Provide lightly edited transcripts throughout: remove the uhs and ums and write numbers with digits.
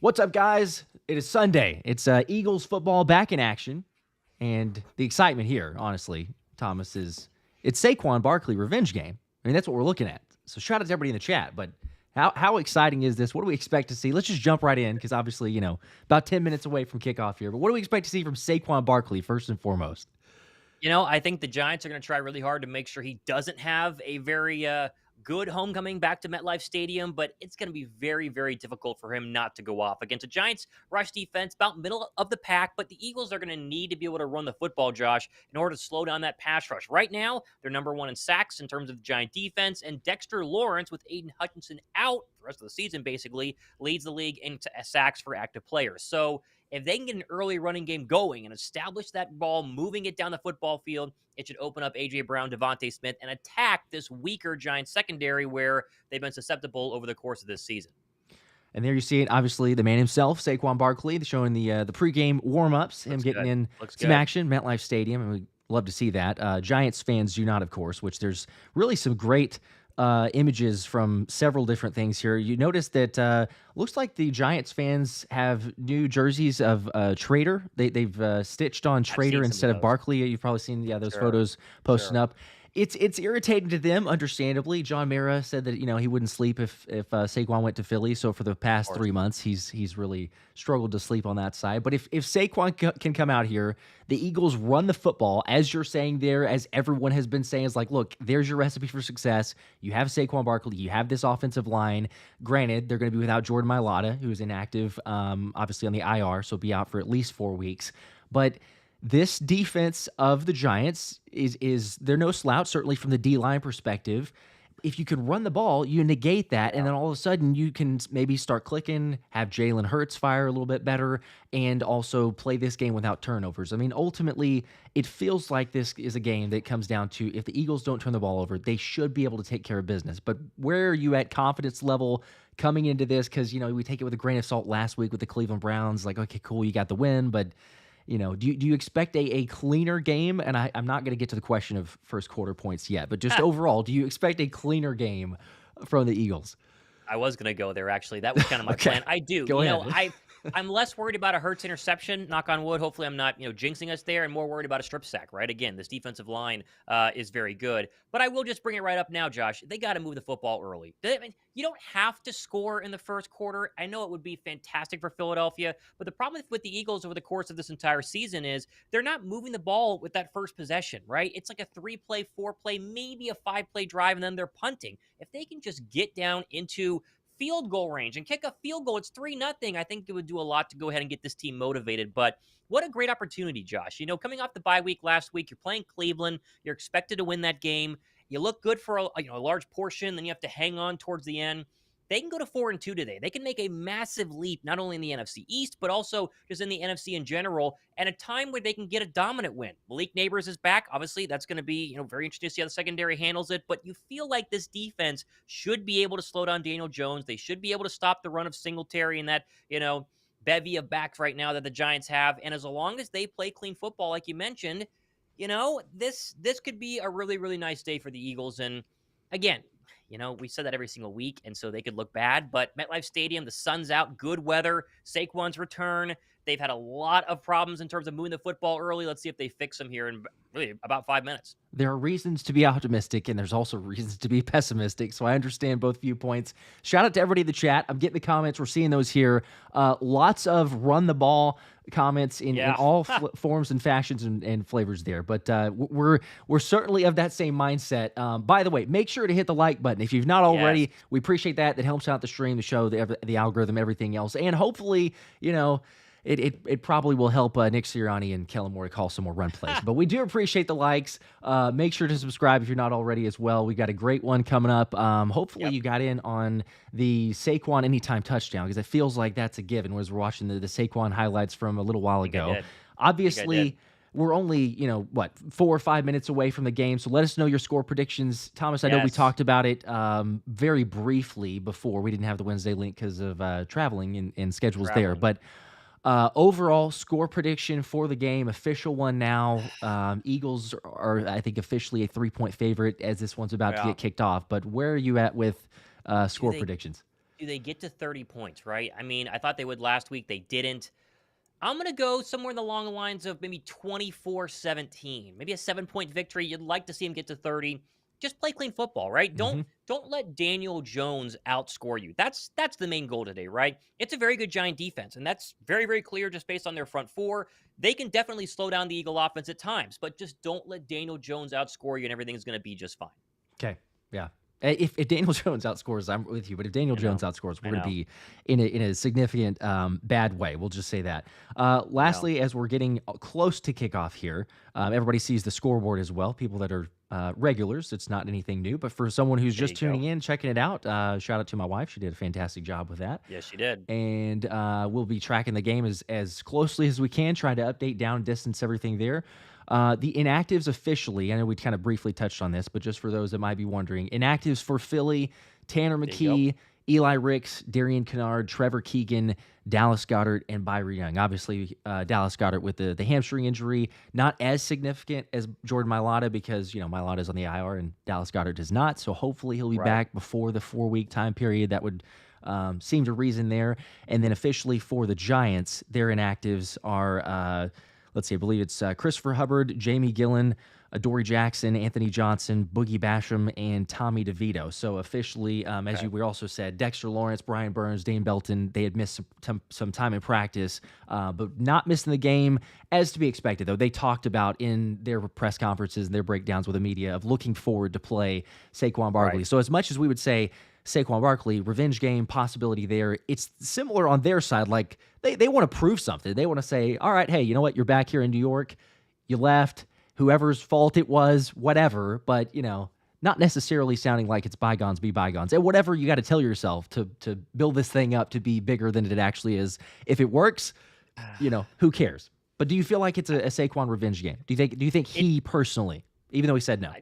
What's up, guys? It is Sunday. It's Eagles football back in action. And the excitement here, honestly, Thomas, is it's Saquon Barkley revenge game. I mean, that's what we're looking at. So shout out to everybody in the chat. But how exciting is this? What do we expect to see? Let's just jump right in because obviously, about 10 minutes away from kickoff here. But what do we expect to see from Saquon Barkley first and foremost? I think the Giants are going to try really hard to make sure he doesn't have a very good homecoming back to MetLife Stadium, but it's going to be very, very difficult for him not to go off against a Giants rush defense, about middle of the pack, but the Eagles are going to need to be able to run the football, Josh, in order to slow down that pass rush. Right now, they're number one in sacks in terms of the Giant defense, and Dexter Lawrence, with Aiden Hutchinson out the rest of the season, basically, leads the league in sacks for active players. So if they can get an early running game going and establish that ball, moving it down the football field, it should open up A.J. Brown, DeVonta Smith, and attack this weaker Giants secondary where they've been susceptible over the course of this season. And there you see it, obviously, the man himself, Saquon Barkley, showing the pregame warm-ups, him getting in some action, MetLife Stadium, and we love to see that. Giants fans do not, of course, which there's really some great images from several different things here. You notice that looks like the Giants fans have new jerseys of Trader. They've stitched on Trader instead of Barkley. You've probably seen those photos posting up. It's irritating to them, understandably. John Mara said that he wouldn't sleep if Saquon went to Philly. So for the past 3 months, he's really struggled to sleep on that side. But if Saquon can come out here, the Eagles run the football, as you're saying there, as everyone has been saying, is like, look, there's your recipe for success. You have Saquon Barkley, you have this offensive line. Granted, they're going to be without Jordan Mailata, who is inactive, obviously on the IR, so be out for at least 4 weeks. But this defense of the Giants is they're no slouch, certainly from the D-line perspective. If you can run the ball, you negate that, and then all of a sudden you can maybe start clicking, have Jalen Hurts fire a little bit better, and also play this game without turnovers. I mean, ultimately, it feels like this is a game that comes down to if the Eagles don't turn the ball over, they should be able to take care of business. But where are you at confidence level coming into this? Because, we take it with a grain of salt last week with the Cleveland Browns. Like, okay, cool, you got the win, but do you expect a cleaner game? And I'm not going to get to the question of first quarter points yet, but just overall, do you expect a cleaner game from the Eagles? I was going to go there, actually. That was kind of my plan. I do. Go ahead. I'm less worried about a Hurts interception, knock on wood. Hopefully I'm not, jinxing us there, and more worried about a strip sack, right? Again, this defensive line is very good. But I will just bring it right up now, Josh. They got to move the football early. You don't have to score in the first quarter. I know it would be fantastic for Philadelphia, but the problem with the Eagles over the course of this entire season is they're not moving the ball with that first possession, right? It's like a 3-play, 4-play, maybe a 5-play drive, and then they're punting. If they can just get down into field goal range and kick a field goal, it's 3-0. I think it would do a lot to go ahead and get this team motivated. But what a great opportunity, Josh. Coming off the bye week last week, you're playing Cleveland. You're expected to win that game. You look good for a large portion. Then you have to hang on towards the end. They can go to 4-2 today. They can make a massive leap, not only in the NFC East, but also just in the NFC in general, and a time where they can get a dominant win. Malik Nabers is back. Obviously, that's going to be very interesting to see how the secondary handles it, but you feel like this defense should be able to slow down Daniel Jones. They should be able to stop the run of Singletary and that, bevy of backs right now that the Giants have, and as long as they play clean football, like you mentioned, this could be a really, really nice day for the Eagles, and again, we said that every single week, and so they could look bad. But MetLife Stadium, the sun's out, good weather, Saquon's return. They've had a lot of problems in terms of moving the football early. Let's see if they fix them here in really about 5 minutes. There are reasons to be optimistic, and there's also reasons to be pessimistic, so I understand both viewpoints. Shout out to everybody in the chat. I'm getting the comments. We're seeing those here. Lots of run the ball comments in all forms and fashions and flavors there. But we're certainly of that same mindset. By the way, make sure to hit the like button if you've not already. We appreciate that. That helps out the stream, the show, the algorithm, everything else. And hopefully, it probably will help Nick Sirianni and Kellen Moore call some more run plays. But we do appreciate the likes. Make sure to subscribe if you're not already as well. We got a great one coming up. Hopefully you got in on the Saquon anytime touchdown, because it feels like that's a given as we're watching the Saquon highlights from a little while ago. Obviously, we're only, 4 or 5 minutes away from the game. So let us know your score predictions. Thomas, I know we talked about it very briefly before. We didn't have the Wednesday link because of traveling and schedules there. But overall score prediction for the game, official one now. Eagles are, I think, officially a 3-point favorite as this one's about to get kicked off. But where are you at with score predictions? do they get to 30 points, right? I mean, I thought they would last week. They didn't. I'm going to go somewhere along the lines of maybe 24-17, maybe a 7-point victory. You'd like to see him get to 30. Just play clean football, right? Don't let Daniel Jones outscore you. That's the main goal today, right? It's a very good Giant defense, and that's very, very clear just based on their front four. They can definitely slow down the Eagle offense at times, but just don't let Daniel Jones outscore you, and everything's going to be just fine. Okay, yeah. If Daniel Jones outscores, I'm with you. But if Daniel Jones outscores, we're going to be in a significant bad way. We'll just say that. Lastly, as we're getting close to kickoff here, everybody sees the scoreboard as well. People that are regulars, it's not anything new. But for someone who's just tuning in, checking it out, shout out to my wife. She did a fantastic job with that. Yes, she did. And we'll be tracking the game as closely as we can, trying to update, down, distance, everything there. The inactives officially, I know we kind of briefly touched on this, but just for those that might be wondering, inactives for Philly, Tanner McKee, Eli Ricks, Darian Kennard, Trevor Keegan, Dallas Goedert, and Byron Young. Obviously, Dallas Goedert with the hamstring injury, not as significant as Jordan Mailata because, Mailata's on the IR and Dallas Goedert does not. So hopefully he'll be back before the 4-week time period. That would seem to reason there. And then officially for the Giants, their inactives are... let's see, I believe it's Christopher Hubbard, Jamie Gillen, Adoree Jackson, Anthony Johnson, Boogie Basham, and Tommy DeVito. So officially, as we also said, Dexter Lawrence, Brian Burns, Dane Belton, they had missed some time in practice, but not missing the game as to be expected, though. They talked about in their press conferences and their breakdowns with the media of looking forward to play Saquon Barkley. So as much as we would say, Saquon Barkley, revenge game, possibility there. It's similar on their side. Like, they want to prove something. They want to say, all right, hey, you know what? You're back here in New York. You left. Whoever's fault it was, whatever. But, not necessarily sounding like it's bygones be bygones. And whatever you got to tell yourself to build this thing up to be bigger than it actually is. If it works, who cares? But do you feel like it's a Saquon revenge game? Do you think he personally, even though he said no?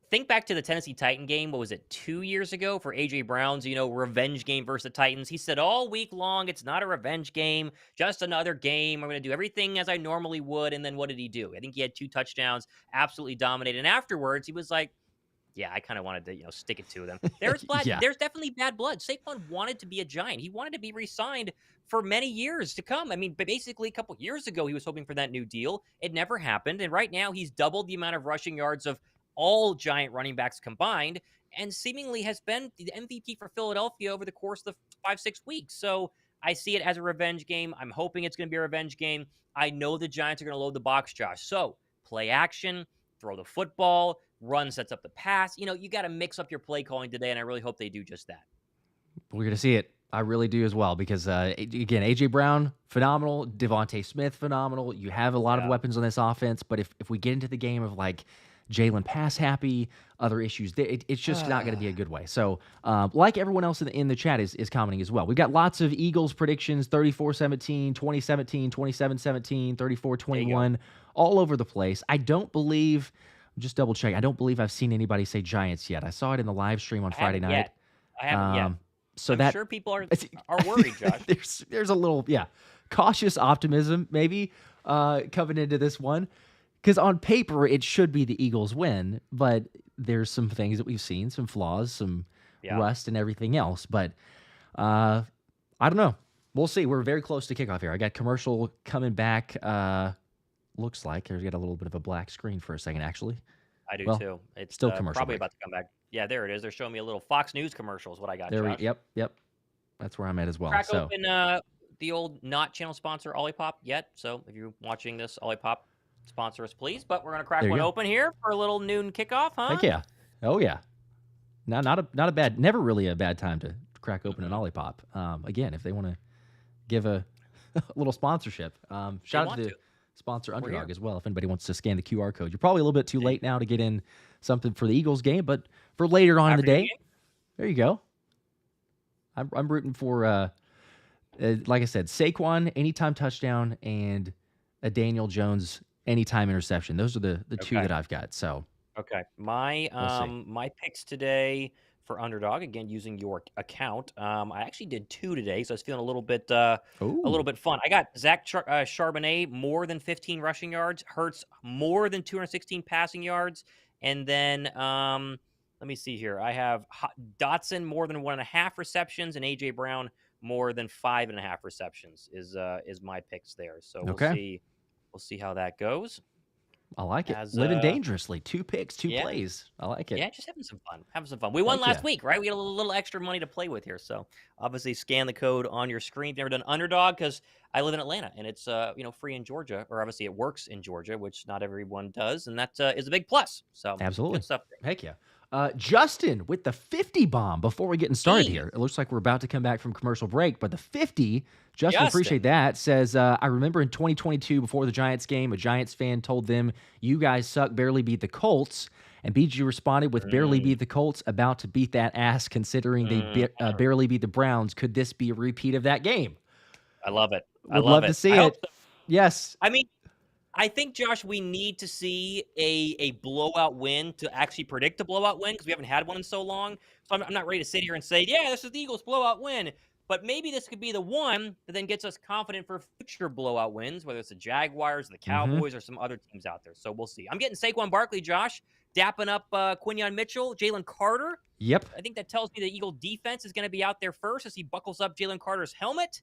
Think back to the Tennessee Titan game. What was it, 2 years ago for A.J. Brown's, revenge game versus the Titans? He said all week long, it's not a revenge game, just another game. I'm going to do everything as I normally would. And then what did he do? I think he had 2 touchdowns, absolutely dominated. And afterwards, he was like, yeah, I kind of wanted to, stick it to them. There's There's definitely bad blood. Saquon wanted to be a Giant. He wanted to be re-signed for many years to come. I mean, basically a couple years ago, he was hoping for that new deal. It never happened. And right now, he's doubled the amount of rushing yards of all Giant running backs combined, and seemingly has been the MVP for Philadelphia over the course of the 5-6 weeks. So I see it as a revenge game. I'm hoping it's going to be a revenge game. I know the Giants are going to load the box, Josh. So play action, throw the football, run sets up the pass. You got to mix up your play calling today, and I really hope they do just that. We're going to see it. I really do as well because, again, A.J. Brown, phenomenal. DeVonta Smith, phenomenal. You have a lot of weapons on this offense, but if we get into the game of, like, Jalen pass happy, other issues, it's just not going to be a good way. So, like everyone else in the chat is commenting as well. We've got lots of Eagles predictions, 34-17, 20-17, 27-17, 34-21, all over the place. I don't believe, just double check, I don't believe I've seen anybody say Giants yet. I saw it in the live stream on Friday night. I haven't yet. So I'm sure people are worried, Josh. There's a little, cautious optimism maybe coming into this one. Because on paper, it should be the Eagles win, but there's some things that we've seen, some flaws, some rust and everything else. But I don't know. We'll see. We're very close to kickoff here. I got commercial coming back. Looks like there's got a little bit of a black screen for a second, actually. I do too. It's still commercial probably about to come back. Yeah, there it is. They're showing me a little Fox News commercial is what I got, Josh. Yep. That's where I'm at as well. Crack open the old not channel sponsor, Olipop, yet. So if you're watching this, Olipop, sponsor us, please. But we're going to crack one open here for a little noon kickoff, huh? Heck yeah. Oh, yeah. Not a bad, never really a bad time to crack open an Olipop. Again, if they want to give a little sponsorship. Shout out to the sponsor Underdog as well, if anybody wants to scan the QR code. You're probably a little bit too late now to get in something for the Eagles game, but for later on in the day, there you go. I'm rooting for, like I said, Saquon, anytime touchdown, and a Daniel Jones anytime interception. Those are the two that I've got. So my my picks today for Underdog, again using your account. I actually did 2 today, so I was feeling a little bit fun. I got Zach Charbonnet more than 15 rushing yards, Hurts more than 216 passing yards, and then Let me see here. I have Dotson more than 1.5 receptions, and A.J. Brown more than 5.5 receptions is my picks there. So we'll Okay. see. We'll see how that goes. I like it. Living dangerously. 2 picks, 2 yeah. plays. I like it. Yeah, just having some fun. Having some fun. We won last week, right? We had a little extra money to play with here. So obviously scan the code on your screen. If you've never done Underdog, because I live in Atlanta and it's free in Georgia, or obviously it works in Georgia, which not everyone does, and that is a big plus. So absolutely good stuff there. Heck yeah. Justin with the 50 bomb before we getting started here. It looks like we're about to come back from commercial break, but the 50, Justin, appreciate that, says, I remember in 2022 before the Giants game, a Giants fan told them, "You guys suck, barely beat the Colts." And BG responded with, "Barely beat the Colts, about to beat that ass considering they barely beat the Browns. Could this be a repeat of that game?" I love it. Would love to see it. So. Yes. I mean, I think, Josh, we need to see a blowout win to actually predict a blowout win, because we haven't had one in so long. So I'm not ready to sit here and say, yeah, this is the Eagles' blowout win. But maybe this could be the one that then gets us confident for future blowout wins, whether it's the Jaguars, the Cowboys, or some other teams out there. So we'll see. I'm getting Saquon Barkley, Josh, dapping up Quinyon Mitchell, Jalen Carter. Yep. I think that tells me the Eagle defense is going to be out there first as he buckles up Jalen Carter's helmet.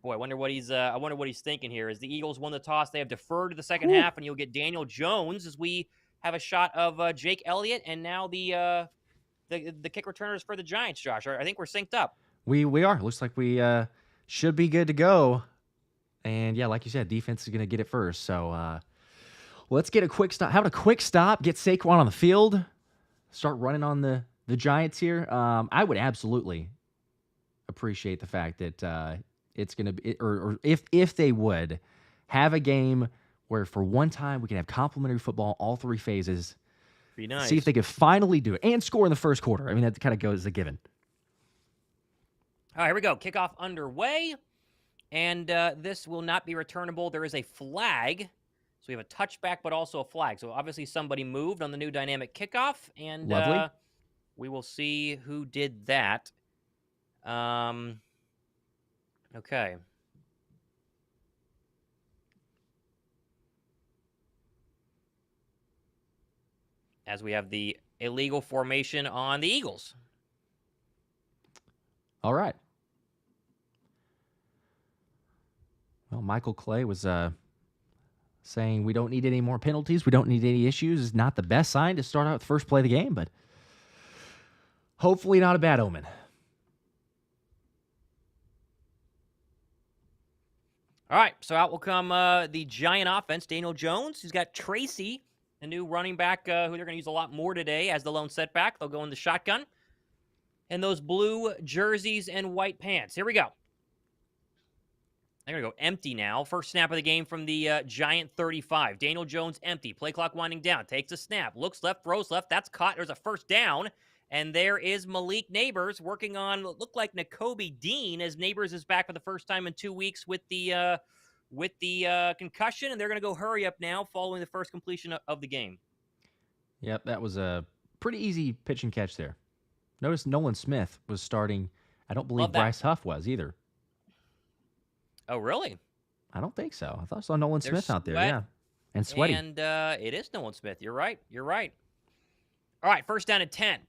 Boy, I wonder what he's thinking here. As the Eagles won the toss, they have deferred to the second half, and you'll get Daniel Jones as we have a shot of Jake Elliott, and now the kick returners for the Giants, Josh. I think we're synced up. We are. Looks like we should be good to go. And yeah, like you said, defense is going to get it first. So let's get a quick stop. Have a quick stop. Get Saquon on the field. Start running on the Giants here. I would absolutely appreciate the fact that it's going to be, or if they would have a game where for one time we can have complimentary football, all 3 phases. Be nice. See if they could finally do it and score in the first quarter. I mean, that kind of goes as a given. All right, here we go. Kickoff underway, and this will not be returnable. There is a flag. So we have a touchback, but also a flag. So obviously somebody moved on the new dynamic kickoff, and we will see who did that. Okay. As we have the illegal formation on the Eagles. All right. Well, Michael Clay was saying we don't need any more penalties. We don't need any issues. It's not the best sign to start out with the first play of the game, but hopefully not a bad omen. All right, so out will come the Giant offense. Daniel Jones, he's got Tracy, a new running back who they're going to use a lot more today as the lone setback. They'll go in the shotgun. And those blue jerseys and white pants. Here we go. They're going to go empty now. First snap of the game from the Giant 35. Daniel Jones empty. Play clock winding down. Takes a snap. Looks left, throws left. That's caught. There's a first down. And there is Malik Nabers working on what looked like Nakobe Dean, as Nabers is back for the first time in 2 weeks with the concussion. And they're going to go hurry up now following the first completion of the game. Yep, that was a pretty easy pitch and catch there. Notice Nolan Smith was starting. I don't believe Bryce Huff was either. Oh, really? I don't think so. I thought I saw Nolan Smith out there. Yeah. And Sweaty. And it is Nolan Smith. You're right. All right, first down and 10.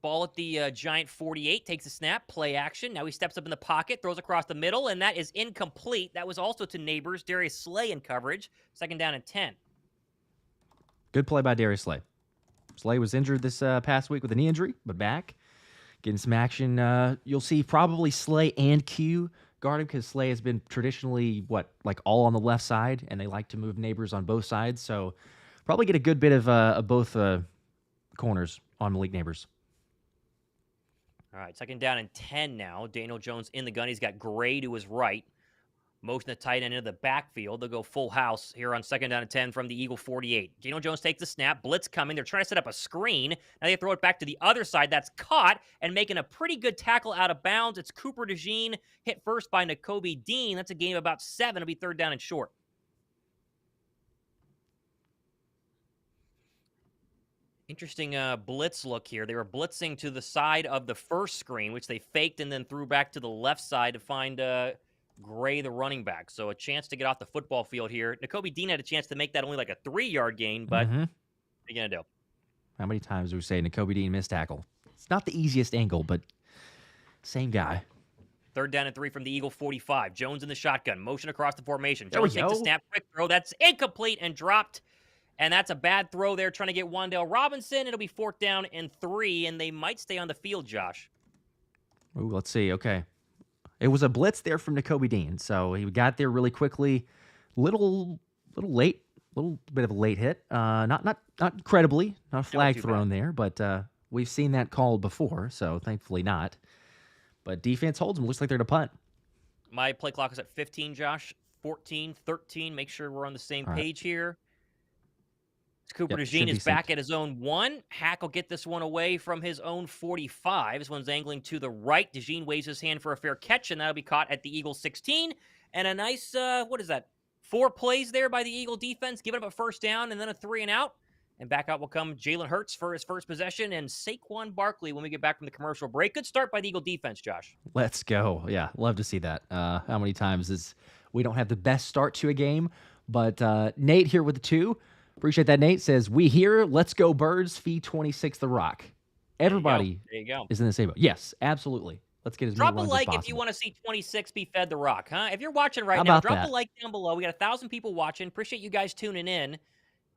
Ball at the Giant 48. Takes a snap. Play action. Now he steps up in the pocket. Throws across the middle. And that is incomplete. That was also to Nabers. Darius Slay in coverage. Second down and 10. Good play by Darius Slay. Slay was injured this past week with a knee injury, but back. Getting some action. You'll see probably Slay and Q guard him, because Slay has been traditionally, all on the left side, and they like to move Nabers on both sides. So probably get a good bit of both corners on Malik Nabers. All right, second down and 10 now. Daniel Jones in the gun. He's got Gray to his right. Motion the tight end into the backfield. They'll go full house here on second down and 10 from the Eagle 48. Daniel Jones takes the snap. Blitz coming. They're trying to set up a screen. Now they throw it back to the other side. That's caught and making a pretty good tackle out of bounds. It's Cooper DeJean hit first by Nakobe Dean. That's a gain of about 7. It'll be third down and short. Interesting blitz look here. They were blitzing to the side of the first screen, which they faked and then threw back to the left side to find Gray, the running back. So a chance to get off the football field here. Nakobe Dean had a chance to make that only like a 3-yard gain, but what are you going to do? How many times do we say Nakobe Dean missed tackle? It's not the easiest angle, but same guy. 3rd down and 3 from the Eagle 45. Jones in the shotgun. Motion across the formation. There we Jones takes a go. snap. Quick throw. That's incomplete and dropped. And that's a bad throw there trying to get Wan'Dale Robinson. It'll be 4th down and 3, and they might stay on the field, Josh. Ooh, let's see. Okay. It was a blitz there from Nakobe Dean, so he got there really quickly. Little late. A little bit of a late hit. Not incredibly. Not a flag thrown there, but we've seen that called before, so thankfully not. But defense holds them. Looks like they're to punt. My play clock is at 15, Josh. 14, 13. Make sure we're on the same page here. Cooper DeJean is back at his own 1. Hack will get this one away from his own 45. This one's angling to the right. DeJean waves his hand for a fair catch, and that'll be caught at the Eagles 16. And a nice, 4 plays there by the Eagle defense, giving up a 1st down and then a 3 and out. And back out will come Jalen Hurts for his first possession and Saquon Barkley when we get back from the commercial break. Good start by the Eagle defense, Josh. Let's go. Yeah, love to see that. How many times is we don't have the best start to a game, but Nate here with the 2. Appreciate that, Nate. Says, we here, let's go Birds, Fee 26 The Rock. Everybody there you go. is in the same boat. Yes, absolutely. Let's get as many Drop a runs as like possible. if you want to see 26 be fed The Rock, huh? If you're watching right now, drop a like down below. We got 1,000 people watching. Appreciate you guys tuning in.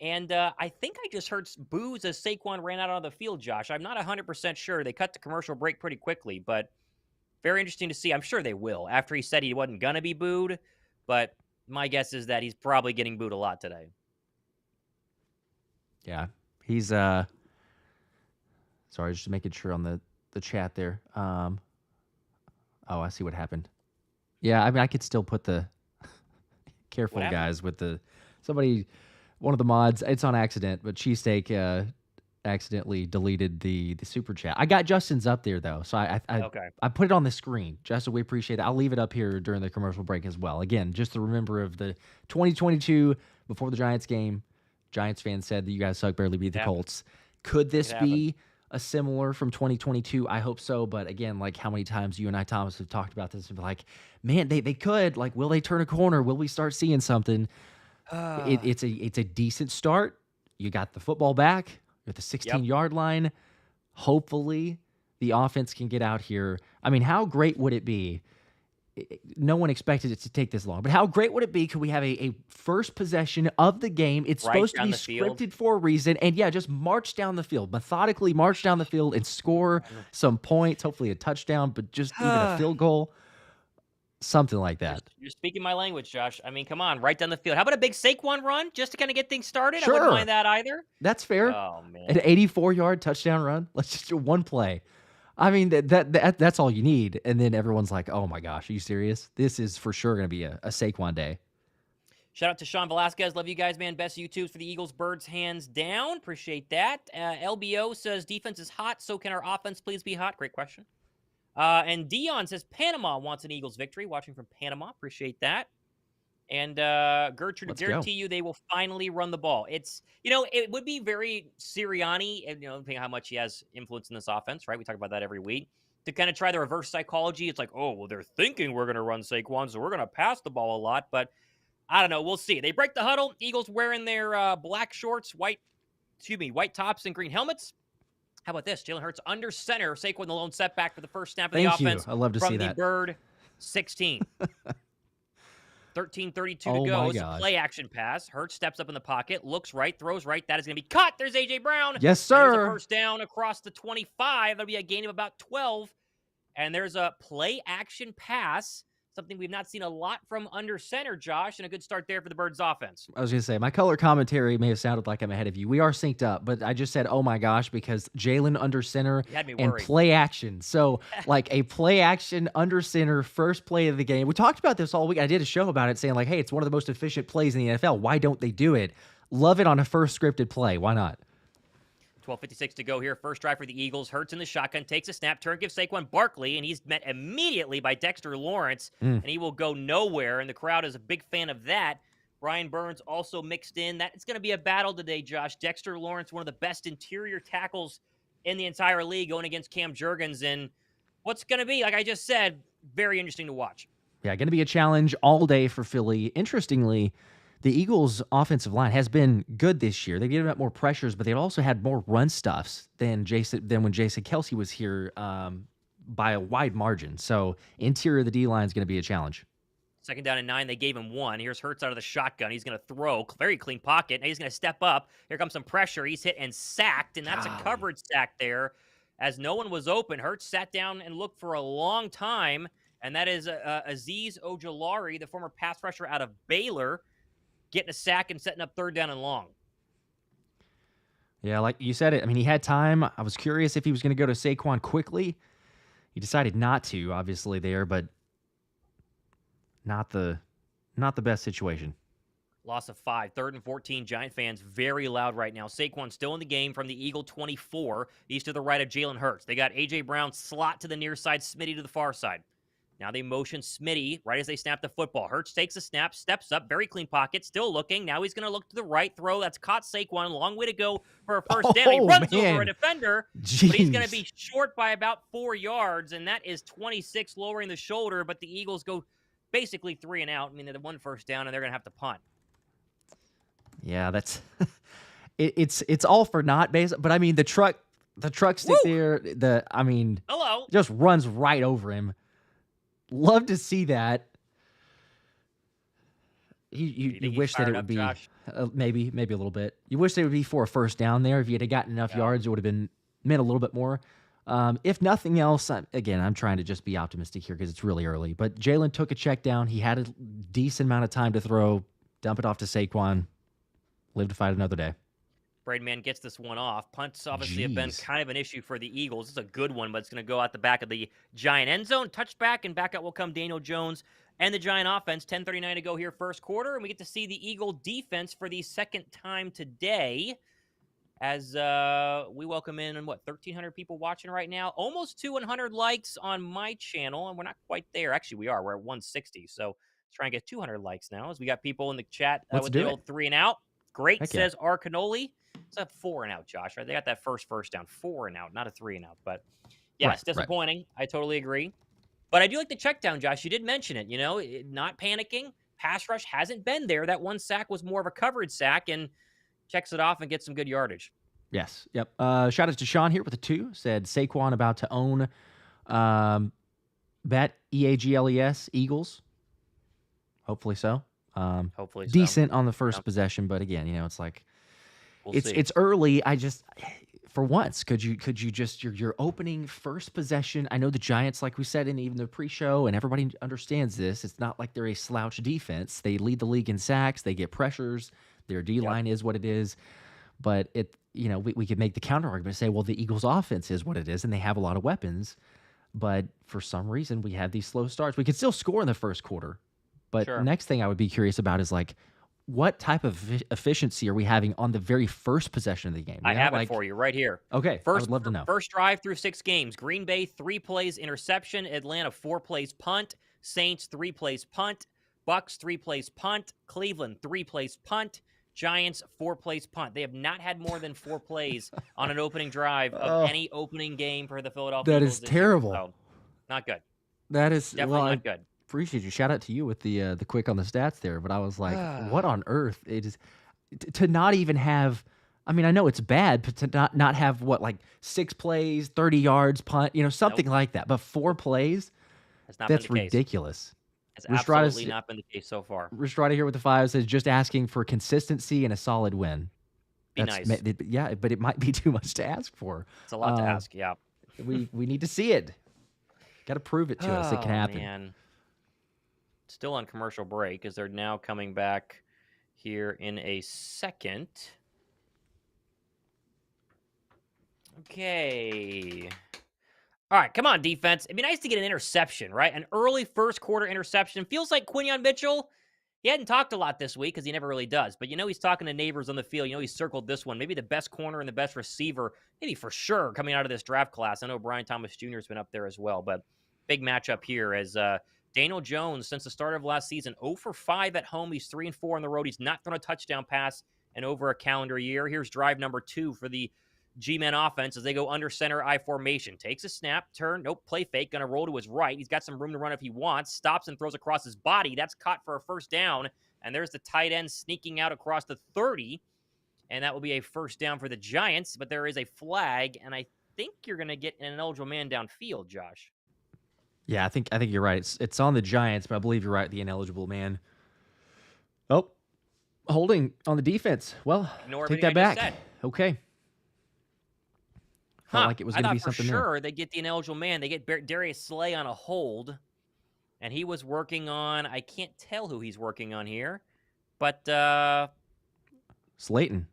And I think I just heard boos as Saquon ran out on the field, Josh. I'm not 100% sure. They cut the commercial break pretty quickly, but very interesting to see. I'm sure they will after he said he wasn't going to be booed, but my guess is that he's probably getting booed a lot today. Yeah, he's sorry, just making sure on the chat there. Oh, I see what happened. Yeah, I mean, I could still put the careful guys with one of the mods. It's on accident, but Cheesesteak accidentally deleted the super chat. I got Justin's up there though, so I put it on the screen. Justin, we appreciate that. I'll leave it up here during the commercial break as well. Again, just to remember of the 2022 before the Giants game. Giants fans said that you guys suck, barely beat the Colts. Could this be a similar from 2022? I hope so. But again, like how many times you and I, Thomas, have talked about this and be like, man, they could. Like, will they turn a corner? Will we start seeing something? It's a decent start. You got the football back at the 16-yard line. Hopefully, the offense can get out here. I mean, how great would it be? No one expected it to take this long, but how great would it be? Could we have a first possession of the game? It's supposed to be scripted for a reason, and just march down the field, methodically march down the field and score some points, hopefully a touchdown, but just even a field goal, something like that. You're speaking my language, Josh. I mean, come on, right down the field. How about a big Saquon run just to kind of get things started? Sure. I wouldn't mind that either. That's fair. Oh, man. An 84-yard touchdown run. Let's just do one play. I mean, that's all you need. And then everyone's like, oh, my gosh, are you serious? This is for sure going to be a Saquon day. Shout out to Sean Velasquez. Love you guys, man. Best YouTubes for the Eagles, Birds, hands down. Appreciate that. LBO says defense is hot, so can our offense please be hot? Great question. And Dion says Panama wants an Eagles victory. Watching from Panama. Appreciate that. And Gertrude, guarantee you they will finally run the ball. It's, it would be very Sirianni, depending on how much he has influence in this offense, right? We talk about that every week. To kind of try the reverse psychology. It's like, oh, well, they're thinking we're going to run Saquon, so we're going to pass the ball a lot. But I don't know. We'll see. They break the huddle. Eagles wearing their black shorts, white tops and green helmets. How about this? Jalen Hurts under center. Saquon the lone setback for the first snap of the offense. I love to see that. From the Bird 16. 13:32 to go. It's a play action pass. Hurts steps up in the pocket, looks right, throws right. That is going to be cut. There's A.J. Brown. Yes, sir. There's a first down across the 25. That'll be a gain of about 12. And there's a play action pass, something we've not seen a lot from under center, Josh, and a good start there for the Birds offense. I was going to say, my color commentary may have sounded like I'm ahead of you. We are synced up, but I just said, oh my gosh, because Jalen under center and play action. So like a play action under center, first play of the game. We talked about this all week. I did a show about it saying like, hey, it's one of the most efficient plays in the NFL. Why don't they do it? Love it on a first scripted play. Why not? 12:56 to go here. First drive for the Eagles. Hurts in the shotgun, takes a snap, turn, gives Saquon Barkley, and he's met immediately by Dexter Lawrence, and he will go nowhere, and the crowd is a big fan of that. Brian Burns also mixed in. It's going to be a battle today, Josh. Dexter Lawrence, one of the best interior tackles in the entire league, going against Cam Jurgens, and what's going to be, like I just said, very interesting to watch. Yeah, going to be a challenge all day for Philly. Interestingly, the Eagles' offensive line has been good this year. They've given up more pressures, but they've also had more run stuffs than when Jason Kelce was here by a wide margin. So interior of the D-line is going to be a challenge. 2nd down and 9, they gave him 1. Here's Hurts out of the shotgun. He's going to throw. Very clean pocket. Now he's going to step up. Here comes some pressure. He's hit and sacked, and that's a coverage sack there. As no one was open, Hurts sat down and looked for a long time, and that is Azeez Ojulari, the former pass rusher out of Baylor, getting a sack and setting up 3rd down and long. Yeah, like you said it. I mean, he had time. I was curious if he was going to go to Saquon quickly. He decided not to, obviously, there, but not the best situation. Loss of 5. 3rd and 14. Giant fans very loud right now. Saquon still in the game from the Eagle 24. He's to the right of Jalen Hurts. They got A.J. Brown slot to the near side, Smitty to the far side. Now they motion Smitty right as they snap the football. Hurts takes a snap, steps up, very clean pocket, still looking. Now he's going to look to the right, throw. That's caught Saquon. Long way to go for a first down. He runs over a defender, but he's going to be short by about 4 yards, and that is 26, lowering the shoulder. But the Eagles go basically 3 and out. I mean, they're the 1 first down, and they're going to have to punt. Yeah, that's it's all for naught, but I mean the truck stick there. Hello, just runs right over him. Love to see that. You wish that it would be maybe a little bit. You wish it would be for a first down there. If you had gotten enough yards, it would have meant a little bit more. If nothing else, I'm trying to just be optimistic here because it's really early. But Jalen took a check down. He had a decent amount of time to throw, dump it off to Saquon, live to fight another day. Braidman gets this one off. Punts obviously have been kind of an issue for the Eagles. It's a good one, but it's going to go out the back of the Giant end zone. Touchback, and back out will come Daniel Jones and the Giant offense. 10:39 to go here, first quarter, and we get to see the Eagle defense for the second time today as we welcome in, 1,300 people watching right now. Almost 200 likes on my channel, and we're not quite there. Actually, we are. We're at 160, so let's try and get 200 likes now as we got people in the chat with the old 3 and out. Great, says R. Canoli. It's a 4 and out, Josh, right? They got that first down. 4 and out, not a 3 and out. But, yeah, it's disappointing. Right. I totally agree. But I do like the check down, Josh. You did mention it, not panicking. Pass rush hasn't been there. That 1 sack was more of a coverage sack, and checks it off and gets some good yardage. Yes. Yep. Shout out to Sean here with a 2. Said Saquon about to own bet EAGLES Eagles. Hopefully so. Hopefully so. Decent on the first possession, but again, it's like it's early. I just, for once, could you just your opening first possession? I know the Giants, like we said in even the pre-show, and everybody understands this. It's not like they're a slouch defense. They lead the league in sacks. They get pressures. Their D line is what it is. But we could make the counter argument and say, well, the Eagles' offense is what it is, and they have a lot of weapons. But for some reason, we have these slow starts. We could still score in the first quarter. But next thing I would be curious about is what type of efficiency are we having on the very first possession of the game? I have it for you right here. Okay, I would love to know. First drive through 6 games. Green Bay, 3 plays interception. Atlanta, 4 plays punt. Saints, 3 plays punt. Bucks, 3 plays punt. Cleveland, 3 plays punt. Giants, 4 plays punt. They have not had more than 4 plays on an opening drive of any opening game for the Philadelphia Eagles. That is terrible. So, not good. That is definitely not good. Appreciate you. Shout out to you with the quick on the stats there, but I was like, what on earth? It is to not even have. I mean, I know it's bad, but to not have 6 plays, 30 yards, punt, something like that. But 4 plays, that's ridiculous. It's absolutely not been the case so far. Ristrada here with the 5 says just asking for consistency and a solid win. Nice. Yeah, but it might be too much to ask for. It's a lot to ask. Yeah, we need to see it. Got to prove it to us. It can happen. Man. Still on commercial break as they're now coming back here in a second. Okay. All right, come on, defense. It'd be nice to get an interception, right? An early first quarter interception. Feels like Quinyon Mitchell, he hadn't talked a lot this week because he never really does. But he's talking to Nabers on the field. He's circled this one. Maybe the best corner and the best receiver, maybe for sure, coming out of this draft class. I know Brian Thomas Jr. has been up there as well. But big matchup here as Daniel Jones, since the start of last season, 0 for 5 at home. He's 3 and 4 on the road. He's not thrown a touchdown pass in over a calendar year. Here's drive number 2 for the G-men offense as they go under center I formation. Takes a snap, turn, nope, play fake, going to roll to his right. He's got some room to run if he wants. Stops and throws across his body. That's caught for a first down. And there's the tight end sneaking out across the 30. And that will be a first down for the Giants. But there is a flag, and I think you're going to get an ineligible man downfield, Josh. Yeah, I think you're right. It's on the Giants, but I believe you're right. The ineligible man. Oh, holding on the defense. Well, take that back. Okay. Felt like it was going to be something there. Sure, they get the ineligible man. They get Darius Slay on a hold, and he was working on. I can't tell who he's working on here, but Slayton.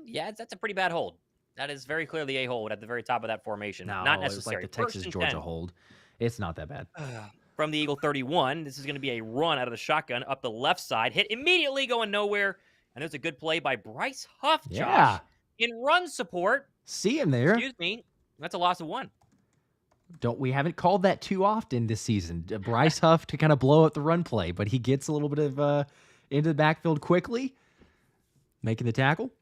Yeah, that's a pretty bad hold. That is very clearly a hold at the very top of that formation. No, not necessary. It was like the Texas-Georgia hold. It's not that bad. From the Eagle 31, this is going to be a run out of the shotgun up the left side. Hit immediately, going nowhere. And there's a good play by Bryce Huff, Josh, in run support. See him there. Excuse me. That's a loss of 1. We haven't called that too often this season. Bryce Huff to kind of blow up the run play, but he gets a little bit of into the backfield quickly, making the tackle.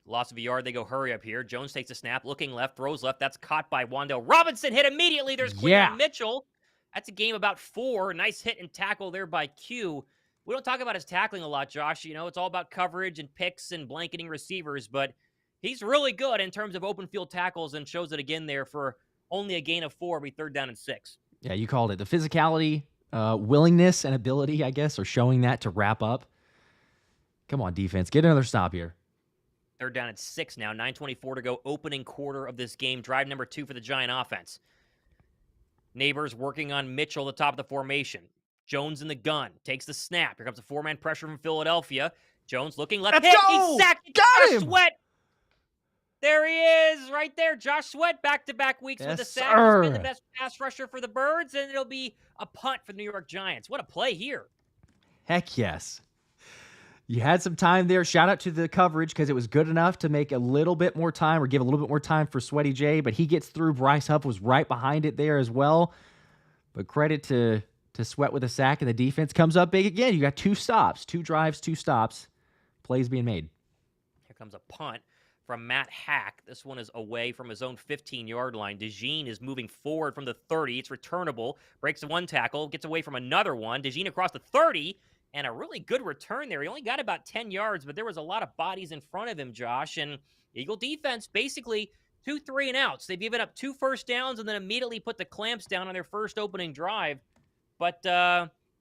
Loss of a yard. They go hurry up here. Jones takes a snap, looking left, throws left. That's caught by Wan'Dale Robinson. Hit immediately. There's Quinyon Mitchell. That's a game about 4. Nice hit and tackle there by Q. We don't talk about his tackling a lot, Josh. You know, it's all about coverage and picks and blanketing receivers, but he's really good in terms of open field tackles and shows it again there for only a gain of 4. Be 3rd down and 6. Yeah, you called it. The physicality, willingness, and ability, I guess, or showing that to wrap up. Come on, defense. Get another stop here. 3rd down and 6 now. 9:24 to go. Opening quarter of this game. Drive number 2 for the Giant offense. Nabers working on Mitchell at the top of the formation. Jones in the gun. Takes the snap. Here comes a 4-man pressure from Philadelphia. Jones looking left. Let's go! He's sacked. Got him! Sweat. There he is, right there. Josh Sweat, back-to-back weeks with a sack. He's been the best pass rusher for the Birds, and it'll be a punt for the New York Giants. What a play here. Heck yes. You had some time there. Shout out to the coverage because it was good enough to make a little bit more time or give a little bit more time for Sweaty J, but he gets through. Bryce Huff was right behind it there as well. But credit to Sweat with a sack, and the defense comes up big again. You got 2 stops, 2 drives, 2 stops. Plays being made. Here comes a punt from Matt Hack. This one is away from his own 15-yard line. DeJean is moving forward from the 30. It's returnable. Breaks the 1 tackle. Gets away from another one. DeJean across the 30. And a really good return there. He only got about 10 yards, but there was a lot of bodies in front of him, Josh. And Eagle defense, basically 2 3-and-outs. They've given up 2 first downs and then immediately put the clamps down on their first opening drive. But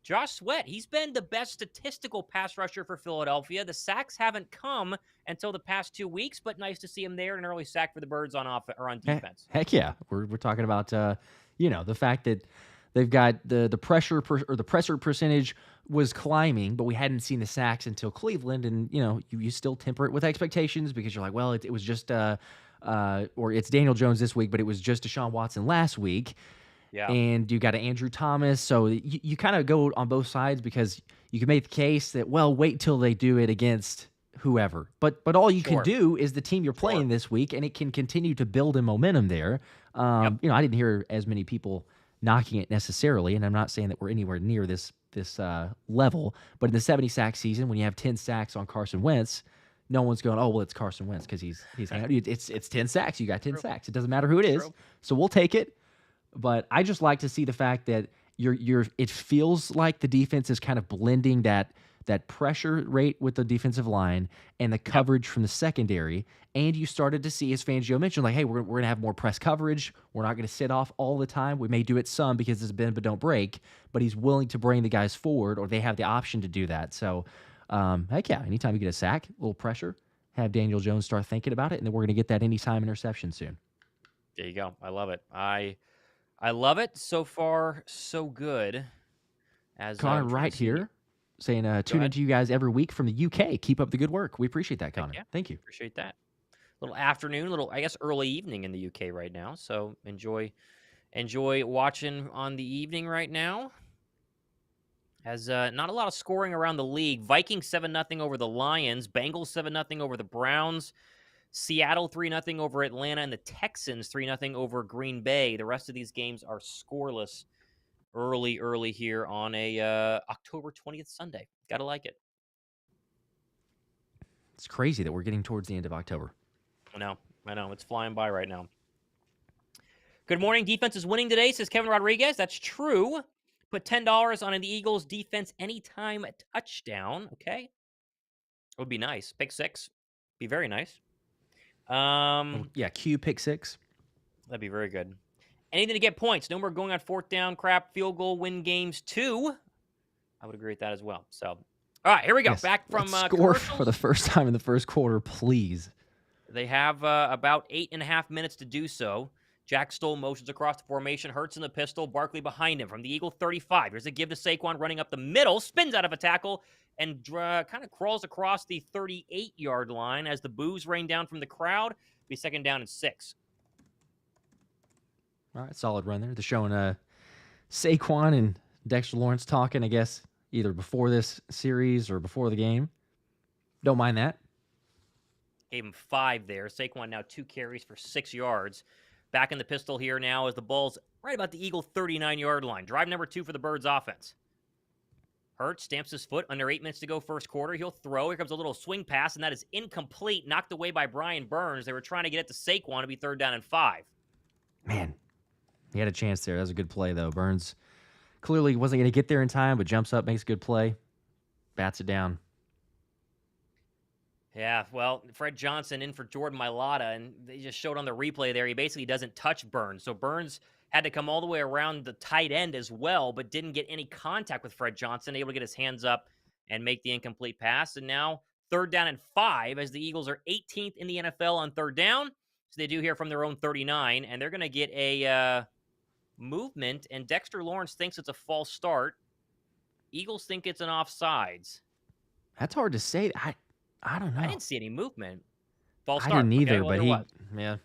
Josh Sweat, he's been the best statistical pass rusher for Philadelphia. The sacks haven't come until the past 2 weeks, but nice to see him there. An early sack for the Birds on defense. Heck yeah. We're talking about, the fact that they've got the pressure or the presser percentage was climbing, but we hadn't seen the sacks until Cleveland. And, you still temper it with expectations because you're like, well, it was just, or it's Daniel Jones this week, but it was just Deshaun Watson last week. Yeah. And you got Andrew Thomas. So you kind of go on both sides because you can make the case that, well, wait till they do it against whoever. But all you can do is the team you're playing this week, and it can continue to build in momentum there. I didn't hear as many people knocking it necessarily, and I'm not saying that we're anywhere near this level, but in the 70-sack season, when you have 10 sacks on Carson Wentz, no one's going, oh, well, it's Carson Wentz because he's it's 10 sacks. You got 10 sacks. It doesn't matter who it is. So we'll take it. But I just like to see the fact that it feels like the defense is kind of blending that pressure rate with the defensive line and the coverage from the secondary. And you started to see, as Fangio mentioned, like, hey, we're going to have more press coverage. We're not going to sit off all the time. We may do it some because it's bend but don't break. But he's willing to bring the guys forward, or they have the option to do that. So, heck yeah, anytime you get a sack, a little pressure, have Daniel Jones start thinking about it, and then we're going to get that anytime interception soon. There you go. I love it. I love it. So far, so good. As Connor right here saying, tune into you guys every week from the UK. Keep up the good work. We appreciate that, Connor. Thank you. Appreciate that. Little afternoon, I guess, early evening in the UK right now. So enjoy watching on the evening right now. As not a lot of scoring around the league. Vikings 7-0 over the Lions. Bengals 7-0 over the Browns. Seattle 3-0 over Atlanta, and the Texans 3-0 over Green Bay. The rest of these games are scoreless early here on a October 20th Sunday. Gotta like it. It's crazy that we're getting towards the end of October. No, I know. It's flying by right now. Good morning. Defense is winning today, says Kevin Rodriguez. That's true. Put $10 on the Eagles defense anytime touchdown. Okay. It would be nice. Pick 6. Be very nice. Yeah, Q pick 6. That'd be very good. Anything to get points. No more going on 4th down, crap, field goal, win games 2. I would agree with that as well. So, all right, here we go. Yes, back from score for the first time in the first quarter, please. They have about 8.5 minutes to do so. Jack Stoll motions across the formation. Hurts in the pistol. Barkley behind him from the Eagle 35. Here's a give to Saquon running up the middle. Spins out of a tackle and kind of crawls across the 38-yard line as the boos rain down from the crowd. Be 2nd down and 6. All right, solid run there. They're showing Saquon and Dexter Lawrence talking, I guess, either before this series or before the game. Don't mind that. Gave him 5 there. Saquon now 2 carries for 6 yards. Back in the pistol here now as the ball's right about the Eagle 39-yard line. Drive number 2 for the Birds offense. Hurts stamps his foot. Under 8 minutes to go first quarter. He'll throw. Here comes a little swing pass, and that is incomplete. Knocked away by Brian Burns. They were trying to get it to Saquon to be 3rd down and 5. Man, he had a chance there. That was a good play, though. Burns clearly wasn't going to get there in time, but jumps up, makes a good play, bats it down. Yeah, well, Fred Johnson in for Jordan Mailata, and they just showed on the replay there, he basically doesn't touch Burns. So Burns had to come all the way around the tight end as well, but didn't get any contact with Fred Johnson, able to get his hands up and make the incomplete pass. And now 3rd down and 5 as the Eagles are 18th in the NFL on 3rd down. So they do hear from their own 39, and they're going to get a movement, and Dexter Lawrence thinks it's a false start. Eagles think it's an offsides. That's hard to say. I don't know. I didn't see any movement. False I start. didn't either, okay, but yeah.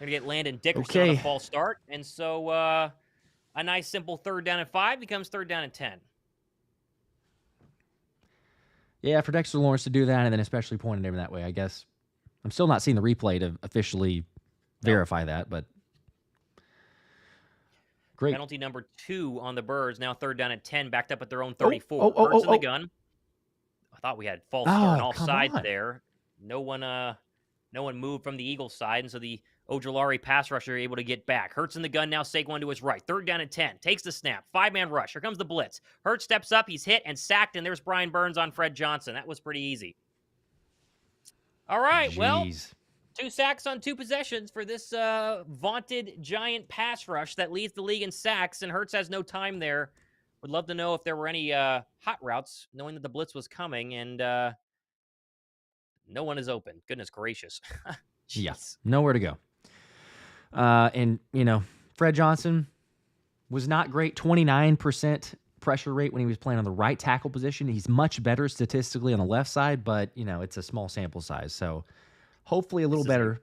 We're Going to get Landon Dickerson on a false start. And so a nice simple 3rd down and 5 becomes 3rd down and 10. Yeah, for Dexter Lawrence to do that and then especially pointing him that way, I guess. I'm still not seeing the replay to officially verify that, but great. Penalty number 2 on the Birds. Now 3rd down and 10, backed up at their own 34. Hurts in the gun. I thought we had false start on all sides there. No one moved from the Eagles side, and so the Ojulari pass rusher able to get back. Hurts in the gun now. Saquon to his right. 3rd down and 10. Takes the snap. 5-man rush. Here comes the blitz. Hurts steps up. He's hit and sacked, and there's Brian Burns on Fred Johnson. That was pretty easy. All right, well, 2 sacks on 2 possessions for this vaunted giant pass rush that leads the league in sacks, and Hurts has no time there. Would love to know if there were any hot routes, knowing that the blitz was coming, and no one is open. Goodness gracious. Yes, nowhere to go. And, Fred Johnson was not great. 29% pressure rate when he was playing on the right tackle position. He's much better statistically on the left side, but, it's a small sample size. So hopefully a little better.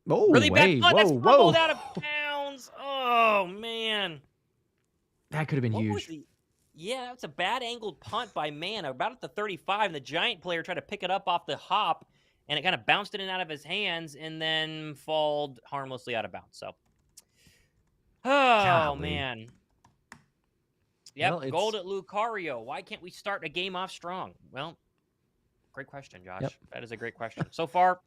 Really bad punt. That's fumbled out of bounds. Oh, man. That could have been huge. Yeah, that's a bad angled punt by Man. About at the 35, and the Giant player tried to pick it up off the hop, and it kind of bounced in and out of his hands and then falled harmlessly out of bounds. So, man. Yep, well, gold at Lucario. Why can't we start a game off strong? Well, great question, Josh. Yep. That is a great question. So far,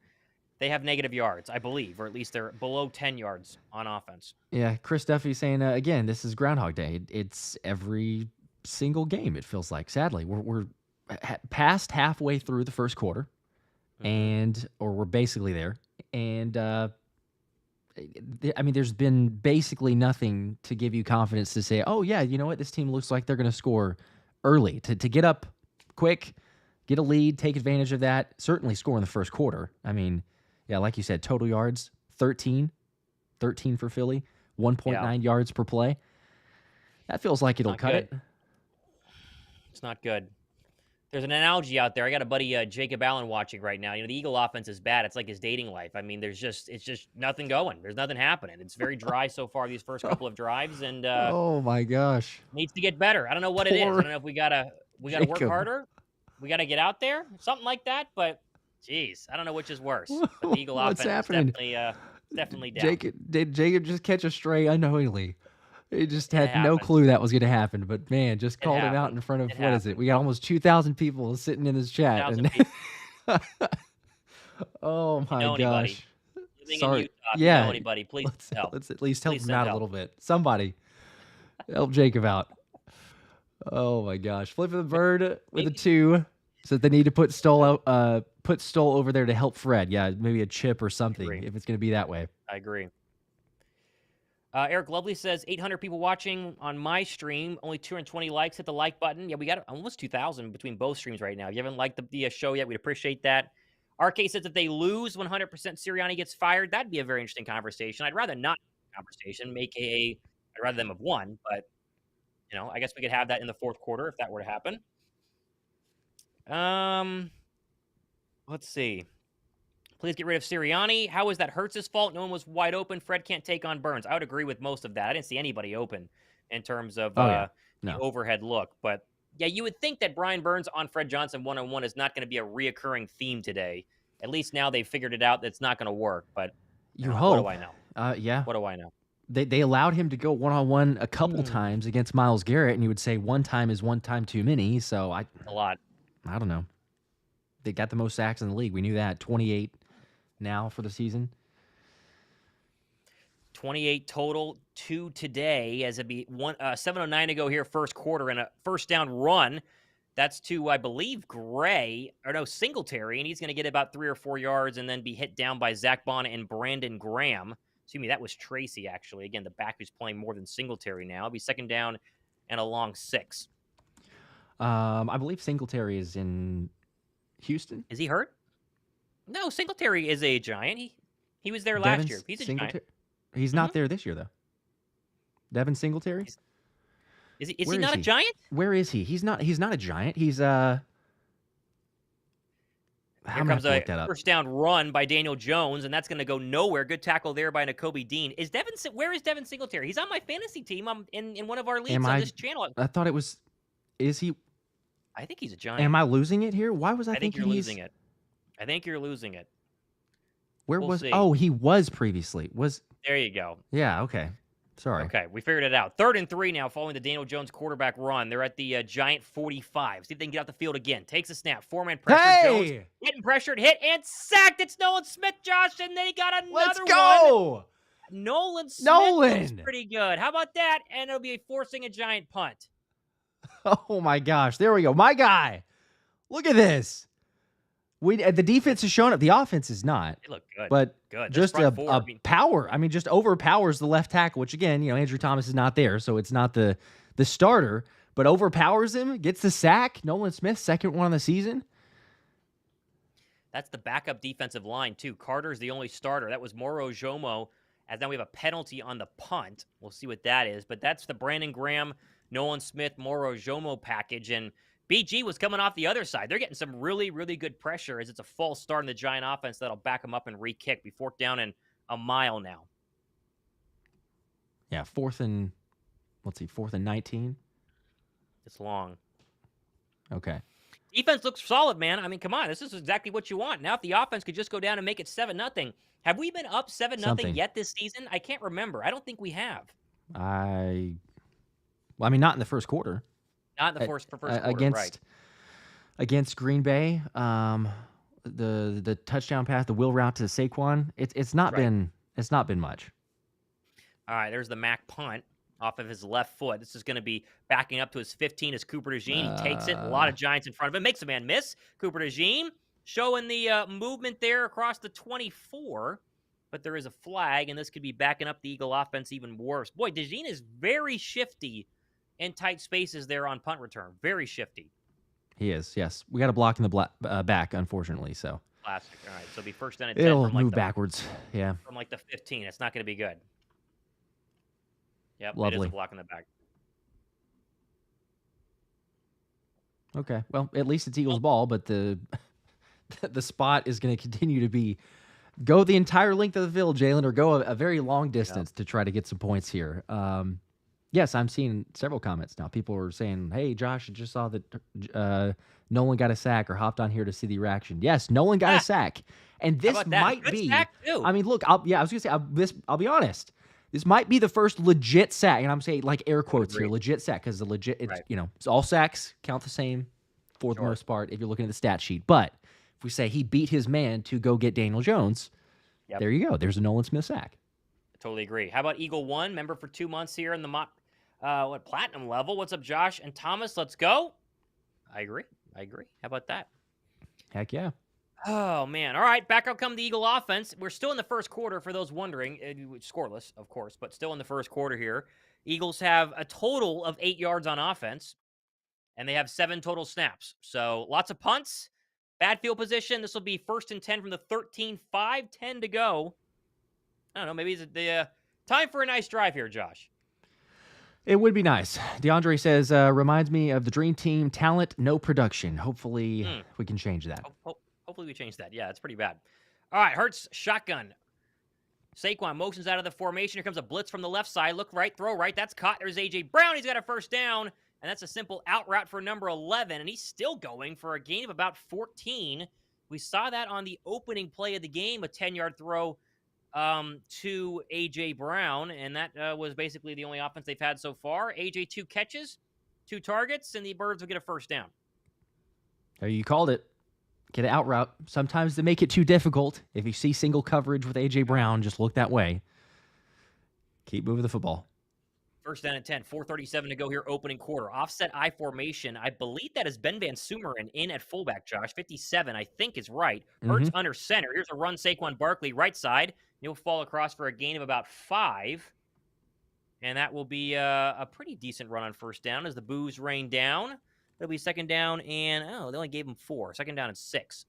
they have negative yards, I believe, or at least they're below 10 yards on offense. Yeah, Chris Duffy saying, again, this is Groundhog Day. It's every single game, it feels like. Sadly, we're past halfway through the first quarter, or we're basically there. And, there's been basically nothing to give you confidence to say, oh, yeah, you know what? This team looks like they're going to score early. To get up quick, get a lead, take advantage of that, certainly score in the first quarter. Yeah, like you said, total yards, 13 for Philly, 1.9 yards per play. That feels like it'll cut it. It's not good. There's an analogy out there. I got a buddy, Jacob Allen, watching right now. The Eagle offense is bad. It's like his dating life. It's just nothing going. There's nothing happening. It's very dry so far these first couple of drives, and oh my gosh, needs to get better. I don't know what it is. I don't know if we gotta work harder. We gotta get out there, something like that. But geez, I don't know which is worse. But the Eagle offense is definitely down. Did Jacob just catch a stray unknowingly? He just had no clue that was going to happen, but man, just called him out in front of, what is it? We got almost 2,000 people sitting in this chat. And Oh my know anybody gosh. living in Sorry. Utah? If you know Yeah. anybody, please help. Let's at least help Please him send out a help. little bit. Somebody help Jacob out. Oh my gosh. Flipping the bird with a 2. So they need to put Stoll over there to help Fred. Yeah, maybe a chip or something if it's going to be that way. I agree. Eric Lovely says 800 people watching on my stream, only 220 likes. Hit the like button. Yeah, we got almost 2,000 between both streams right now. If you haven't liked the show yet, we'd appreciate that. RK says if they lose 100% Sirianni gets fired, that'd be a very interesting conversation. I'd rather not have a conversation, aka I'd rather them have won, but I guess we could have that in the fourth quarter if that were to happen. Let's see. Please get rid of Sirianni. How is that Hurts' fault? No one was wide open. Fred can't take on Burns. I would agree with most of that. I didn't see anybody open in terms of the overhead look. But, yeah, you would think that Brian Burns on Fred Johnson one-on-one is not going to be a reoccurring theme today. At least now they've figured it out that it's not going to work. But you hope. What do I know? Yeah. What do I know? They allowed him to go one-on-one a couple times against Myles Garrett, and you would say one time is one time too many. So a lot. I don't know. They got the most sacks in the league. We knew that. 28 now for the season. 28 total, 2 today, as it be 7:09 to go here, first quarter, and a first down run. That's to, I believe, Singletary, and he's going to get about 3 or 4 yards and then be hit down by Zack Baun and Brandon Graham. Excuse me, that was Tracy, actually. Again, the back who's playing more than Singletary now. It'll be second down and a long 6. I believe Singletary is in Houston. Is he hurt? No, Singletary is a Giant. He was there last year. He's a Giant. He's not there this year, though. Devin Singletary? Is he not a Giant? Where is he? He's not a Giant. He's Here comes a first down run by Daniel Jones, and that's going to go nowhere. Good tackle there by Nakobe Dean. Where is Devin Singletary? He's on my fantasy team. I'm in one of our leagues on this channel. I thought it was. Is he? I think he's a Giant. Am I losing it here? Why was I think you're losing it? I think you're losing it. Where was? Oh, he was previously. There you go. Yeah. Okay. Sorry. Okay, we figured it out. 3rd and 3 now following the Daniel Jones quarterback run. They're at the Giant 45. See if they can get out the field again. Takes a snap. 4-man pressure. Jones getting pressured, hit, and sacked. It's Nolan Smith, Josh, and they got another one. Let's go! Nolan Smith looks pretty good. How about that? And it'll be forcing a Giant punt. Oh, my gosh. There we go. My guy. Look at this. The defense is showing up. The offense is not. They look good. But just a power. I mean, just overpowers the left tackle, which, again, Andrew Thomas is not there, so it's not the starter, but overpowers him, gets the sack. Nolan Smith, second one on the season. That's the backup defensive line, too. Carter's the only starter. That was Moro Jomo, as now we have a penalty on the punt. We'll see what that is. But that's the Brandon Graham, Nolan Smith, Moro Jomo package, and BG was coming off the other side. They're getting some really, really good pressure as it's a false start in the Giant offense that'll back them up and re-kick. Be 4th down and a mile now. Yeah, 4th and 19? It's long. Okay. Defense looks solid, man. I mean, come on. This is exactly what you want. Now, if the offense could just go down and make it 7-0. Have we been up 7-0 yet this season? I can't remember. I don't think we have. Well, I mean, not in the first quarter. Not in the first quarter, right. Against Green Bay, the touchdown pass, the wheel route to Saquon, it's not been much. All right, there's the Mac punt off of his left foot. This is going to be backing up to his 15 as Cooper DeJean. He takes it. A lot of Giants in front of him. Makes a man miss. Cooper DeJean showing the movement there across the 24. But there is a flag, and this could be backing up the Eagle offense even worse. Boy, DeJean is very shifty in tight spaces there on punt return. Very shifty. He is, yes. We got a block in the back, unfortunately. So classic. All right, so it'll be first down and 10. It'll move backwards. Yeah. From the 15. It's not going to be good. Yep, lovely. It is a block in the back. Okay. Well, at least it's Eagles ball, but the spot is going to continue to be go the entire length of the field, Jalen, or go a very long distance to try to get some points here. Yes, I'm seeing several comments now. People are saying, hey, Josh, I just saw that Nolan got a sack or hopped on here to see the reaction. Yes, Nolan got a sack. And this might be, I mean, look, I was going to say, I'll be honest. This might be the first legit sack. And I'm saying like air quotes here, legit sack, because the legit, it's all sacks count the same for the most part if you're looking at the stat sheet. But we say he beat his man to go get Daniel Jones, there you go. There's a Nolan Smith sack. Totally agree. How about Eagle 1, member for 2 months here in the Mott, platinum level? What's up, Josh and Thomas? Let's go. I agree. How about that? Heck yeah. Oh, man. All right, back up come the Eagle offense. We're still in the first quarter, for those wondering. Scoreless, of course, but still in the first quarter here. Eagles have a total of 8 yards on offense, and they have 7 total snaps. So lots of punts, bad field position. This will be 1st and 10 from the 13, 5:10 to go. I don't know, maybe it's the time for a nice drive here, Josh. It would be nice. DeAndre says, reminds me of the Dream Team, talent, no production. Hopefully we can change that. Hopefully we change that. Yeah, it's pretty bad. All right, Hurts, shotgun. Saquon motions out of the formation. Here comes a blitz from the left side. Look right, throw right. That's caught. There's A.J. Brown. He's got a first down, and that's a simple out route for number 11, and he's still going for a gain of about 14. We saw that on the opening play of the game, a 10-yard throw to A.J. Brown, and that was basically the only offense they've had so far. A.J. 2 catches, 2 targets, and the Birds will get a first down. There, you called it. Get an out route. Sometimes they make it too difficult. If you see single coverage with A.J. Brown, just look that way. Keep moving the football. First down and 10, 4:37 to go here, opening quarter. Offset I formation. I believe that is Ben Van Sumeren in at fullback, Josh. 57, I think, is right. Hurts under center. Here's a run, Saquon Barkley, right side. He'll fall across for a gain of about 5. And that will be a pretty decent run on first down as the boos rain down. It'll be second down and, they only gave him 4. Second down and 6.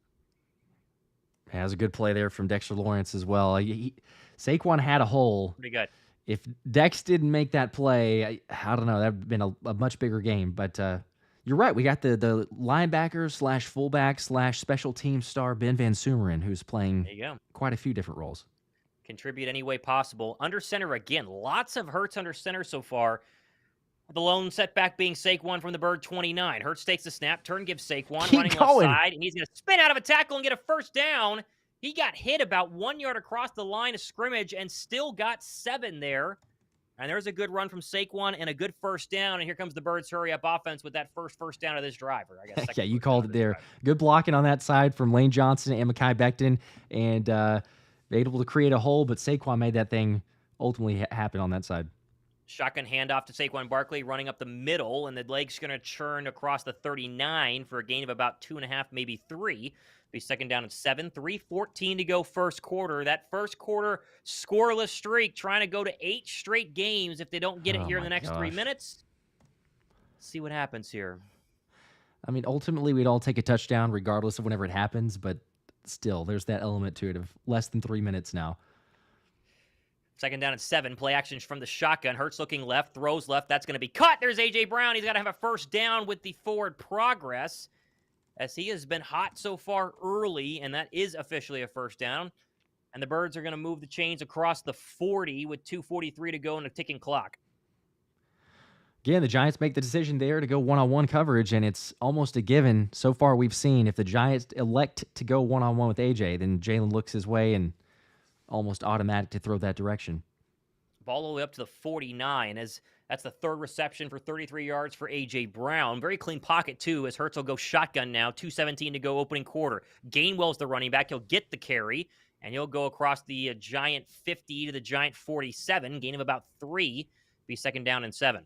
Yeah, that was a good play there from Dexter Lawrence as well. Saquon had a hole. Pretty good. If Dex didn't make that play, I don't know. That would have been a much bigger game. But you're right. We got the linebacker / fullback / special team star Ben Van Sumeren, who's playing quite a few different roles. Contribute any way possible. Under center again. Lots of Hurts under center so far. The lone setback being Saquon from the Bird 29. Hurts takes the snap. Turn gives Saquon running left side. And he's going to spin out of a tackle and get a first down. He got hit about 1 yard across the line of scrimmage and still got 7 there. And there's a good run from Saquon and a good first down. And here comes the Birds' hurry-up offense with that first down of this drive. Or I guess you called it there. Good blocking on that side from Lane Johnson and Mekhi Becton. And able to create a hole, but Saquon made that thing ultimately happen on that side. Shotgun handoff to Saquon Barkley running up the middle, and the leg's going to churn across the 39 for a gain of about 2.5, maybe 3. Be second down and 7. 3:14 to go first quarter. That first quarter scoreless streak trying to go to 8 straight games if they don't get it here in the next 3 minutes. Let's see what happens here. I mean, ultimately, we'd all take a touchdown regardless of whenever it happens, but still, there's that element to it of less than 3 minutes now. Second down and 7. Play action from the shotgun. Hurts looking left, throws left. That's going to be cut. There's A.J. Brown. He's got to have a first down with the forward progress, as he has been hot so far early, and that is officially a first down. And the Birds are going to move the chains across the 40 with 2:43 to go in a ticking clock. Again, the Giants make the decision there to go one-on-one coverage, and it's almost a given. So far we've seen if the Giants elect to go one-on-one with A.J., then Jalen looks his way and almost automatic to throw that direction. Ball all the way up to the 49 as that's the third reception for 33 yards for A.J. Brown. Very clean pocket, too, as Hurts will go shotgun now. 2:17 to go opening quarter. Gainwell's the running back. He'll get the carry, and he'll go across the Giant 50 to the Giant 47. Gain of about 3. Be second down and 7.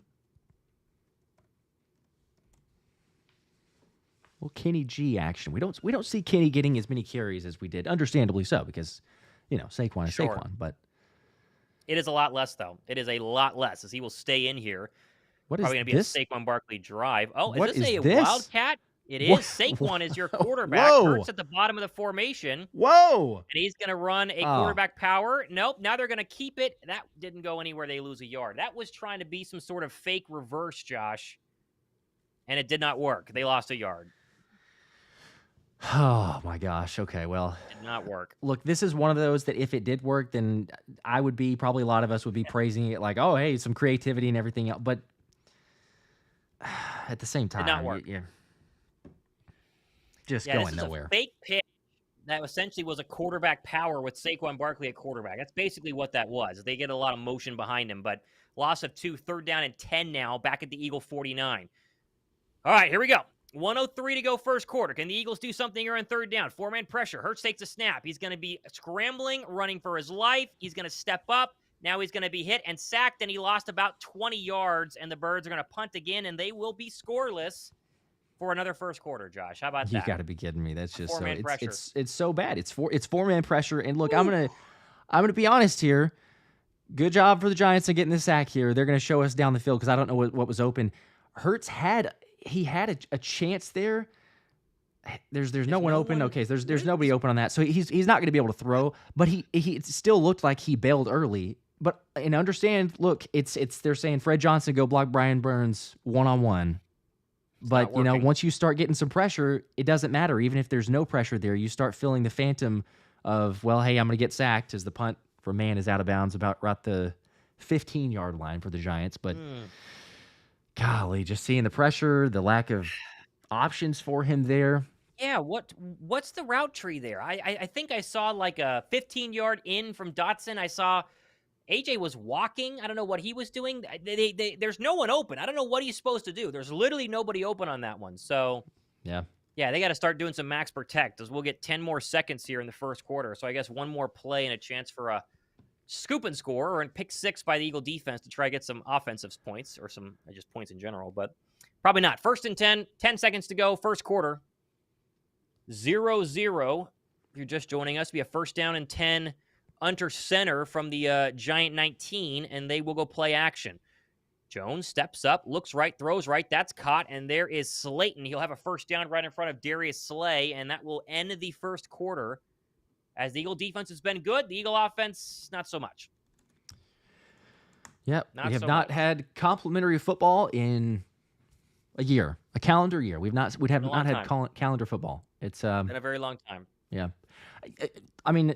Well, Kenny G action. We don't see Kenny getting as many carries as we did. Understandably so, because, Saquon is Saquon. But it is a lot less, though. It is a lot less, as he will stay in here. What Probably is going to be this? a Saquon Barkley drive. Oh, What is this is a this? Wildcat? It is. Saquon is your quarterback. Whoa. Hurts at the bottom of the formation. Whoa! And he's going to run a quarterback power. Nope. Now they're going to keep it. That didn't go anywhere. They lose a yard. That was trying to be some sort of fake reverse, Josh. And it did not work. They lost a yard. Oh, my gosh. Okay, well. Did not work. Look, this is one of those that if it did work, then I would be, probably a lot of us would be praising it like, oh, hey, some creativity and everything else. But at the same time, did not work. Just going this is nowhere. A fake pitch that essentially was a quarterback power with Saquon Barkley at quarterback. That's basically what that was. They get a lot of motion behind him, but loss of 2, third down and 10 now, back at the Eagle 49. All right, here we go. 1:03 to go first quarter. Can the Eagles do something here on third down? 4-man pressure. Hurts takes a snap. He's going to be scrambling, running for his life. He's going to step up. Now he's going to be hit and sacked, and he lost about 20 yards, and the Birds are going to punt again, and they will be scoreless for another first quarter, Josh. How about that? You got to be kidding me. That's just four-man pressure. It's so bad. It's 4-man pressure. And look, I'm gonna be honest here. Good job for the Giants in getting the sack here. They're gonna show us down the field because I don't know what was open. Hurts had a chance there. There's no one open. Okay, so there's nobody open on that. So he's not gonna be able to throw. But he still looked like he bailed early. But and understand, look, it's they're saying Fred Johnson go block Brian Burns 1-on-1. But, once you start getting some pressure, it doesn't matter. Even if there's no pressure there, you start feeling the phantom of, well, hey, I'm going to get sacked as the punt for man is out of bounds about right the 15-yard line for the Giants. But, golly, just seeing the pressure, the lack of options for him there. Yeah, what's the route tree there? I think I saw like a 15-yard in from Dotson. I saw A.J. was walking. I don't know what he was doing. There's no one open. I don't know what he's supposed to do. There's literally nobody open on that one. So, yeah, they got to start doing some max protect as we'll get 10 more seconds here in the first quarter. So I guess one more play and a chance for a scoop and score or a pick six by the Eagle defense to try to get some offensive points or some just points in general, but probably not. 1st and 10 seconds to go, first quarter. 0-0. If you're just joining us, we have 1st down and 10 under center from the Giant 19, and they will go play action. Jones steps up, looks right, throws right. That's caught, and there is Slayton. He'll have a 1st down right in front of Darius Slay, and that will end the first quarter. As the Eagle defense has been good, the Eagle offense, not so much. Yep, we have not had complimentary football in a year, a calendar year. We have not had calendar football. It's been a very long time. Yeah, I mean,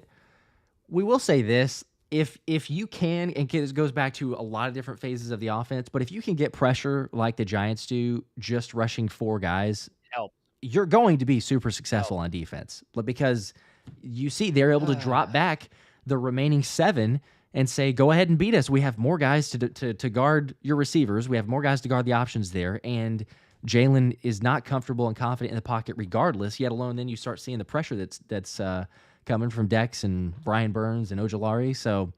we will say this: if you can, and it goes back to a lot of different phases of the offense, but if you can get pressure like the Giants do, just rushing 4 guys, you're going to be super successful on defense. Because you see they're able to drop back the remaining 7 and say, go ahead and beat us. We have more guys to guard your receivers. We have more guys to guard the options there. And Jalen is not comfortable and confident in the pocket regardless, yet alone then you start seeing the pressure that's coming from Dex and Brian Burns and Ojulari. So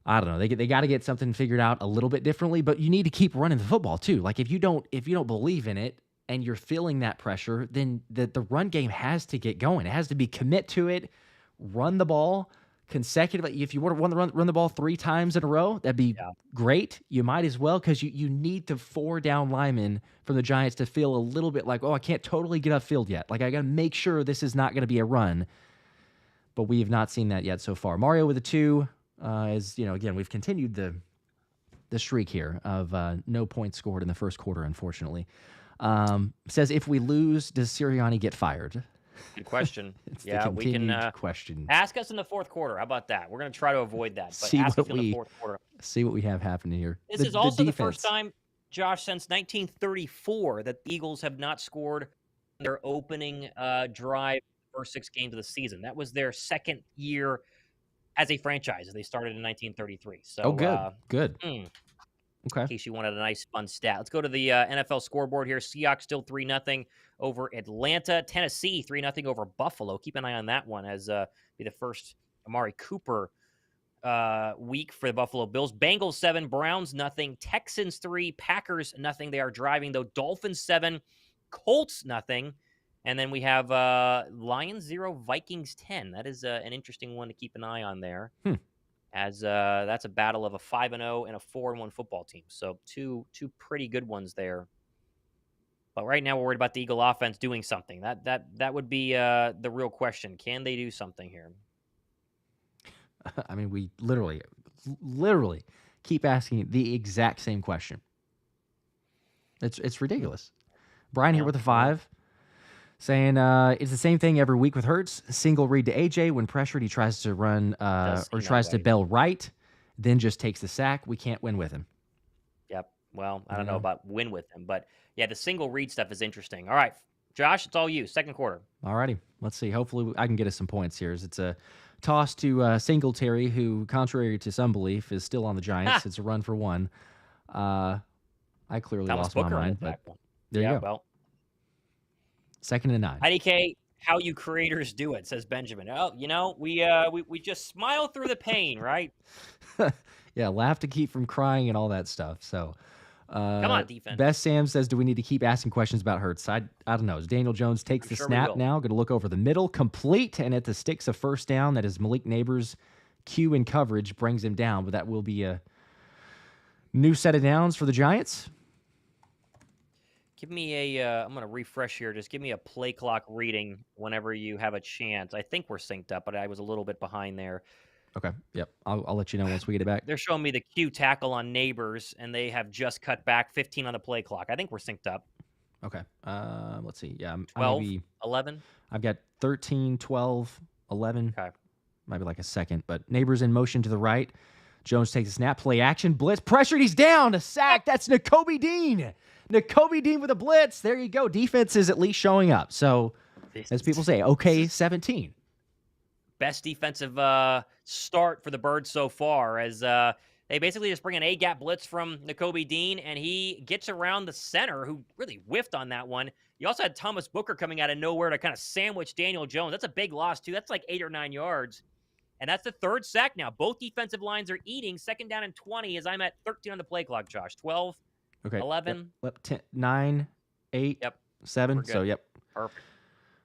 I don't know. They got to get something figured out a little bit differently, but you need to keep running the football too. Like if you don't believe in it and you're feeling that pressure, then the run game has to get going. It has to be commit to it, run the ball consecutively. If you want to run the ball 3 times in a row, that'd be great. You might as well, because you need to 4 down linemen from the Giants to feel a little bit like, I can't totally get upfield yet. Like I got to make sure this is not going to be a run. But we have not seen that yet so far. Mario with a 2, as again, we've continued the streak here of no points scored in the first quarter, unfortunately. Says, if we lose, does Sirianni get fired? Good question. Yeah, we can question. Ask us in the fourth quarter. How about that? We're going to try to avoid that. But ask us in the fourth quarter. See what we have happening here. This is also the first time, Josh, since 1934 that the Eagles have not scored their opening drive first 6 games of the season. That was their second year as a franchise. They started in 1933. So, good. Okay. In case you wanted a nice fun stat. Let's go to the NFL scoreboard here. Seahawks still 3-0 over Atlanta. Tennessee 3-0 over Buffalo. Keep an eye on that one as be the first Amari Cooper week for the Buffalo Bills. Bengals 7, Browns 0, Texans 3, Packers 0. They are driving though. Dolphins 7, Colts 0. And then we have Lions 0, Vikings 10. That is an interesting one to keep an eye on there. As that's a battle of a 5-0 and a 4-1 football team. So two pretty good ones there. But right now we're worried about the Eagle offense doing something. That would be the real question. Can they do something here? I mean, we literally keep asking the exact same question. It's ridiculous. Brian here with a 5. Saying it's the same thing every week with Hurts. Single read to A.J. When pressured, he tries to run or tries to bail right, then just takes the sack. We can't win with him. Yep. Well, I don't know about win with him, but yeah, the single read stuff is interesting. All right, Josh, it's all you. Second quarter. All righty. Let's see. Hopefully I can get us some points here. It's a toss to Singletary, who, contrary to some belief, is still on the Giants. It's a run for 1. I clearly lost my mind, but there you go. Well, 2nd and 9. IDK, how you creators do it, says Benjamin. Oh, we just smile through the pain, right? Yeah, laugh to keep from crying and all that stuff. So, come on, defense. Best Sam says, do we need to keep asking questions about Hurts? I don't know. As Daniel Jones takes the snap now, going to look over the middle, complete, and at the sticks a first down. That is Malik Nabers' cue in coverage, brings him down, but that will be a new set of downs for the Giants. Give me I'm going to refresh here. Just give me a play clock reading whenever you have a chance. I think we're synced up, but I was a little bit behind there. Okay. Yep. I'll let you know once we get it back. They're showing me the Q tackle on Nabers, and they have just cut back 15 on the play clock. I think we're synced up. Okay. Let's see. Yeah. 12, 11? I've got 13, 12, 11. Okay. Might be like a second, but Nabers in motion to the right. Jones takes a snap, play action, blitz, pressured, he's down, a sack. That's Nakobe Dean. Nakobe Dean with a blitz. There you go. Defense is at least showing up. So, as people say, okay, 17. Best defensive start for the Birds so far, as they basically just bring an A-gap blitz from Nakobe Dean, and he gets around the center, who really whiffed on that one. You also had Thomas Booker coming out of nowhere to kind of sandwich Daniel Jones. That's a big loss, too. That's like 8 or 9 yards. And that's the third sack now. Both defensive lines are eating. 2nd down and 20 as I'm at 13 on the play clock, Josh. 12, okay. 11. Yep. 10, 9, 8, yep. 7. So, yep. Perfect.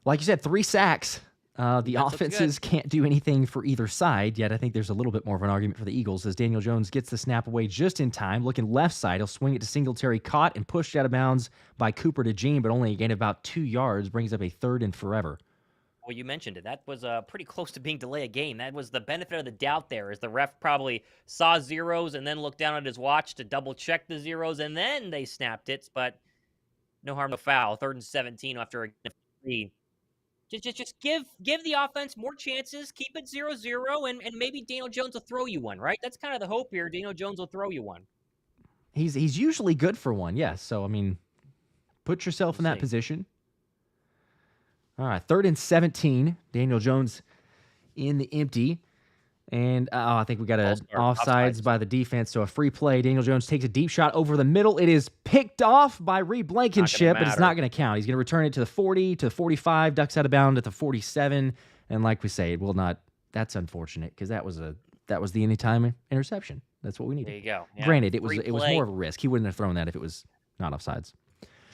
Like you said, 3 sacks. The offenses can't do anything for either side, yet I think there's a little bit more of an argument for the Eagles as Daniel Jones gets the snap away just in time. Looking left side, he'll swing it to Singletary, caught and pushed out of bounds by Cooper DeJean, but only gained about 2 yards, brings up a 3rd and forever. Well, you mentioned it. That was pretty close to being delay a game. That was the benefit of the doubt there, as the ref probably saw zeros and then looked down at his watch to double-check the zeros, and then they snapped it, but no harm, no foul. 3rd and 17 after a lead. Just give the offense more chances, keep it 0-0, and maybe Daniel Jones will throw you one, right? That's kind of the hope here. Daniel Jones will throw you one. He's usually good for one, yes. So, I mean, put yourself in that position. All right, 3rd and 17. Daniel Jones in the empty. And I think we got an offsides by the defense, so a free play. Daniel Jones takes a deep shot over the middle. It is picked off by Reed Blankenship, but it's not going to count. He's going to return it to the 40, to the 45, ducks out of bounds at the 47. And like we say, it will not. That's unfortunate because that was the anytime interception. That's what we needed. There you go. Yeah. Granted, it was more of a risk. He wouldn't have thrown that if it was not offsides.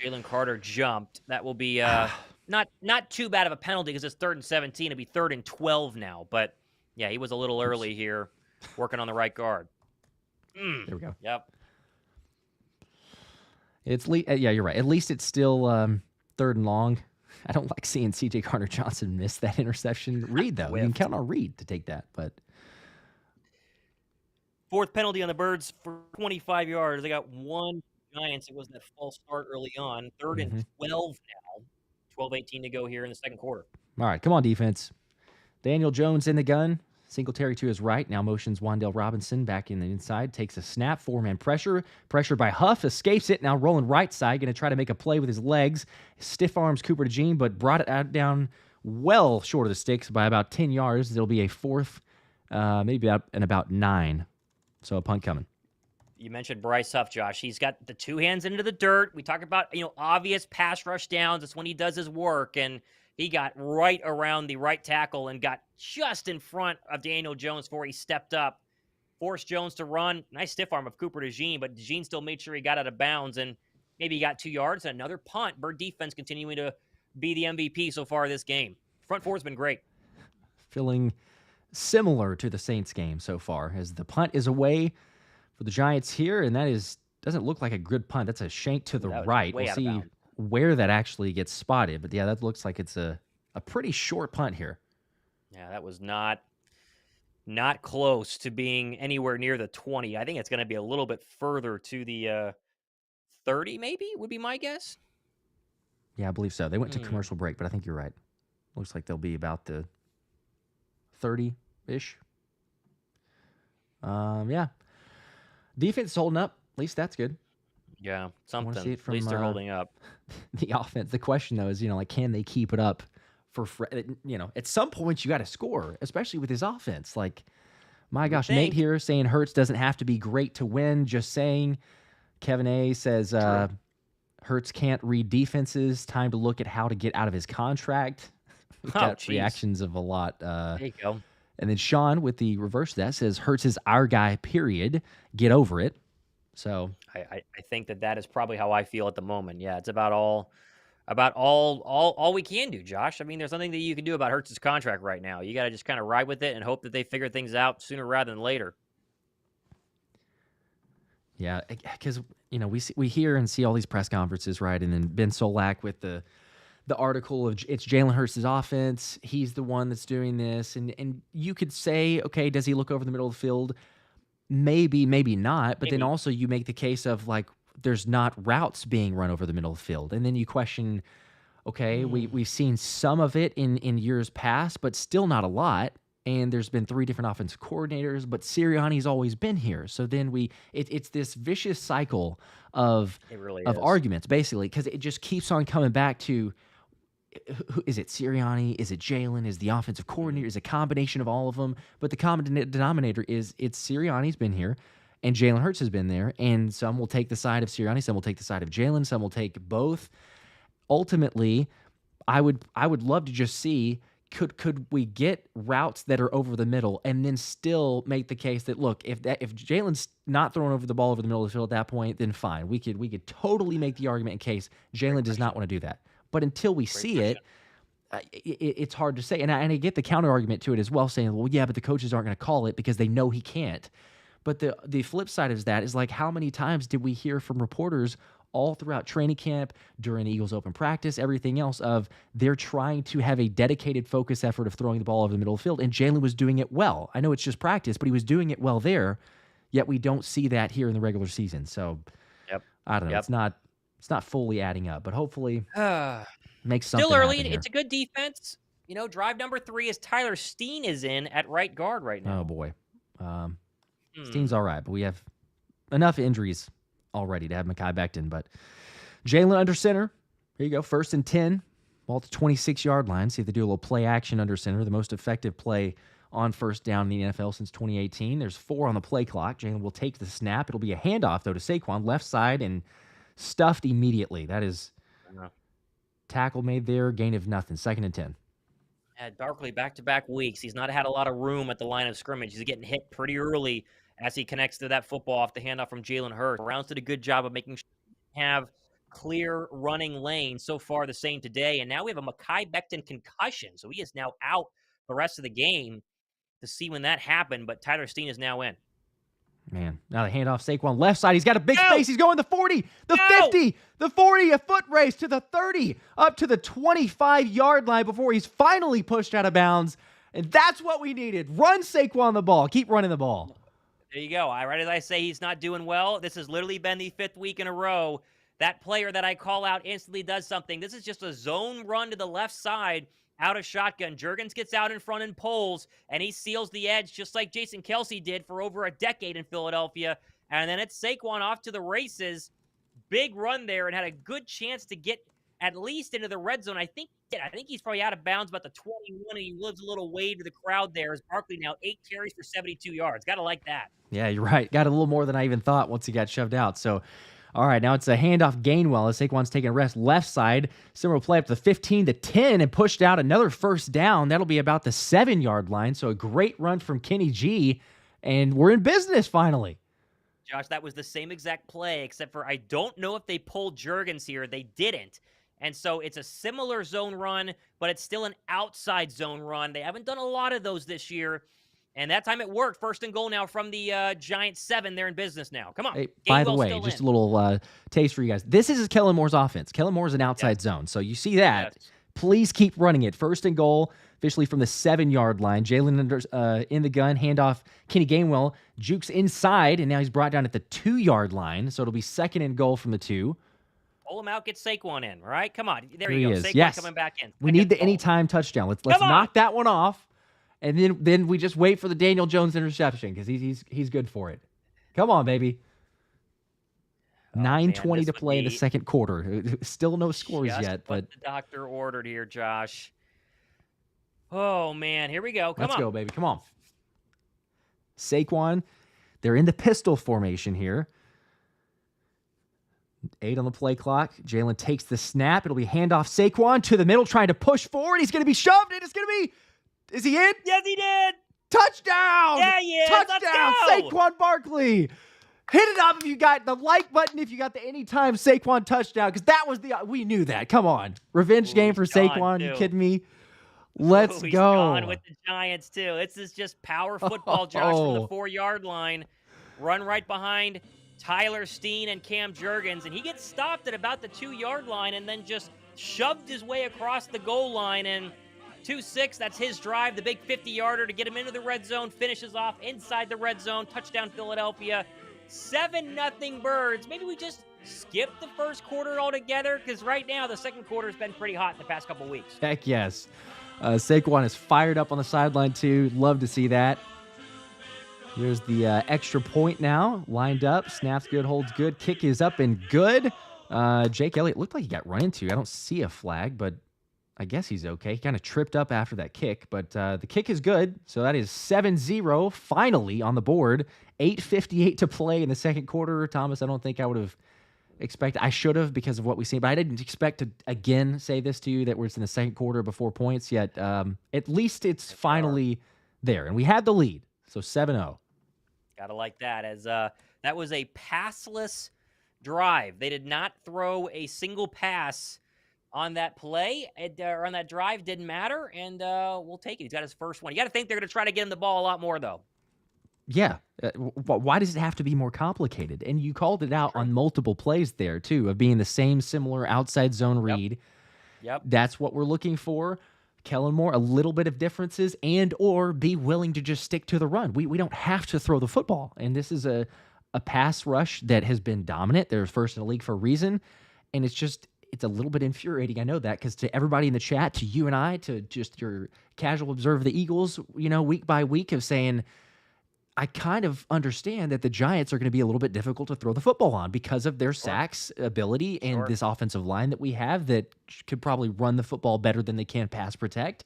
Jalen Carter jumped. That will be not too bad of a penalty because it's 3rd and 17. It'll be 3rd and 12 now, but. Yeah, he was a little early here, working on the right guard. There we go. Yep. Yeah, you're right. At least it's still 3rd and long. I don't like seeing C.J. Gardner-Johnson miss that interception. Reed, though. You can count on Reed to take that. But 4th penalty on the Birds for 25 yards. They got 1 Giants. It was that false start early on. 3rd and 12 now. 12-18 to go here in the 2nd quarter. All right, come on, defense. Daniel Jones in the gun. Singletary to his right. Now motions Wan'Dale Robinson back in the inside. Takes a snap. 4-man pressure. Pressure by Huff. Escapes it. Now rolling right side. Going to try to make a play with his legs. Stiff arms Cooper DeJean, but brought it out down well short of the sticks by about 10 yards. It'll be a 4th, maybe about 9. So a punt coming. You mentioned Bryce Huff, Josh. He's got the 2 hands into the dirt. We talk about, obvious pass rush downs. It's when he does his work, and he got right around the right tackle and got just in front of Daniel Jones before he stepped up. Forced Jones to run. Nice stiff arm of Cooper DeJean, but DeJean still made sure he got out of bounds, and maybe he got 2 yards. And another punt. Bird defense continuing to be the MVP so far this game. Front 4's been great. Feeling similar to the Saints game so far, as the punt is away for the Giants here, and that doesn't look like a good punt. That's a shank to the right. We'll see where that actually gets spotted. But yeah, that looks like it's a pretty short punt here. Yeah, that was not close to being anywhere near the 20. I think it's going to be a little bit further to the 30, maybe, would be my guess. Yeah, I believe so. They went to commercial break, but I think you're right. Looks like they'll be about the 30-ish. Yeah. Defense is holding up. At least that's good. Yeah, something. At least they're holding up. The offense. The question, though, is, can they keep it up for, at some point you got to score, especially with his offense. Like, my gosh, Nate here saying Hurts doesn't have to be great to win. Just saying. Kevin A says Hurts can't read defenses. Time to look at how to get out of his contract. We've got reactions of a lot. There you go. And then Sean, with the reverse of that, says Hurts is our guy, period. Get over it. So I think that is probably how I feel at the moment. Yeah, it's about all we can do, Josh. I mean, there's nothing that you can do about Hurts' contract right now. You got to just kind of ride with it and hope that they figure things out sooner rather than later. Yeah, because we hear and see all these press conferences, right? And then Ben Solak with the article of it's Jalen Hurts' offense. He's the one that's doing this, and you could say, okay, does he look over the middle of the field? Maybe, maybe not. But then also you make the case of like there's not routes being run over the middle of the field, and then you question, okay, we've seen some of it in years past, but still not a lot. And there's been 3 different offensive coordinators, but Sirianni's always been here. So then it's this vicious cycle of arguments, basically, because it just keeps on coming back to, is it Sirianni? Is it Jalen? Is the offensive coordinator? Is it a combination of all of them? But the common denominator is it's Sirianni's been here, and Jalen Hurts has been there, and some will take the side of Sirianni, some will take the side of Jalen, some will take both. Ultimately, I would love to just see, could we get routes that are over the middle and then still make the case that, look, if Jalen's not throwing over the ball over the middle of the field at that point, then fine. We could totally make the argument in case Jalen does not want to do that. But until we see it, it's hard to say. And I get the counter argument to it as well, saying, well, yeah, but the coaches aren't going to call it because they know he can't. But the flip side of that is, like, how many times did we hear from reporters all throughout training camp, during the Eagles open practice, everything else, of they're trying to have a dedicated focus effort of throwing the ball over the middle of the field, and Jalen was doing it well. I know it's just practice, but he was doing it well there, yet we don't see that here in the regular season. So, I don't know. It's not fully adding up, but hopefully makes something still early. Happen here. It's a good defense. Drive number 3 is Tyler Steen is in at right guard right now. Oh, boy. Steen's all right, but we have enough injuries already to have Mekhi Becton. But Jalen under center. Here you go. 1st and 10. Ball at the 26-yard line. See if they do a little play action under center. The most effective play on first down in the NFL since 2018. There's 4 on the play clock. Jalen will take the snap. It'll be a handoff, though, to Saquon. Left side and stuffed immediately. That is tackle made there. Gain of nothing. 2nd and 10. Had Barkley back-to-back weeks. He's not had a lot of room at the line of scrimmage. He's getting hit pretty early as he connects to that football off the handoff from Jalen Hurts. Browns did a good job of making sure we have clear running lanes. So far, the same today. And now we have a Mekhi Becton concussion. So he is now out the rest of the game to see when that happened. But Tyler Steen is now in. Man, now the handoff, Saquon left side. He's got a big space. He's going the 40, the 50, the 40, a foot race to the 30, up to the 25-yard line before he's finally pushed out of bounds. And that's what we needed. Run Saquon the ball. Keep running the ball. There you go. Right as I say he's not doing well, this has literally been the 5th week in a row. That player that I call out instantly does something. This is just a zone run to the left side out of shotgun. Jurgens gets out in front and pulls, and he seals the edge just like Jason Kelce did for over a decade in Philadelphia. And then it's Saquon off to the races. Big run there and had a good chance to get at least into the red zone. I think he's probably out of bounds about the 21, and he lives a little wave to the crowd there as Barkley now 8 carries for 72 yards. Got to like that. Yeah, you're right. Got a little more than I even thought once he got shoved out. So, all right, now it's a handoff Gainwell as Saquon's taking a rest left side. Similar play up to the 15 to 10 and pushed out another first down. That'll be about the 7-yard line. So a great run from Kenny G, and we're in business finally. Josh, that was the same exact play, except for I don't know if they pulled Jurgens here. They didn't. And so it's a similar zone run, but it's still an outside zone run. They haven't done a lot of those this year. And that time it worked. 1st and goal now from the Giants 7. They're in business now. Come on. Hey, by the way, just a little taste for you guys. This is Kellen Moore's offense. Kellen Moore's an outside zone. So you see that. Yes. Please keep running it. 1st and goal, officially from the 7-yard line. Jalen in the gun, handoff. Kenny Gainwell jukes inside, and now he's brought down at the 2-yard line. So it'll be 2nd and goal from the 2. Pull him out, get Saquon in, all right? Come on. There you go. Saquon coming back in. We need the anytime touchdown. Let's knock that one off. And then we just wait for the Daniel Jones interception because he's good for it. Come on, baby. 9:20 to play in the second quarter. Still no scores yet. But the doctor ordered here, Josh. Oh, man. Here we go. Let's go, baby. Come on. Saquon, they're in the pistol formation here. 8 on the play clock. Jalen takes the snap. It'll be handoff Saquon to the middle, trying to push forward. He's going to be shoved, and it's going to be... Is he in? Yes, he did. Touchdown! Yeah, he is. Touchdown! Saquon Barkley. Hit it up if you got the like button, if you got the anytime Saquon touchdown, because that was we knew that. Come on. Revenge game for Saquon. You kidding me? Let's go. He's gone with the Giants, too. This is just power football, Josh, from the 4-yard line. Run right behind Tyler Steen and Cam Jurgens, and he gets stopped at about the 2-yard line and then just shoved his way across the goal line, and 2-6, that's his drive, the big 50-yarder to get him into the red zone, finishes off inside the red zone, touchdown Philadelphia. 7-0 Birds. Maybe we just skip the first quarter altogether, because right now the second quarter has been pretty hot in the past couple weeks. Heck yes. Saquon is fired up on the sideline too. Love to see that. Here's the extra point now. Lined up. Snaps good, holds good. Kick is up and good. Jake Elliott looked like he got run into. I don't see a flag, but I guess he's okay. He kind of tripped up after that kick, but the kick is good. So that is 7-0 finally on the board. 8:58 to play in the second quarter. Thomas, I don't think I would have expected. I should have because of what we've seen, but I didn't expect to again say this to you that we're in the second quarter before points yet. At least it's finally there, and we had the lead. So 7-0. Gotta like that, as that was a passless drive. They did not throw a single pass on that play, or on that drive. Didn't matter, and we'll take it. He's got his first one. You got to think they're going to try to get him the ball a lot more, though. Yeah. Why does it have to be more complicated? And you called it out on multiple plays there, too, of being the same similar outside zone read. Yep. That's what we're looking for. Kellen Moore, a little bit of differences, and or be willing to just stick to the run. We don't have to throw the football. And this is a pass rush that has been dominant. They're first in the league for a reason. And it's a little bit infuriating. I know that, because to everybody in the chat, to you and I, to just your casual observer of the Eagles, week by week of saying, I kind of understand that the Giants are going to be a little bit difficult to throw the football on because of their sacks ability and this offensive line that we have that could probably run the football better than they can pass protect.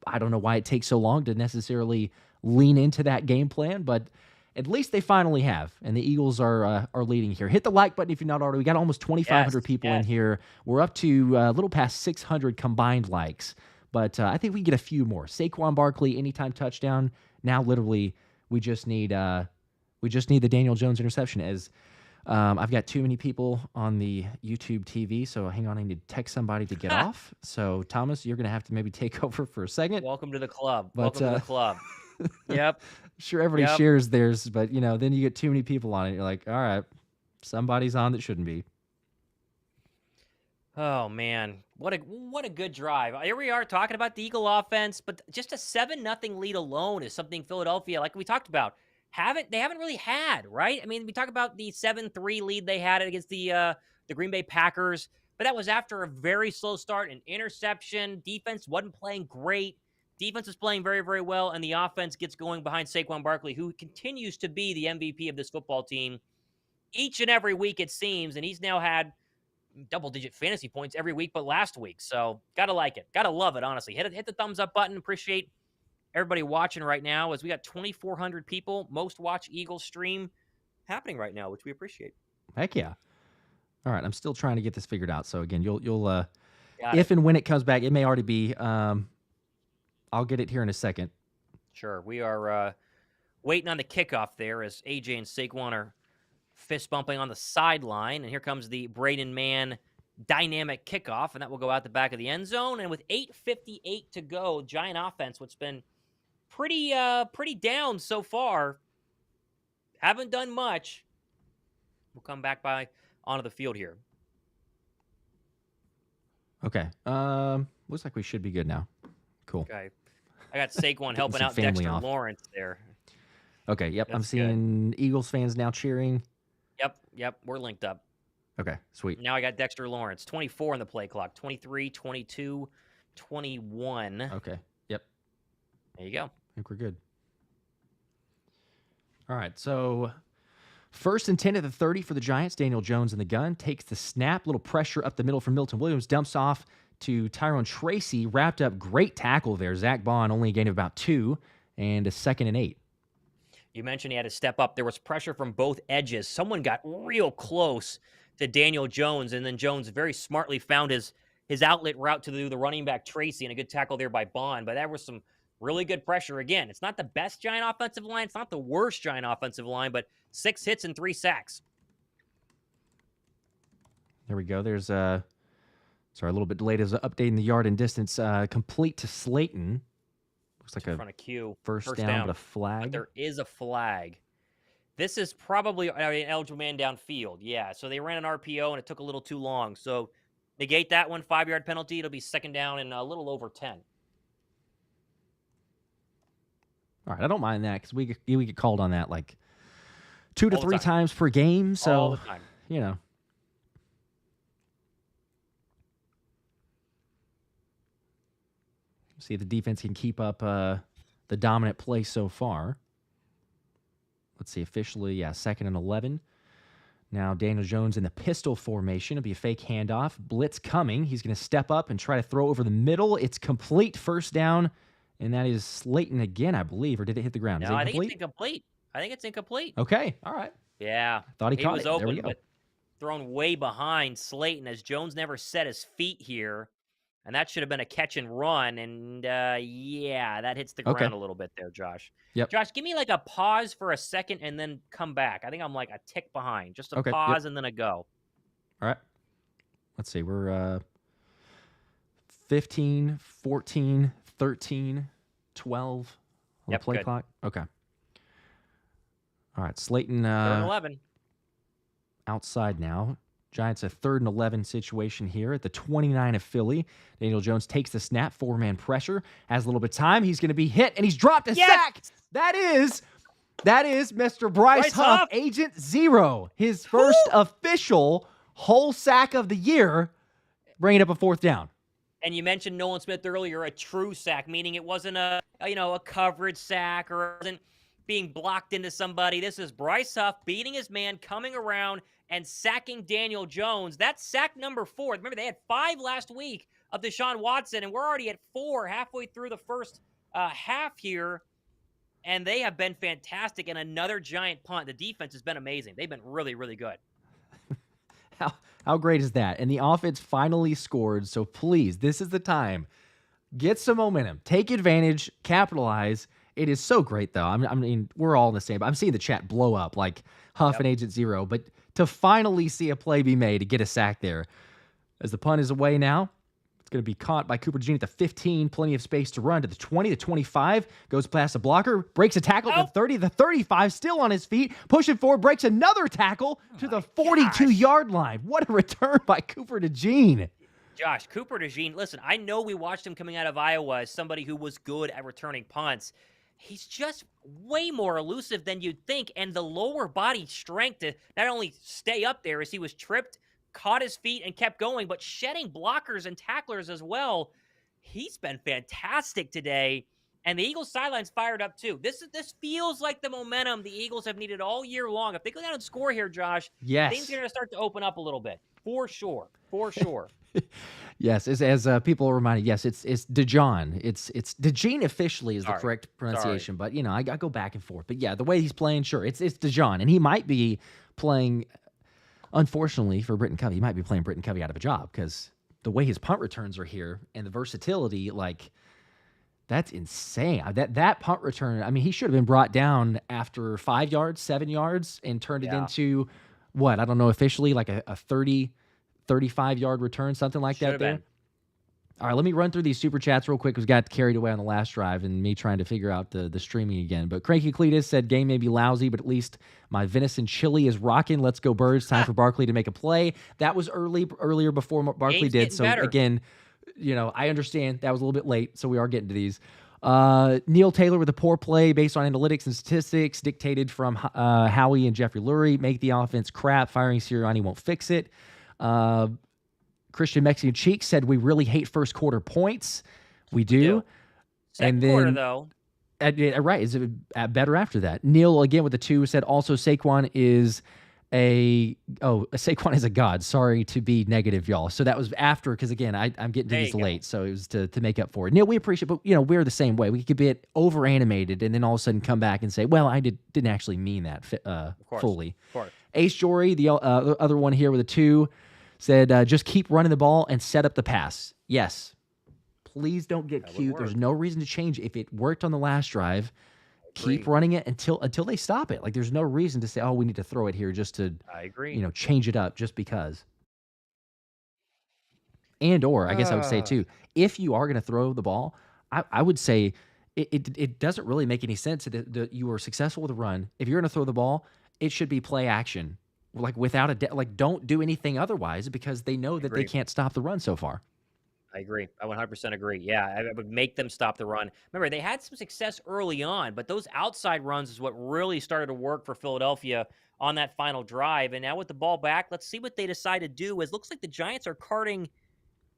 I don't know why it takes so long to necessarily lean into that game plan, but at least they finally have, and the Eagles are leading here. Hit the like button if you're not already. We got almost 2,500 people in here. We're up to a little past 600 combined likes, but I think we can get a few more. Saquon Barkley, anytime touchdown. Now, literally, we just need the Daniel Jones interception. As I've got too many people on the YouTube TV, so hang on, I need to text somebody to get off. So Thomas, you're gonna have to maybe take over for a second. Welcome to the club. Welcome to the club. Yep. Sure, everybody shares theirs, but then you get too many people on it. You're like, all right, somebody's on that shouldn't be. Oh man, what a good drive. Here we are talking about the Eagle offense, but just a 7-0 lead alone is something Philadelphia, like we talked about, haven't really had, right? I mean, we talk about the 7-3 lead they had against the Green Bay Packers, but that was after a very slow start, an interception. Defense wasn't playing great. Defense was playing very, very well, and the offense gets going behind Saquon Barkley, who continues to be the MVP of this football team each and every week, it seems, and he's now had double-digit fantasy points every week but last week. So gotta like it. Gotta love it, honestly. Hit the thumbs up button. Appreciate everybody watching right now, as we got 2,400 people, most watch Eagles stream happening right now, which we appreciate. Heck yeah. All right, I'm still trying to get this figured out. So again, you'll if and when it comes back, it may already be. I'll get it here in a second. Sure. We are waiting on the kickoff there, as AJ and Saquon are fist bumping on the sideline, and here comes the Braden Mann dynamic kickoff, and that will go out the back of the end zone. And with 8:58 to go, Giant offense, which has been pretty down so far, haven't done much. We'll come back onto the field here. Okay. Looks like we should be good now. Cool. Okay. I got Saquon helping out Dexter Lawrence there. Okay. Yep. I'm seeing good Eagles fans now cheering. Yep, we're linked up. Okay, sweet. Now I got Dexter Lawrence, 24 on the play clock, 23, 22, 21. Okay, yep. There you go. I think we're good. All right, so first and 10 at the 30 for the Giants. Daniel Jones in the gun, takes the snap, little pressure up the middle from Milton Williams, dumps off to Tyrone Tracy, wrapped up, great tackle there. Zack Baun only a gain of about 2, and a 2nd and 8. You mentioned he had to step up. There was pressure from both edges. Someone got real close to Daniel Jones, and then Jones very smartly found his outlet route to the running back Tracy, and a good tackle there by Baun. But that was some really good pressure. Again, it's not the best Giant offensive line. It's not the worst Giant offensive line, but 6 hits and 3 sacks. There we go. There's sorry, a little bit delayed as updating the yard and distance. Complete to Slayton. Looks like in front of Q. First down, but a flag. But there is a flag. This is probably an eligible man downfield. Yeah, so they ran an RPO, and it took a little too long. So negate that one, 5-yard penalty. It'll be second down and a little over 10. All right, I don't mind that because we get called on that like 2 to 3 times per game. So, all the time. You know. See if the defense can keep up the dominant play so far. Let's see, officially, yeah, 2nd and 11. Now Daniel Jones in the pistol formation. It'll be a fake handoff. Blitz coming. He's going to step up and try to throw over the middle. It's complete, first down, and that is Slayton again, I believe, or did it hit the ground? No, I think it's incomplete. Okay, all right. Yeah. Thought he caught was it. Open, there we go. But thrown way behind Slayton as Jones never set his feet here. And that should have been a catch and run. And, yeah, that hits the ground a little bit there, Josh. Yep. Josh, give me like a pause for a second and then come back. I think I'm like a tick behind. Just a pause and then a go. All right. Let's see. We're 15, 14, 13, 12 on the play clock. Okay. All right. Slayton 11. Outside now. Giants a 3rd and 11 situation here at the 29 of Philly. Daniel Jones takes the snap, 4-man pressure, has a little bit of time. He's going to be hit, and he's dropped a sack. That is Mr. Bryce Huff, Agent Zero, his first official whole sack of the year, bringing up a 4th down. And you mentioned Nolan Smith earlier, a true sack, meaning it wasn't a coverage sack or it wasn't being blocked into somebody. This is Bryce Huff beating his man, coming around and sacking Daniel Jones. That's sack number 4. Remember, they had 5 last week of Deshaun Watson, and we're already at 4 halfway through the first half here, and they have been fantastic. And another giant punt. The defense has been amazing. They've been really, really good. How great is that? And the offense finally scored, so please, this is the time. Get some momentum. Take advantage. Capitalize. It is so great, though. I mean, we're all in the same. I'm seeing the chat blow up like Huff and Agent Zero, but to finally see a play be made to get a sack there. As the punt is away now, it's going to be caught by Cooper DeJean at the 15. Plenty of space to run to the 20, the 25. Goes past the blocker, breaks a tackle to the 30, the 35, still on his feet. Pushing forward, breaks another tackle to the 42-yard line. What a return by Cooper DeJean. Josh, Cooper DeJean, listen, I know we watched him coming out of Iowa as somebody who was good at returning punts. He's just way more elusive than you'd think, and the lower body strength to not only stay up there as he was tripped, caught his feet, and kept going, but shedding blockers and tacklers as well. He's been fantastic today, and the Eagles' sideline's fired up too. This feels like the momentum the Eagles have needed all year long. If they go down and score here, Josh, things are going to start to open up a little bit. For sure. Yes, as people are reminded, yes, it's DeJean. It's DeJean officially is the correct pronunciation, but I go back and forth. But yeah, the way he's playing, sure, it's DeJean, and he might be playing. Unfortunately for Britton Covey, he might be playing Britton Covey out of a job because the way his punt returns are here and the versatility, like that's insane. That punt return, I mean, he should have been brought down after 5 yards, 7 yards, and turned it into what I don't know officially like a 30. 35-yard return, something like that there. All right, let me run through these super chats real quick. We got carried away on the last drive and me trying to figure out the streaming again. But Cranky Cletus said, game may be lousy, but at least my venison chili is rocking. Let's go Birds. Time for Barkley to make a play. That was earlier before Barkley did. So again, I understand that was a little bit late, so we are getting to these. Neil Taylor with a poor play based on analytics and statistics dictated from Howie and Jeffrey Lurie. Make the offense crap. Firing Sirianni won't fix it. Christian Mexican Cheek said we really hate first quarter points. We do. Second quarter, though. Right. Is it better after that? Neil, again, with the 2, said also Saquon is Saquon is a god. Sorry to be negative, y'all. So that was after, because, again, I'm getting to these late, so it was to make up for it. Neil, we appreciate it, but, we're the same way. We could get over-animated and then all of a sudden come back and say, well, I didn't actually mean that fully. Of course. Ace Jory, the other one here with a 2, said just keep running the ball and set up the pass. Yes. Please don't get cute. There's no reason to change. If it worked on the last drive, keep running it until they stop it. Like, there's no reason to say, oh, we need to throw it here just to, change it up just because. And or, I guess I would say too, if you are going to throw the ball, I would say it doesn't really make any sense that you were successful with a run. If you're going to throw the ball, it should be play action. Like, without don't do anything otherwise, because they know that they can't stop the run so far. I agree. I 100% agree. Yeah, I would make them stop the run. Remember, they had some success early on, but those outside runs is what really started to work for Philadelphia on that final drive. And now with the ball back, let's see what they decide to do. It looks like the Giants are carting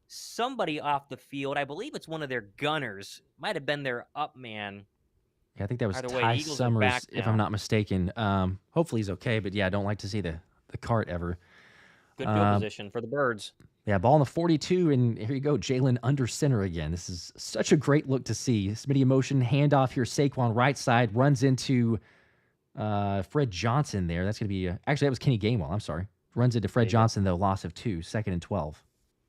somebody off the field. I believe it's one of their gunners. Might have been their up man. Yeah, I think that was Ty Summers, if I'm not mistaken. Hopefully he's okay, but yeah, I don't like to see the cart ever. Good field position for the Birds. Yeah, ball in the 42, and here you go, Jalen under center again. This is such a great look to see. Smitty in motion, handoff here, Saquon right side, runs into Fred Johnson there. That's going to be, actually, that was Kenny Gainwell, I'm sorry. Runs into Fred Johnson, though, loss of 2, 2nd and 12.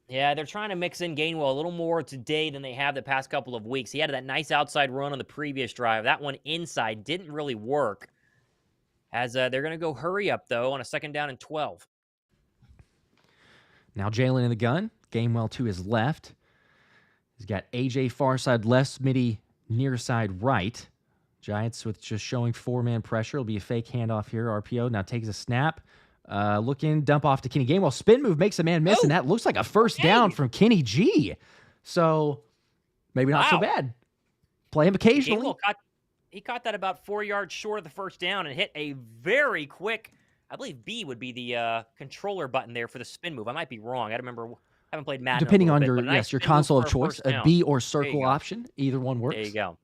Yeah, they're trying to mix in Gainwell a little more today than they have the past couple of weeks. He had that nice outside run on the previous drive. That one inside didn't really work. As they're going to go hurry up, though, on a 2nd down and 12. Now Jalen in the gun. Gainwell to his left. He's got A.J. far side left, Smitty near side right. Giants with just showing 4-man pressure. It'll be a fake handoff here. RPO now takes a snap. Looking, dump off to Kenny Gainwell. Spin move makes a man miss, and that looks like a first down from Kenny G. So maybe not so bad. Play him occasionally. He caught that about 4 yards short of the first down and hit a very quick, I believe B would be the controller button there for the spin move. I might be wrong. I don't remember. I haven't played Madden. Depending on your your console of choice, a B or circle option, either one works. There you go.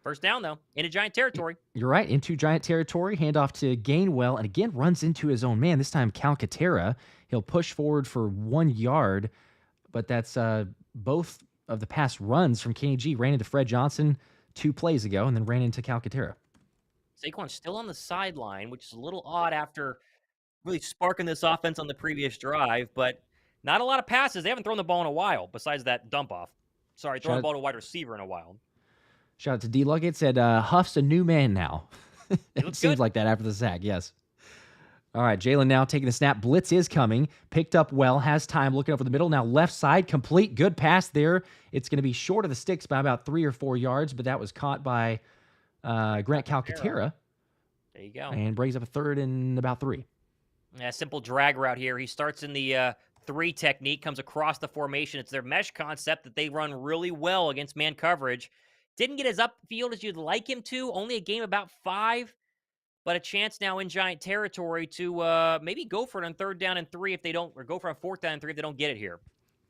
First down, though, into Giant territory. You're right, into Giant territory. Handoff to Gainwell, and again runs into his own man. This time Calcaterra. He'll push forward for 1 yard, but that's both of the past runs from Kenny G. Ran into Fred Johnson 2 plays ago, and then ran into Calcaterra. Saquon's still on the sideline, which is a little odd after really sparking this offense on the previous drive, but not a lot of passes. They haven't thrown the ball in a while, besides that dump-off. Sorry, throwing the ball to a wide receiver in a while. Shout out to D-Luggett. Said, Huff's a new man now. It seems like that after the sack, yes. All right, Jalen now taking the snap. Blitz is coming. Picked up well, has time, looking over the middle. Now left side, complete. Good pass there. It's going to be short of the sticks by about 3 or 4 yards, but that was caught by Grant Calcaterra. There you go. And brings up a 3rd and about 3. Yeah, simple drag route here. He starts in the 3 technique, comes across the formation. It's their mesh concept that they run really well against man coverage. Didn't get as upfield as you'd like him to. Only a game about 5, but a chance now in Giant territory to maybe go for it on 3rd down and 3 if they don't, or go for a 4th down and 3 if they don't get it here.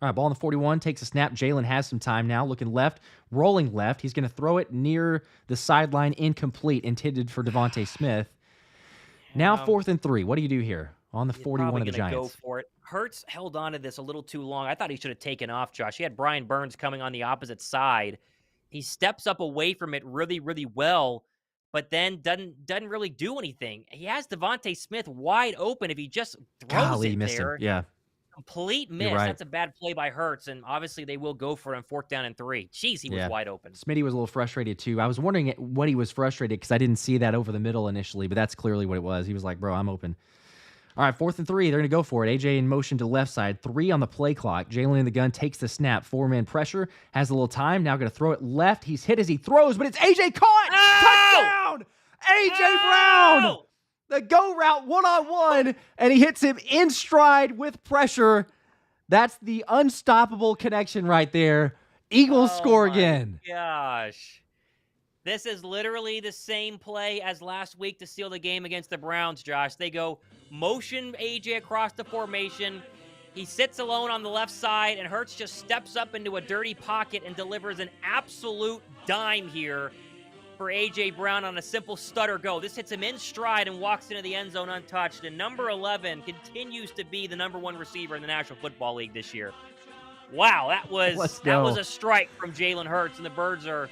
All right, ball in the 41, takes a snap. Jalen has some time now, looking left, rolling left. He's going to throw it near the sideline, incomplete, intended for DeVonta Smith. Now 4th and 3. What do you do here on the 41 of the Giants? Go for it. Hurts held on to this a little too long. I thought he should have taken off, Josh. He had Brian Burns coming on the opposite side. He steps up away from it really, really well, but then doesn't really do anything. He has DeVonta Smith wide open if he just throws it there. Yeah. Complete miss. Right. That's a bad play by Hurts, and obviously they will go for it on 4th down and 3. Jeez, he was wide open. Smitty was a little frustrated too. I was wondering what he was frustrated because I didn't see that over the middle initially, but that's clearly what it was. He was like, bro, I'm open. All right, 4th and 3. They're going to go for it. A.J. in motion to left side. 3 on the play clock. Jalen in the gun takes the snap. 4-man pressure. Has a little time. Now going to throw it left. He's hit as he throws, but it's A.J. caught! Touchdown! A.J. Brown! The go route one-on-one, and he hits him in stride with pressure. That's the unstoppable connection right there. Eagles score again. Gosh. This is literally the same play as last week to seal the game against the Browns, Josh. They go motion AJ across the formation. He sits alone on the left side, and Hurts just steps up into a dirty pocket and delivers an absolute dime here for A.J. Brown on a simple stutter go. This hits him in stride and walks into the end zone untouched. And number 11 continues to be the number 1 receiver in the National Football League this year. Wow, that was a strike from Jalen Hurts, and the Birds are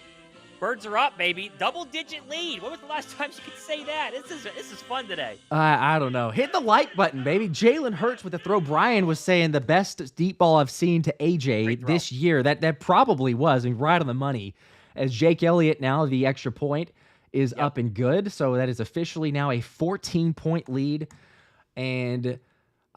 Birds are up, baby. Double-digit lead. When was the last time you could say that? This is fun today. I don't know. Hit the like button, baby. Jalen Hurts with the throw. Brian was saying the best deep ball I've seen to AJ this year. That probably was, I mean, right on the money. As Jake Elliott now, the extra point is up and good. So that is officially now a 14-point lead. And,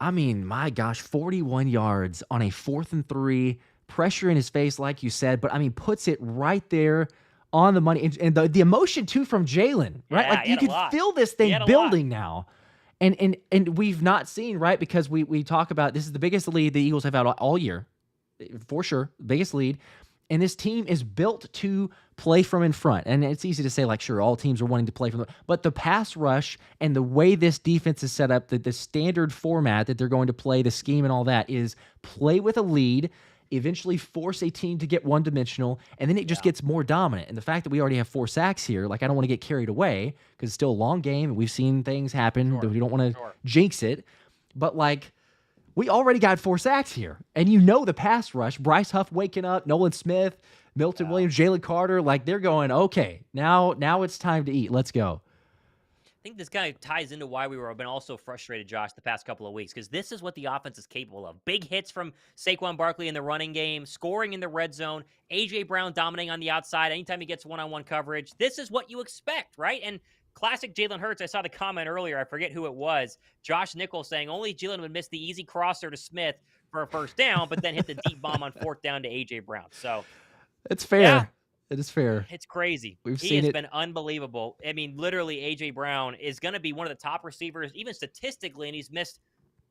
I mean, my gosh, 41 yards on a 4th and 3. Pressure in his face, like you said. But, I mean, puts it right there on the money. And the emotion, too, from Jalen, right? Yeah, like, you could feel this thing building now. And we've not seen, right, because we talk about this is the biggest lead the Eagles have had all year, for sure, biggest lead. And this team is built to play from in front. And it's easy to say, like, sure, all teams are wanting to play from the but the pass rush and the way this defense is set up, the standard format that they're going to play, the scheme and all that is play with a lead, eventually force a team to get one-dimensional, and then it just gets more dominant. And the fact that we already have 4 sacks here, like, I don't want to get carried away because it's still a long game, and we've seen things happen that we don't want to jinx it. But, like, we already got 4 sacks here. And you know the pass rush, Bryce Huff waking up, Nolan Smith, Milton Williams, Jalen Carter, like, they're going, okay, now it's time to eat. Let's go. I think this kind of ties into why we've been also frustrated, Josh, the past couple of weeks, because this is what the offense is capable of. Big hits from Saquon Barkley in the running game, scoring in the red zone, A.J. Brown dominating on the outside anytime he gets one-on-one coverage. This is what you expect, right? And classic Jalen Hurts, I saw the comment earlier, I forget who it was, Josh Nichols saying only Jalen would miss the easy crosser to Smith for a first down, but then hit the deep bomb on 4th down to A.J. Brown. So it's fair. Yeah. It is fair. It's crazy. He has been unbelievable. I mean, literally, A.J. Brown is going to be one of the top receivers, even statistically, and he's missed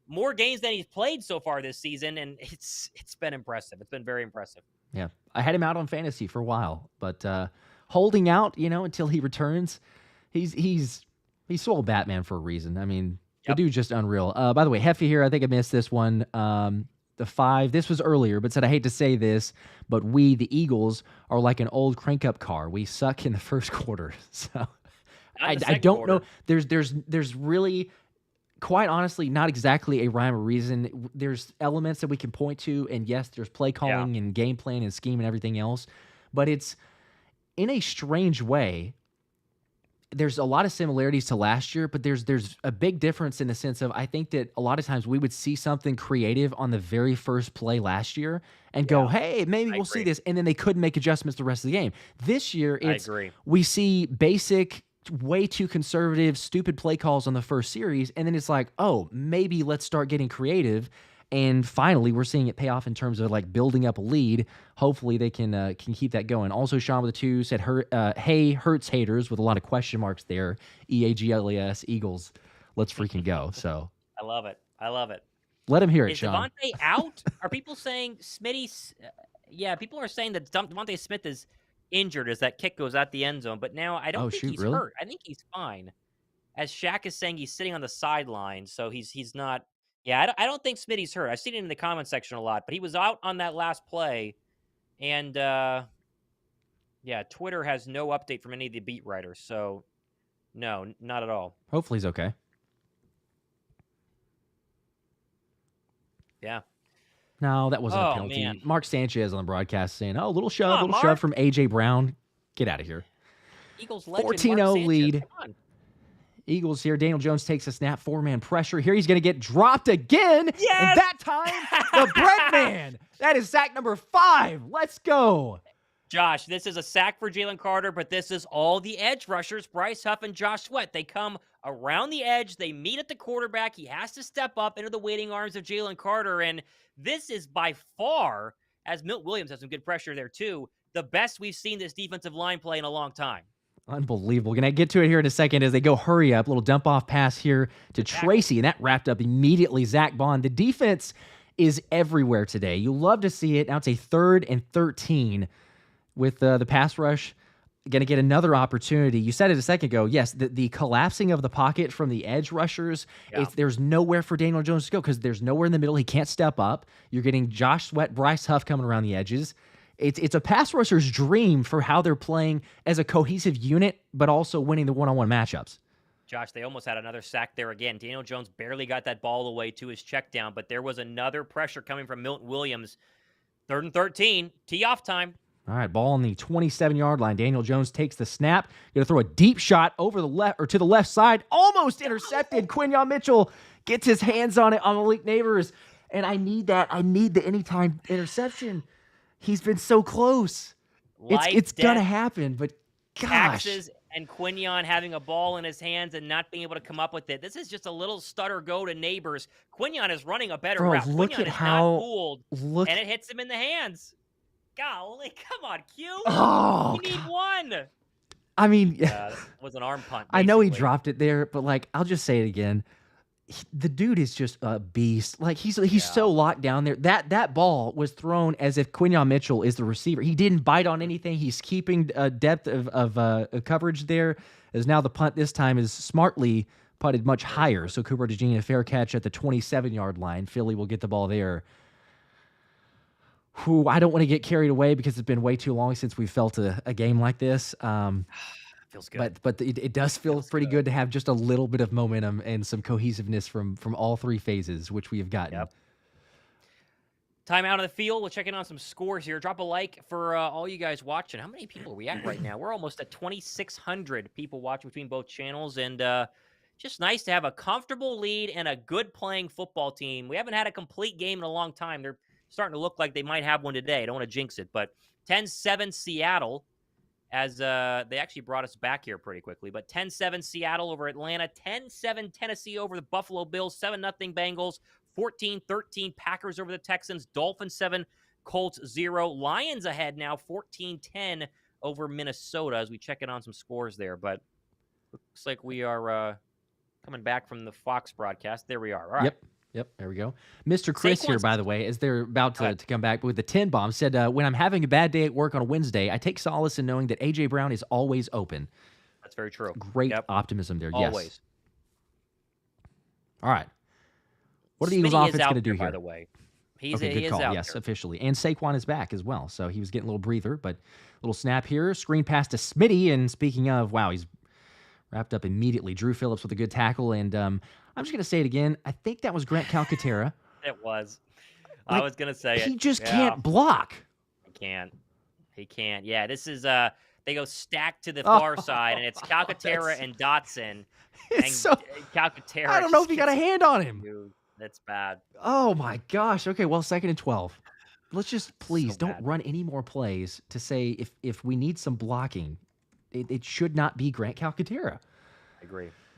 more games than he's played so far this season, and it's been impressive. It's been very impressive. Yeah. I had him out on fantasy for a while, but holding out, until he returns, he's sold Batman for a reason. I mean, the dude's just unreal. By the way, Heffy here, I think I missed this one. The 5, this was earlier, but said, I hate to say this, but we, the Eagles, are like an old crank-up car. We suck in the first quarter. So I don't know. There's really, quite honestly, not exactly a rhyme or reason. There's elements that we can point to, and yes, there's play calling and game plan and scheme and everything else, but it's, in a strange way, there's a lot of similarities to last year, but there's a big difference in the sense of I think that a lot of times we would see something creative on the very first play last year and go, hey, maybe we'll see this, and then they couldn't make adjustments the rest of the game. This year, we see basic, way too conservative, stupid play calls on the first series, and then it's like, oh, maybe let's start getting creative. And finally, we're seeing it pay off in terms of like building up a lead. Hopefully, they can keep that going. Also, Sean with the 2 said, "Hey, Hurts haters," with a lot of question marks there. EAGLES Eagles, let's freaking go. So I love it. I love it. Let him hear it, Is Sean. DeVonta out? Are people saying Smitty's? Yeah, people are saying that DeVonta Smith is injured as that kick goes out the end zone. But now I don't think he's hurt. I think he's fine. As Shaq is saying, he's sitting on the sideline, so he's not. Yeah, I don't think Smitty's hurt. I've seen it in the comment section a lot, but he was out on that last play. And, Twitter has no update from any of the beat writers. So, no, not at all. Hopefully he's okay. Yeah. No, that wasn't a penalty. Man. Mark Sanchez on the broadcast saying, a little shove, Mark. Shove from A.J. Brown. Get out of here. Eagles legend 14-0 lead. Eagles here. Daniel Jones takes a snap, 4-man pressure. Here he's going to get dropped again. Yes! And that time, the bread man. That is sack number 5. Let's go. Josh, this is a sack for Jalen Carter, but this is all the edge rushers, Bryce Huff and Josh Sweat. They come around the edge. They meet at the quarterback. He has to step up into the waiting arms of Jalen Carter. And this is by far, as Milton Williams has some good pressure there too, the best we've seen this defensive line play in a long time. Unbelievable. Going to get to it here in a second as they go hurry up. Little dump off pass here to Tracy, and that wrapped up immediately. Zack Baun. The defense is everywhere today. You love to see it. Now it's a 3rd and 13 with the pass rush. Going to get another opportunity. You said it a second ago. Yes, the collapsing of the pocket from the edge rushers. Yeah. There's nowhere for Daniel Jones to go because there's nowhere in the middle. He can't step up. You're getting Josh Sweat, Bryce Huff coming around the edges. It's a pass rusher's dream for how they're playing as a cohesive unit, but also winning the one-on-one matchups. Josh, they almost had another sack there again. Daniel Jones barely got that ball away to his check down, but there was another pressure coming from Milton Williams. 3rd and 13, tee off time. All right, ball on the 27-yard line. Daniel Jones takes the snap. Going to throw a deep shot over the left or to the left side. Almost intercepted. Quinyon Mitchell gets his hands on it on Malik Nabers. And I need that. I need the anytime interception. He's been so close. It's going to happen, but gosh. Taxes and Quinyon having a ball in his hands and not being able to come up with it. This is just a little stutter go to Nabers. Quinyon is running a better route. Look Quinyon at is how not fooled, and it hits him in the hands. Golly, come on, Q. Oh, you need one. I mean, it was an arm punt. Basically. I know he dropped it there, but like, I'll just say it again. The dude is just a beast. Like he's so locked down there. That ball was thrown as if Quinyon Mitchell is the receiver. He didn't bite on anything. He's keeping depth of coverage there. As now the punt this time is smartly putted much higher. So Cooper DeJean a fair catch at the 27-yard line. Philly will get the ball there. Whew, I don't want to get carried away because it's been way too long since we felt a game like this. Feels good. But it does feel pretty good to have just a little bit of momentum and some cohesiveness from all three phases, which we have gotten. Yep. Time out of the field. We'll check in on some scores here. Drop a like for all you guys watching. How many people are we at right now? We're almost at 2,600 people watching between both channels, and just nice to have a comfortable lead and a good playing football team. We haven't had a complete game in a long time. They're starting to look like they might have one today. I don't want to jinx it, but 10-7 Seattle. As they actually brought us back here pretty quickly. But 10-7 Seattle over Atlanta, 10-7 Tennessee over the Buffalo Bills, 7-0 Bengals, 14-13 Packers over the Texans, Dolphins 7, Colts 0. Lions ahead now, 14-10 over Minnesota as we check in on some scores there. But looks like we are coming back from the Fox broadcast. There we are. All right. Yep, there we go. Mr. Chris here, by the way, as they're about to come back with the 10 bomb, said, when I'm having a bad day at work on a Wednesday, I take solace in knowing that A.J. Brown is always open. That's very true. Great optimism there, always. Yes. All right. What are the Eagles offense going to do here? By the way, he good is call. out Yes, there. officially. And Saquon is back as well, so he was getting a little breather, but a little snap here. Screen pass to Smitty, and speaking of, wow, he's wrapped up immediately. Drew Phillips with a good tackle, and I'm just going to say it again. I think that was Grant Calcaterra. It was. I was going to say it. He just can't block. He can't. Yeah, this is they go stacked to the far side, and it's Calcaterra and Dotson. Calcaterra. I don't know if he got a hand on him. Dude, that's bad. Oh, my gosh. Okay, well, 2nd and 12. Let's just please don't run any more plays to say if we need some blocking, it should not be Grant Calcaterra. I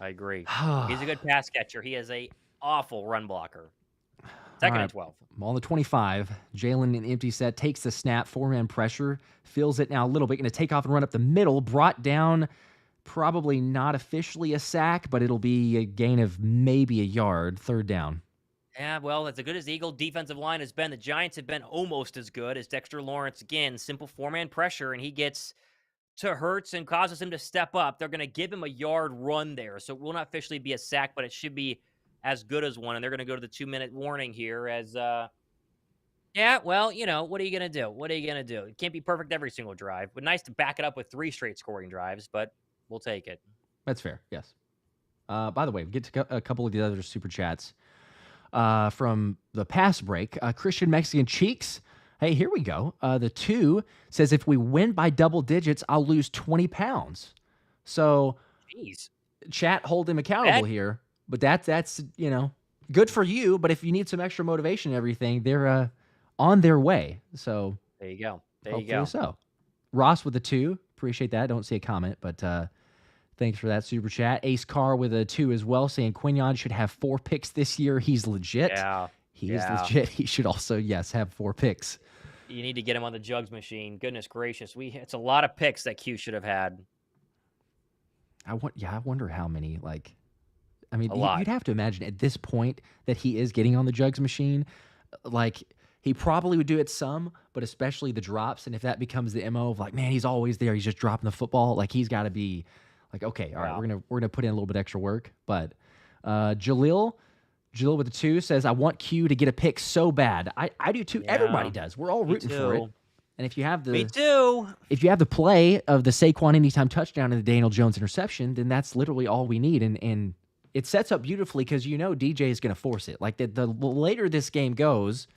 agree. He's a good pass catcher. He is a awful run blocker. 2nd and 12. On the 25, Jalen in empty set takes the snap, 4-man pressure, feels it now a little bit, going to take off and run up the middle, brought down, probably not officially a sack, but it'll be a gain of maybe a yard, 3rd down. Yeah, well, as good as the Eagle defensive line has been, the Giants have been almost as good as Dexter Lawrence. Again, simple 4-man pressure, and he gets to Hurts and causes him to step up. They're going to give him a yard run there. So it will not officially be a sack, but it should be as good as one. And they're going to go to the 2-minute warning here as, yeah, well, what are you going to do? It can't be perfect every single drive, but nice to back it up with 3 straight scoring drives, but we'll take it. That's fair. Yes. By the way, we get to a couple of the other super chats from the pass break. Christian Mexican Cheeks. Hey, here we go. The 2 says, if we win by double digits, I'll lose 20 pounds. So, jeez. Chat, hold him accountable here. But that's good for you. But if you need some extra motivation and everything, they're on their way. So there you go. Hopefully so. Ross with a 2. Appreciate that. Don't see a comment, but thanks for that super chat. Ace Carr with a 2 as well, saying Quinyon should have 4 picks this year. He's legit. Yeah. He is legit. He should also, have 4 picks. You need to get him on the jugs machine. Goodness gracious. It's a lot of picks that Q should have had. I wonder how many, lot. You'd have to imagine at this point that he is getting on the jugs machine. He probably would do it some, but especially the drops. And if that becomes the MO of man, he's always there. He's just dropping the football. He's got to be okay, all right, we're gonna put in a little bit extra work. But Jalil with the 2 says, I want Q to get a pick so bad. I do too. Yeah. Everybody does. We're all rooting for it. And if you have Me too. If you have the play of the Saquon anytime touchdown and the Daniel Jones interception, then that's literally all we need. And it sets up beautifully because DJ is going to force it. The later this game goes,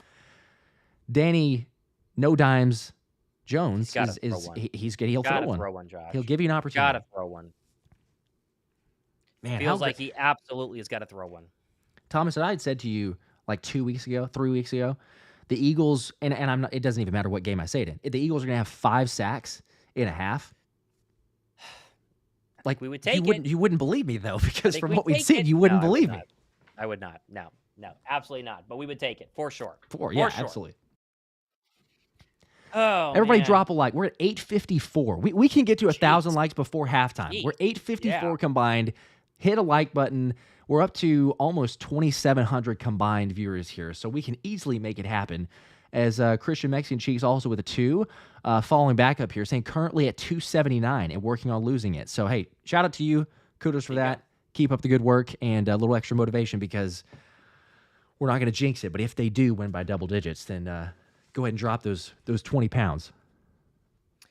Danny, no dimes, Jones He'll throw one. Throw one, Josh. He'll give you an opportunity. Got to throw one. Man, feels like he absolutely has got to throw one. Thomas, I had said to you like 2 weeks ago, 3 weeks ago, the Eagles, and I'm not, it doesn't even matter what game I say it in. The Eagles are going to have 5 sacks in a half. Like we would take it. You wouldn't believe me though, because from what we'd seen, you wouldn't believe me. I would not. No, absolutely not. But we would take it for sure. Yeah, absolutely. Oh, everybody man. drop a like. We're at 854. We can get to 1,000 likes before halftime. We're 854 combined. Hit a like button. We're up to almost 2,700 combined viewers here, so we can easily make it happen. As Christian Mexican Cheeks also with a 2, following back up here, saying currently at 279 and working on losing it. So, hey, shout out to you. Kudos for that. Keep up the good work and a little extra motivation because we're not going to jinx it. But if they do win by double digits, then go ahead and drop those 20 pounds.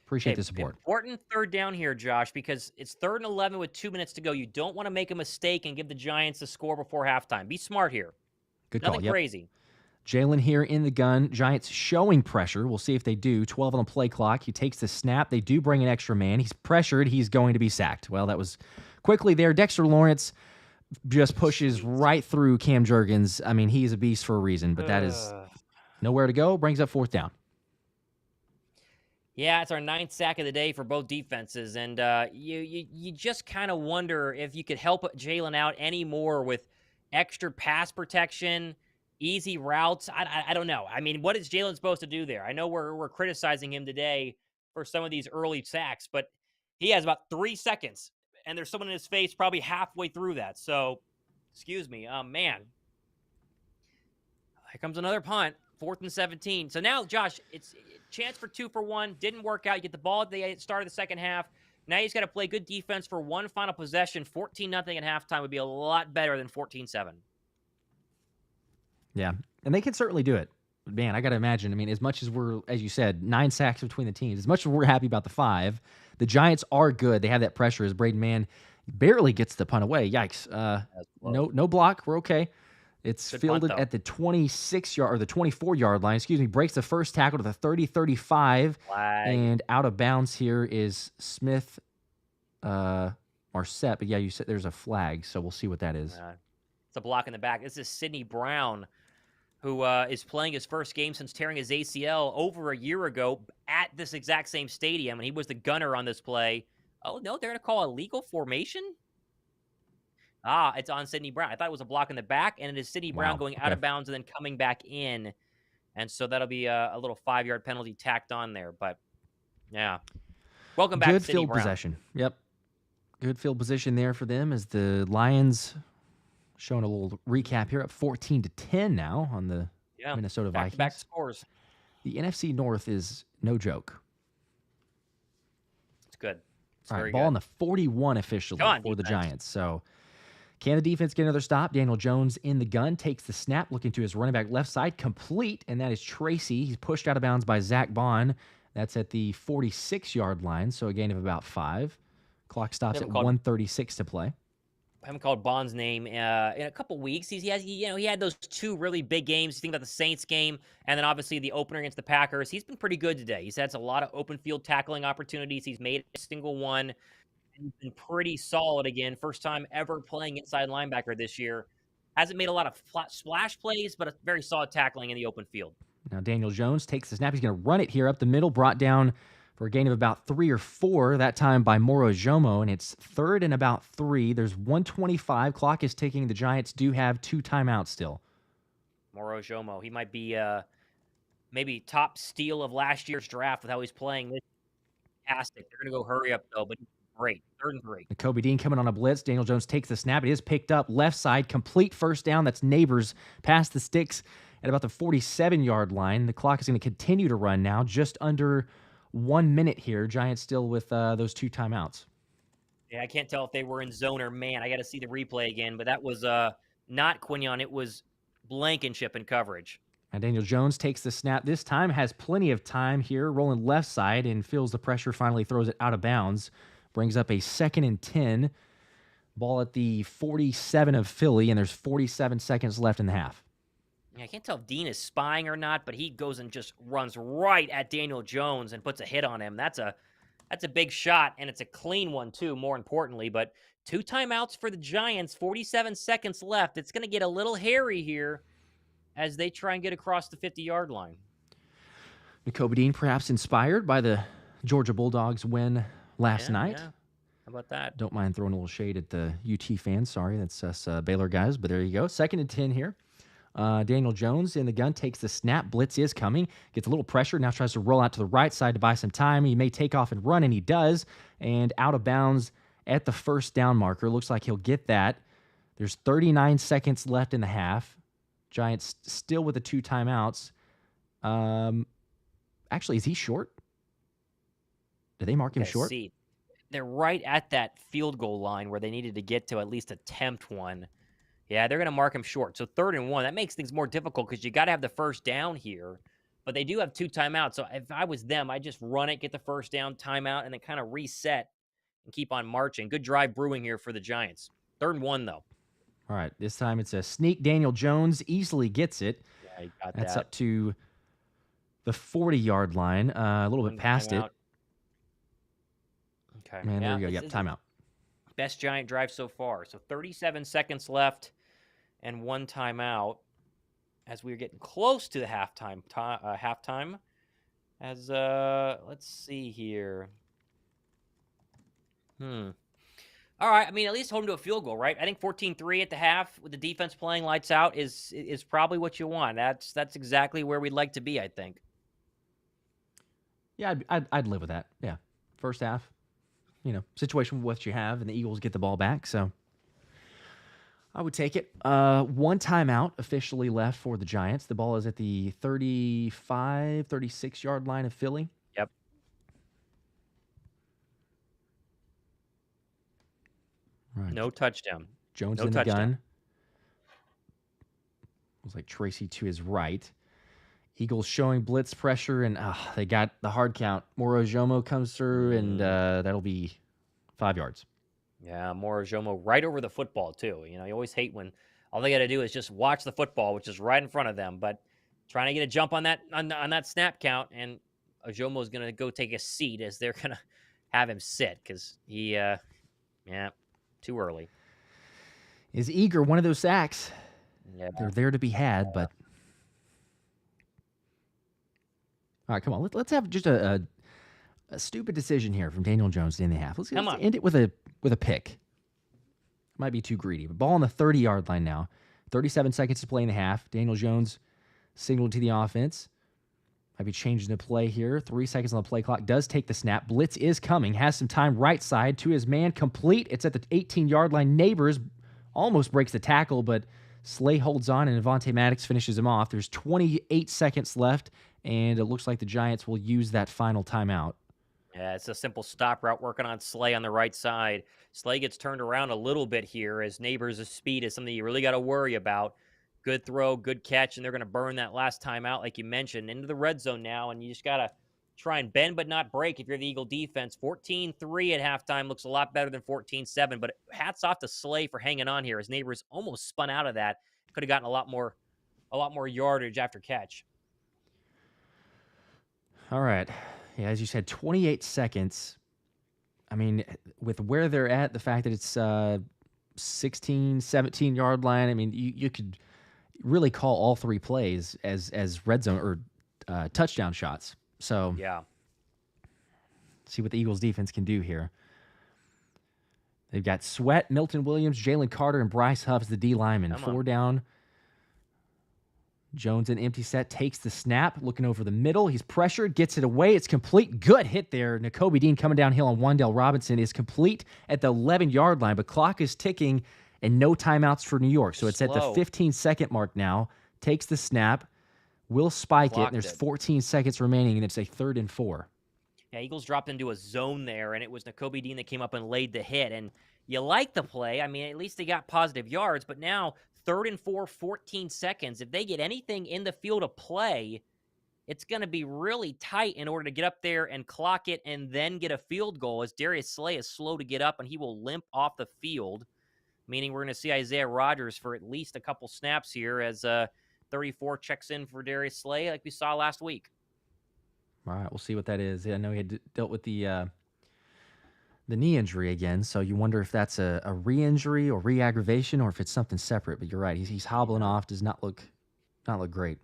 Appreciate the support. Important third down here, Josh, because it's 3rd and 11 with 2 minutes to go. You don't want to make a mistake and give the Giants a score before halftime. Be smart here. Good call. Nothing crazy. Jalen here in the gun. Giants showing pressure. We'll see if they do. 12 on the play clock. He takes the snap. They do bring an extra man. He's pressured. He's going to be sacked. Well, that was quickly there. Dexter Lawrence just pushes right through Cam Jurgens. I mean, he's a beast for a reason, but that is nowhere to go. Brings up 4th down. Yeah, it's our 9th sack of the day for both defenses, and you just kind of wonder if you could help Jalen out any more with extra pass protection, easy routes. I don't know. I mean, what is Jalen supposed to do there? I know we're criticizing him today for some of these early sacks, but he has about 3 seconds, and there's someone in his face probably halfway through that. So, excuse me, man. Here comes another punt. 4th and 17. So now, Josh, it's a chance for 2 for 1. Didn't work out. You get the ball at the start of the second half. Now he's got to play good defense for one final possession. 14-0 at halftime would be a lot better than 14-7. Yeah, and they can certainly do it. Man, I got to imagine. I mean, as much as we're, as you said, 9 sacks between the teams, as much as we're happy about the 5, the Giants are good. They have that pressure as Braden Mann barely gets the punt away. Yikes. No block. We're okay. It's good fielded at the 26-yard or the 24-yard line. Breaks the first tackle to the 30-35. And out of bounds here is Smith Marset. But yeah, you said there's a flag, so we'll see what that is. It's a block in the back. This is Sidney Brown, who is playing his first game since tearing his ACL over a year ago at this exact same stadium, and he was the gunner on this play. Oh, no, they're going to call a legal formation? It's on Sidney Brown. I thought it was a block in the back, and it is Sidney Brown going out of bounds and then coming back in. And so that'll be a little 5-yard penalty tacked on there. But, yeah. Welcome back, Good Sidney field Brown. Possession. Yep. Good field position there for them as the Lions, showing a little recap here, up 14-10 now on the Minnesota Vikings. Back scores. The NFC North is no joke. It's good. All right, ball on the 41 officially for the Giants. So, can the defense get another stop? Daniel Jones in the gun, takes the snap, looking to his running back left side, complete, and that is Tracy. He's pushed out of bounds by Zack Baun. That's at the 46-yard line, so a gain of about 5. Clock stops at 1:36 to play. I haven't called Baun's name in a couple weeks. He had those 2 really big games. You think about the Saints game, and then obviously the opener against the Packers. He's been pretty good today. He's had a lot of open field tackling opportunities. He's made a single one. He's been pretty solid again. First time ever playing inside linebacker this year. Hasn't made a lot of splash plays, but a very solid tackling in the open field. Now Daniel Jones takes the snap. He's going to run it here up the middle, brought down for a gain of about 3 or 4, that time by Moro Jomo, and it's 3rd and about 3. There's 1:25. Clock is ticking. The Giants do have 2 timeouts still. Moro Jomo, he might be maybe top steal of last year's draft with how he's playing. This fantastic. They're going to go hurry up, though, but great. 3rd and 3. Nakobe Dean coming on a blitz. Daniel Jones takes the snap. It is picked up left side. Complete first down. That's Nabers past the sticks at about the 47-yard line. The clock is going to continue to run now, just under 1 minute here. Giants still with those 2 timeouts. Yeah, I can't tell if they were in zone or man. I got to see the replay again, but that was not Quinyon. It was Blankenship in coverage. And Daniel Jones takes the snap. This time has plenty of time here, rolling left side and feels the pressure, finally throws it out of bounds. Brings up a 2nd and 10. Ball at the 47 of Philly, and there's 47 seconds left in the half. I can't tell if Dean is spying or not, but he goes and just runs right at Daniel Jones and puts a hit on him. That's a big shot, and it's a clean one too, more importantly. But 2 timeouts for the Giants, 47 seconds left. It's going to get a little hairy here as they try and get across the 50-yard line. Nakobe Dean perhaps inspired by the Georgia Bulldogs win last night. Yeah. How about that? Don't mind throwing a little shade at the UT fans. Sorry, that's us Baylor guys, but there you go. 2nd and 10 here. Daniel Jones in the gun, takes the snap. Blitz is coming. Gets a little pressure. Now tries to roll out to the right side to buy some time. He may take off and run, and he does. And out of bounds at the first down marker. Looks like he'll get that. There's 39 seconds left in the half. Giants still with the 2 timeouts. Actually, is he short? Did they mark him short? See, they're right at that field goal line where they needed to get to at least attempt one. Yeah, they're going to mark him short. So 3rd and 1, that makes things more difficult because you got to have the first down here. But they do have 2 timeouts. So if I was them, I'd just run it, get the first down, timeout, and then kind of reset and keep on marching. Good drive brewing here for the Giants. 3rd and 1, though. All right, this time it's a sneak. Daniel Jones easily gets it. Yeah, he got That's that. up to the 40-yard line, a little bit past it. Okay. Man, there you go. Yep, timeout. Best Giant drive so far. So 37 seconds left and 1 timeout as we're getting close to the halftime. As let's see here. All right, I mean, at least hold them to a field goal, right? I think 14-3 at the half with the defense playing lights out is probably what you want. That's exactly where we'd like to be, I think. Yeah, I'd live with that. Yeah, first half, situation with what you have, and the Eagles get the ball back, so I would take it. 1 timeout officially left for the Giants. The ball is at the 35, 36-yard line of Philly. Yep. Right. No touchdown. Jones in the gun. Looks like Tracy to his right. Eagles showing blitz pressure, and they got the hard count. Morojomo comes through, and that'll be 5 yards. Yeah, Morojomo right over the football, too. You always hate when all they got to do is just watch the football, which is right in front of them. But trying to get a jump on that snap count, and Ojomo's going to go take a seat as they're going to have him sit because he, too early. Is eager one of those sacks? Yeah. They're there to be had, but... All right, come on. Let's have just a stupid decision here from Daniel Jones in the half. Let's end it with a pick. Might be too greedy, but ball on the 30-yard line now. 37 seconds to play in the half. Daniel Jones signaled to the offense. Might be changing the play here. 3 seconds on the play clock. Does take the snap. Blitz is coming. Has some time right side to his man. Complete. It's at the 18-yard line. Nabers almost breaks the tackle, but Slay holds on, and Avonte Maddox finishes him off. There's 28 seconds left, and it looks like the Giants will use that final timeout. Yeah, it's a simple stop route working on Slay on the right side. Slay gets turned around a little bit here as Nabers' speed is something you really got to worry about. Good throw, good catch, and they're going to burn that last timeout, like you mentioned, into the red zone now, and you just got to try and bend but not break if you're the Eagle defense. 14-3 at halftime looks a lot better than 14-7, but hats off to Slay for hanging on here as Nabers almost spun out of that. Could have gotten a lot more yardage after catch. All right. Yeah, as you said, 28 seconds. I mean, with where they're at, the fact that it's 16, 17-yard line, I mean, you could really call all 3 plays as red zone or touchdown shots. So yeah, see what the Eagles defense can do here. They've got Sweat, Milton Williams, Jalen Carter, and Bryce Huff as the D lineman. 4 down. Jones in empty set, takes the snap, looking over the middle. He's pressured, gets it away. It's complete. Good hit there. Nakobe Dean coming downhill on Wan'Dale Robinson is complete at the 11-yard line, but clock is ticking and no timeouts for New York. So it's at the 15-second mark now. Takes the snap, will spike it, and there's 14 seconds remaining, and it's a 3rd and 4. Yeah, Eagles dropped into a zone there, and it was Nakobe Dean that came up and laid the hit. And you like the play. I mean, at least they got positive yards, but now 3rd and 4, 14 seconds. If they get anything in the field of play, it's going to be really tight in order to get up there and clock it and then get a field goal, as Darius Slay is slow to get up, and he will limp off the field, meaning we're going to see Isaiah Rodgers for at least a couple snaps here as 3rd 34 checks in for Darius Slay like we saw last week. All right, we'll see what that is. I know he had dealt with the knee injury again, so you wonder if that's a re-injury or re-aggravation or if it's something separate. But you're right, he's hobbling off. Does not look great.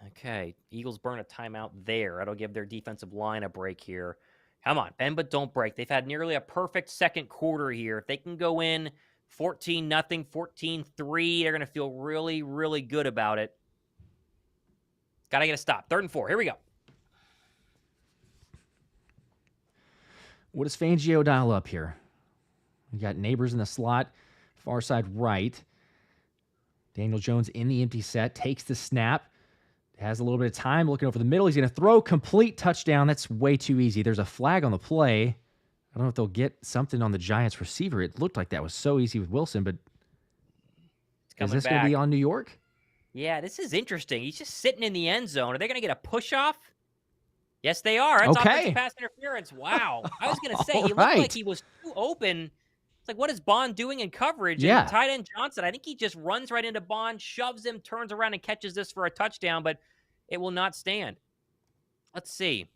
Okay, Eagles burn a timeout there. That'll give their defensive line a break here. Come on, bend but don't break. They've had nearly a perfect second quarter here. If they can go in 14-0, 14-3, they're going to feel really, really good about it. Got to get a stop. 3rd and 4. Here we go. What does Fangio dial up here? We got Nabers in the slot, far side right. Daniel Jones in the empty set, takes the snap. Has a little bit of time looking over the middle. He's going to throw, complete touchdown. That's way too easy. There's a flag on the play. I don't know if they'll get something on the Giants receiver. It looked like that was so easy with Wilson, but is this going to be on New York? Yeah, this is interesting. He's just sitting in the end zone. Are they going to get a push-off? Yes, they are. That's offensive pass interference. Wow. I was going to say, he looked like he was too open. It's like, what is Baun doing in coverage? Yeah. And tight end Johnson, I think he just runs right into Baun, shoves him, turns around, and catches this for a touchdown, but it will not stand. Let's see.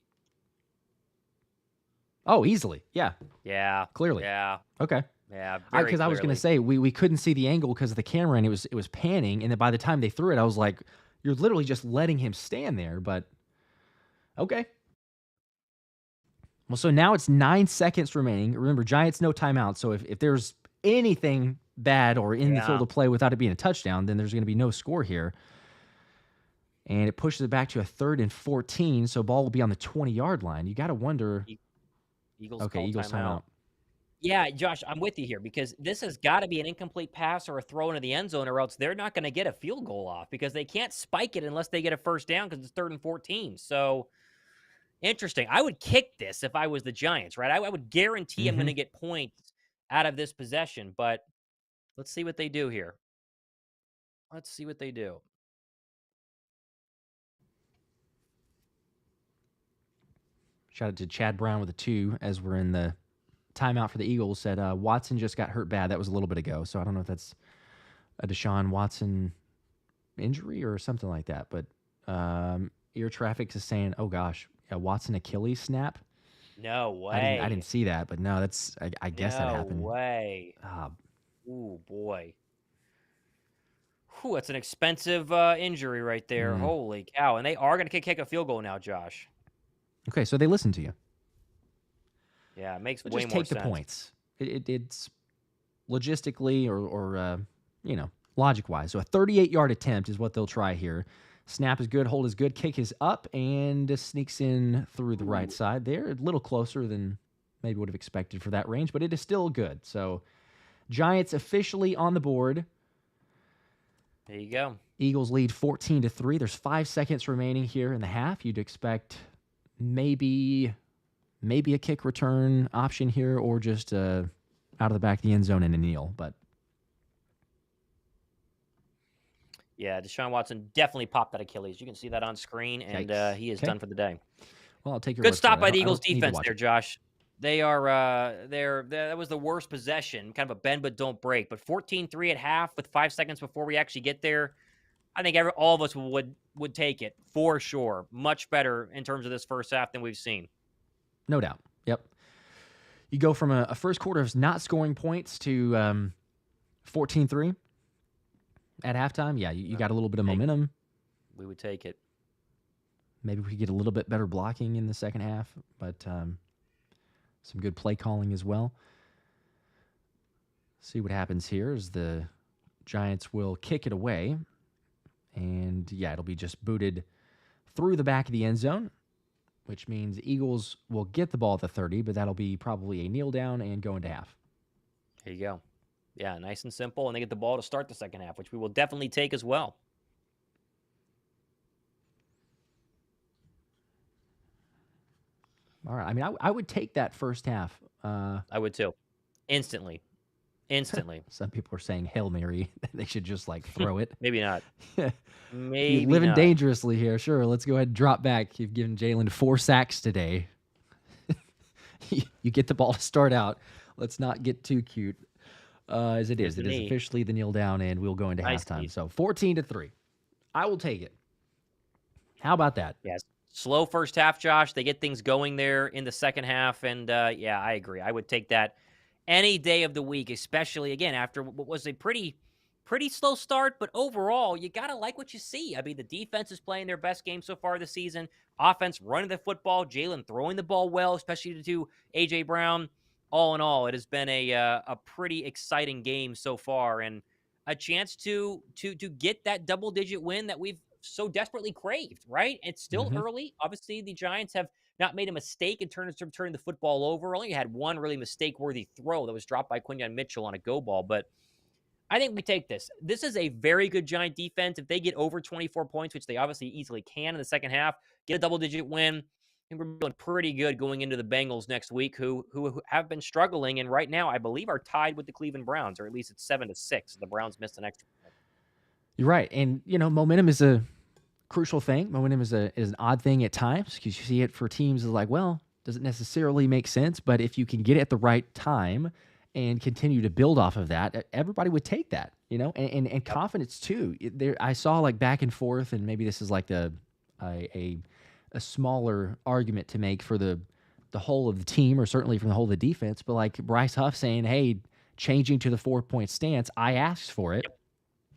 Oh, easily. Yeah. Yeah. Clearly. Yeah. Okay. Yeah. Because I was going to say, we couldn't see the angle because of the camera, and it was panning, and then by the time they threw it, I was like, you're literally just letting him stand there, but okay. Well, so now it's 9 seconds remaining. Remember, Giants no timeout, so if there's anything bad or in the field of play without it being a touchdown, then there's going to be no score here. And it pushes it back to a 3rd and 14, so ball will be on the 20-yard line. You got to wonder. Eagles timeout. Yeah, Josh, I'm with you here because this has got to be an incomplete pass or a throw into the end zone, or else they're not going to get a field goal off because they can't spike it unless they get a first down because it's 3rd and 14. So interesting. I would kick this if I was the Giants, right? I would guarantee I'm going to get points out of this possession, but let's see what they do here. Let's see what they do. Shout out to Chad Brown with a 2 as we're in the timeout for the Eagles. Said Watson just got hurt bad. That was a little bit ago, so I don't know if that's a Deshaun Watson injury or something like that. But Ear Traffic is saying, oh gosh, a Watson Achilles snap. No way. I didn't see that, but no, that's I guess that happened. No way. Oh boy. Whew, that's an expensive injury right there. Holy cow! And they are going to kick a field goal now, Josh. Okay, so they listened to you. Yeah, it makes way more sense. Just take the points. It's logistically or logic-wise. So a 38-yard attempt is what they'll try here. Snap is good, hold is good, kick is up, and sneaks in through the right side there. A little closer than maybe would have expected for that range, but it is still good. So Giants officially on the board. There you go. Eagles lead 14-3. There's 5 seconds remaining here in the half. You'd expect maybe a kick return option here or just out of the back of the end zone and a kneel. But yeah, Deshaun Watson definitely popped that Achilles. You can see that on screen, and he is done for the day. Well, I'll take your good stop by the Eagles defense there, Josh. They are that was the worst possession, kind of a bend but don't break. But 14-3 at half with 5 seconds before we actually get there. I think all of us would take it for sure. Much better in terms of this first half than we've seen. No doubt. Yep. You go from a first quarter of not scoring points to 14-3 at halftime. Yeah, you got a little bit of momentum. We would take it. Maybe we could get a little bit better blocking in the second half, but some good play calling as well. See what happens here as the Giants will kick it away. And, yeah, it'll be just booted through the back of the end zone, which means the Eagles will get the ball at the 30, but that'll be probably a kneel down and go into half. There you go. Yeah, nice and simple, and they get the ball to start the second half, which we will definitely take as well. All right. I mean, I would take that first half. I would too. Instantly. Some people are saying Hail Mary. They should just throw it. Maybe not. Maybe you're living not. Dangerously here. Sure, let's go ahead and drop back. You've given Jalen 4 sacks today. You get the ball to start out. Let's not get too cute. As it is. to It is me. officially the kneel down, and we'll go into Nice, halftime. Steve. So 14-3. I will take it. How about that? Yes. Slow first half, Josh. They get things going there in the second half. And yeah, I agree. I would take that any day of the week, especially again after what was a pretty slow start. But overall, you got to like what you see. I mean, the defense is playing their best game so far this season. Offense running the football. Jalen throwing the ball well, especially to A.J. Brown. All in all, it has been a pretty exciting game so far, and a chance to get that double-digit win that we've so desperately craved, right? It's still early. Obviously, the Giants have not made a mistake in terms of turning the football over. Only had one really mistake-worthy throw that was dropped by Quinyon Mitchell on a go ball, but I think we take this. This is a very good Giant defense. If they get over 24 points, which they obviously easily can in the second half, get a double-digit win, I think we're feeling pretty good going into the Bengals next week, who have been struggling, and right now I believe are tied with the Cleveland Browns, or at least it's 7-6. The Browns missed an extra point. You're right, and momentum is a crucial thing. Momentum is an odd thing at times because you see it for teams is like, well, doesn't necessarily make sense, but if you can get it at the right time and continue to build off of that, everybody would take that, and confidence too. I saw like back and forth, and maybe this is like a smaller argument to make for the whole of the team, or certainly from the whole of the defense, but like Bryce Huff saying, hey, changing to the 4-point stance, I asked for it. Yep.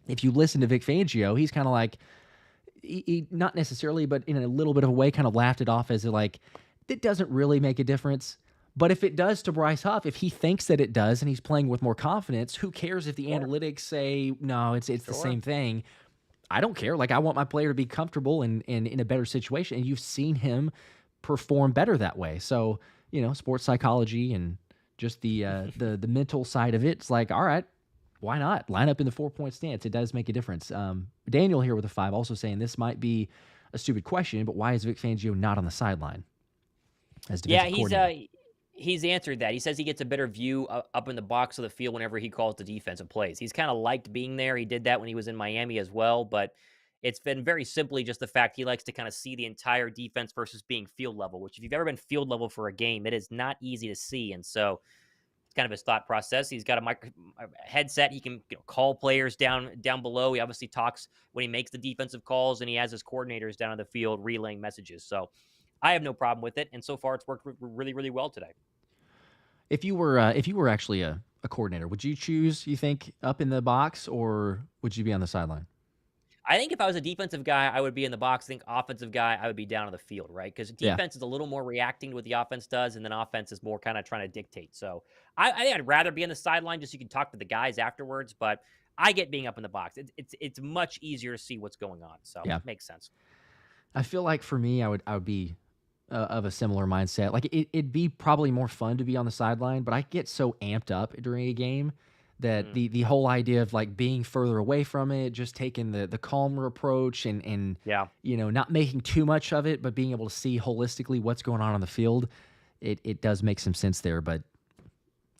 If you listen to Vic Fangio, he's kind of like, he not necessarily, but in a little bit of a way, kind of laughed it off as like, it doesn't really make a difference. But if it does to Bryce Huff, if he thinks that it does and he's playing with more confidence, who cares if the analytics say, no, it's the same thing. I don't care. Like, I want my player to be comfortable and in a better situation. And you've seen him perform better that way. So, sports psychology and just the mental side of it, it's like, all right, why not line up in the 4-point stance? It does make a difference. Daniel here with a 5 also saying this might be a stupid question, but why is Vic Fangio not on the sideline as defensive coordinator? He's answered that. He says he gets a better view up in the box of the field whenever he calls the defensive plays. He's kind of liked being there. He did that when he was in Miami as well, but it's been very simply just the fact he likes to kind of see the entire defense versus being field level, which if you've ever been field level for a game, it is not easy to see. And so it's kind of his thought process. He's got a headset. He can call players down below. He obviously talks when he makes the defensive calls, and he has his coordinators down on the field relaying messages. So I have no problem with it, and so far it's worked really, really well today. If you were actually a coordinator, would you choose, you think, up in the box, or would you be on the sideline? I think if I was a defensive guy, I would be in the box. I think offensive guy, I would be down on the field, right? Because defense is a little more reacting to what the offense does, and then offense is more kind of trying to dictate. So I think I'd rather be on the sideline just so you can talk to the guys afterwards, but I get being up in the box. It's much easier to see what's going on, so it makes sense. I feel like for me, I would be of a similar mindset. Like it'd be probably more fun to be on the sideline, but I get so amped up during a game that the whole idea of like being further away from it, just taking the calmer approach and not making too much of it, but being able to see holistically what's going on the field, it does make some sense there. But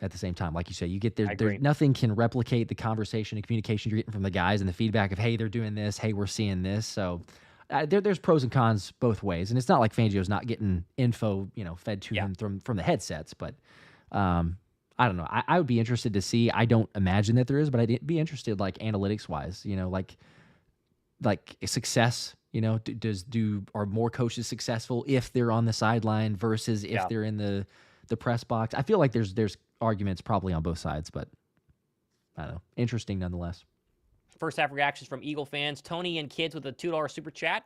at the same time, like you say, you get there, nothing can replicate the conversation and communication you're getting from the guys and the feedback of, hey, they're doing this, hey, we're seeing this. So there's pros and cons both ways, and it's not like Fangio's not getting info, fed to him from the headsets. But I don't know. I would be interested to see. I don't imagine that there is, but I'd be interested, like analytics wise, like success. Are more coaches successful if they're on the sideline versus if they're in the press box? I feel like there's arguments probably on both sides, but I don't know. Interesting nonetheless. First half reactions from Eagle fans. Tony and Kids with a $2 super chat.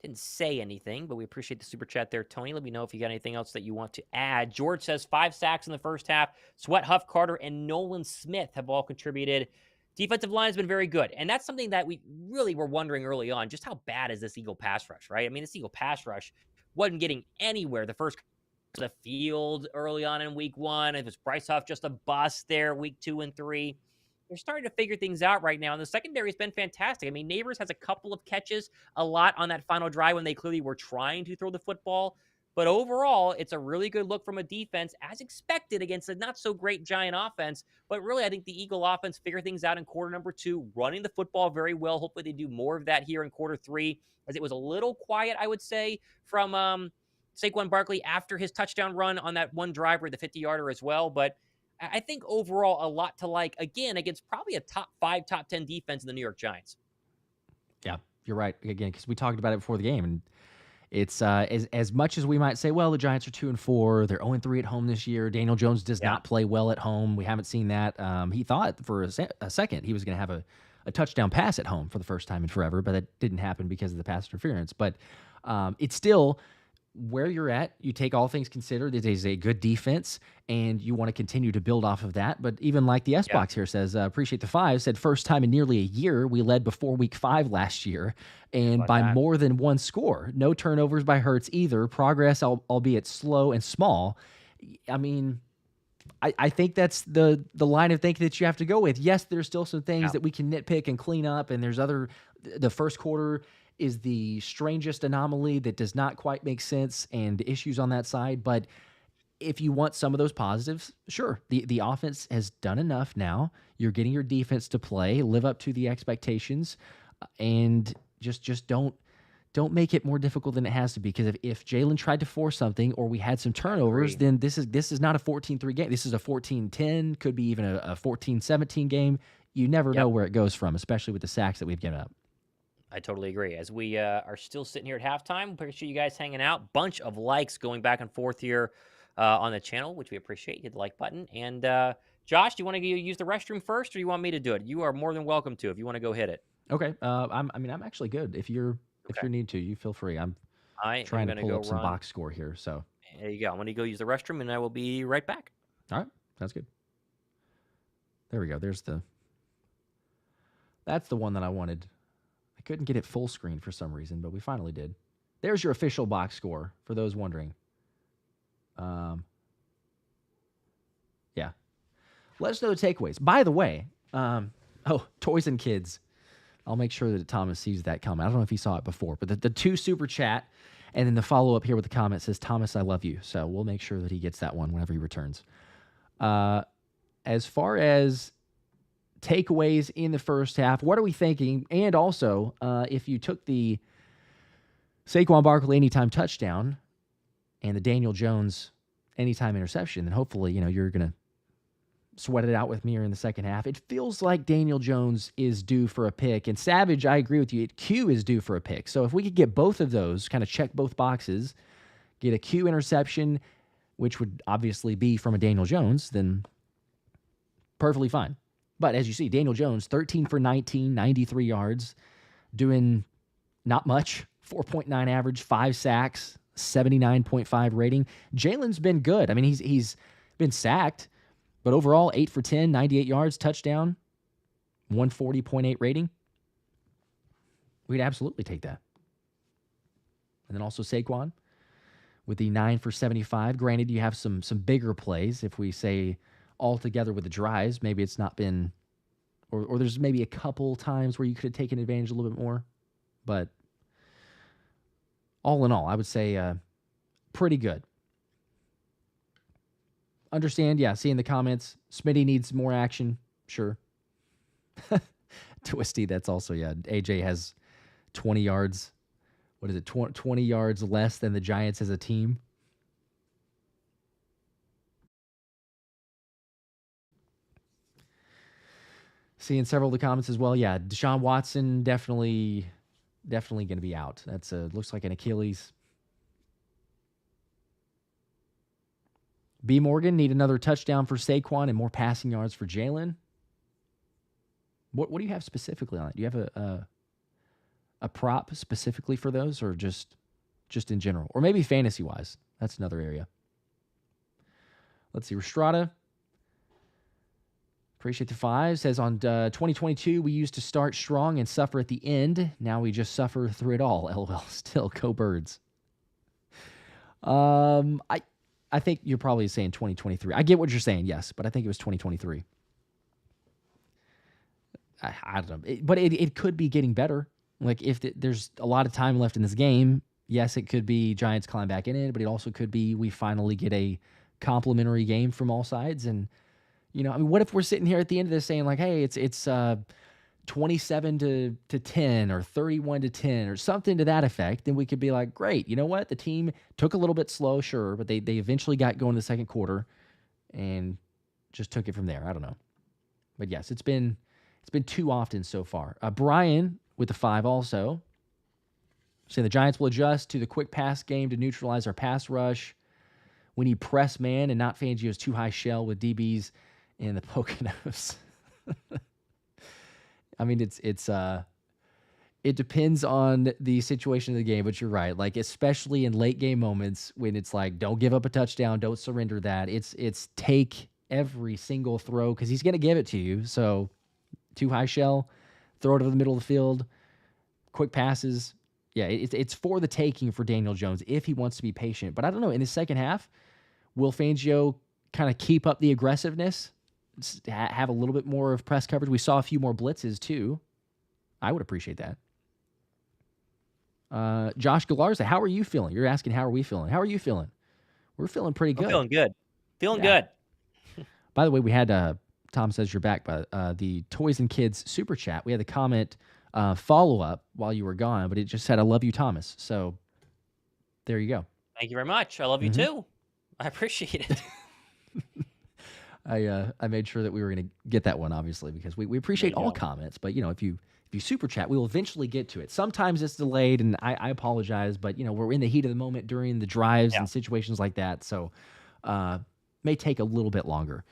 Didn't say anything, but we appreciate the super chat there, Tony. Let me know if you got anything else that you want to add. George says 5 sacks in the first half. Sweat, Huff, Carter, and Nolan Smith have all contributed. Defensive line has been very good, and that's something that we really were wondering early on. Just how bad is this Eagle pass rush, right? I mean, this Eagle pass rush wasn't getting anywhere the first the field early on in week 1. It was Bryce Huff just a bust there week 2 and 3. They're starting to figure things out right now, and the secondary has been fantastic. I mean, Nabers has a couple of catches, a lot on that final drive when they clearly were trying to throw the football. But overall, it's a really good look from a defense, as expected, against a not-so-great Giant offense. But really, I think the Eagle offense figured things out in quarter number 2, running the football very well. Hopefully, they do more of that here in quarter 3, as it was a little quiet, I would say, from Saquon Barkley after his touchdown run on that one drive or the 50-yarder as well. But I think overall a lot to like, again, against probably a top 5, top 10 defense in the New York Giants. Yeah, you're right. Again, because we talked about it before the game, and it's as much as we might say, well, the Giants are 2-4, they're 0-3 at home this year. Daniel Jones does not play well at home. We haven't seen that. He thought for a second he was going to have a touchdown pass at home for the first time in forever, but that didn't happen because of the pass interference. But it's still where you're at. You take all things considered, it is a good defense, and you want to continue to build off of that. But even like the S-Box here says, appreciate the 5, said first time in nearly a year, we led before week 5 last year, and by more than one score. No turnovers by Hurts either. Progress, albeit slow and small. I mean, I think that's the line of thinking that you have to go with. Yes, there's still some things that we can nitpick and clean up, and there's the first quarter is the strangest anomaly that does not quite make sense and issues on that side. But if you want some of those positives, sure. The offense has done enough now. You're getting your defense to play, live up to the expectations, and just don't make it more difficult than it has to be. Because if Jalen tried to force something or we had some turnovers, then this is not a 14-3 game. This is a 14-10, could be even a 14-17 game. You never know where it goes from, especially with the sacks that we've given up. I totally agree. As we are still sitting here at halftime, appreciate you guys hanging out. Bunch of likes going back and forth here on the channel, which we appreciate. Hit the like button. And Josh, do you want to use the restroom first, or do you want me to do it? You are more than welcome to if you want to go hit it. Okay. I'm actually good. If you need to, you feel free. I'm trying to pull up some box score here. So there you go. I'm going to go use the restroom, and I will be right back. All right. Sounds good. There we go. That's the one that I wanted. I couldn't get it full screen for some reason, but we finally did. There's your official box score for those wondering. Yeah. Let us know the takeaways. By the way, Toys and Kids. I'll make sure that Thomas sees that comment. I don't know if he saw it before, but the 2 super chat and then the follow-up here with the comment says, Thomas, I love you. So we'll make sure that he gets that one whenever he returns. As far as takeaways in the first half, what are we thinking? And also, if you took the Saquon Barkley anytime touchdown and the Daniel Jones anytime interception, then hopefully, you're going to sweat it out with me here in the second half. It feels like Daniel Jones is due for a pick, and Savage, I agree with you, Q is due for a pick. So if we could get both of those, kind of check both boxes, get a Q interception, which would obviously be from a Daniel Jones, then perfectly fine. But as you see, Daniel Jones, 13 for 19, 93 yards, doing not much, 4.9 average, 5 sacks, 79.5 rating. Jalen's been good. I mean, he's been sacked, but overall, 8 for 10, 98 yards, touchdown, 140.8 rating. We'd absolutely take that. And then also Saquon with the 9 for 75. Granted, you have some bigger plays. If we say all together with the drives, maybe it's not been, or there's maybe a couple times where you could have taken advantage a little bit more. But all in all, I would say pretty good. Understand, seeing the comments. Smitty needs more action. Sure. Twisty, that's also, AJ has 20 yards. What is it? 20 yards less than the Giants as a team. Seeing several of the comments as well. Yeah, Deshaun Watson definitely going to be out. That's looks like an Achilles. B. Morgan, need another touchdown for Saquon and more passing yards for Jalen. What do you have specifically on it? Do you have a prop specifically for those, or just in general? Or maybe fantasy-wise. That's another area. Let's see. Restrada, appreciate the 5. Says on 2022, we used to start strong and suffer at the end. Now we just suffer through it all. LOL. Still, go Birds. I think you're probably saying 2023. I get what you're saying, yes, but I think it was 2023. I don't know. But it could be getting better. Like, if there's a lot of time left in this game, yes, it could be Giants climb back in it, but it also could be we finally get a complimentary game from all sides. And, what if we're sitting here at the end of this saying, like, hey, it's 27 to 10 or 31 to 10 or something to that effect, then we could be like, great, you know what? The team took a little bit slow, sure, but they eventually got going in the second quarter and just took it from there. I don't know. But yes, it's been too often so far. Brian with the 5 also saying the Giants will adjust to the quick pass game to neutralize our pass rush. We need press man and not Fangio's too high shell with DBs in the Poconos. I mean, it depends on the situation of the game, but you're right. Like, especially in late game moments when it's like, don't give up a touchdown, don't surrender that. It's take every single throw because he's going to give it to you. So too high shell, throw it over the middle of the field, quick passes. Yeah, it's for the taking for Daniel Jones if he wants to be patient. But I don't know, in the second half, will Fangio kind of keep up the aggressiveness, have a little bit more of press coverage? We saw a few more blitzes too. I would appreciate that. Josh Galarza, how are you feeling? You're asking, how are we feeling? How are you feeling? We're feeling pretty good. I'm feeling good. Feeling good. By the way, we had, Tom says you're back, by the Toys and Kids Super Chat. We had the comment follow-up while you were gone, but it just said, I love you, Thomas. So there you go. Thank you very much. I love you too. I appreciate it. I made sure that we were going to get that one, obviously, because we appreciate all comments. But, if you super chat, we will eventually get to it. Sometimes it's delayed, and I apologize, but, we're in the heat of the moment during the drives and situations like that. So may take a little bit longer.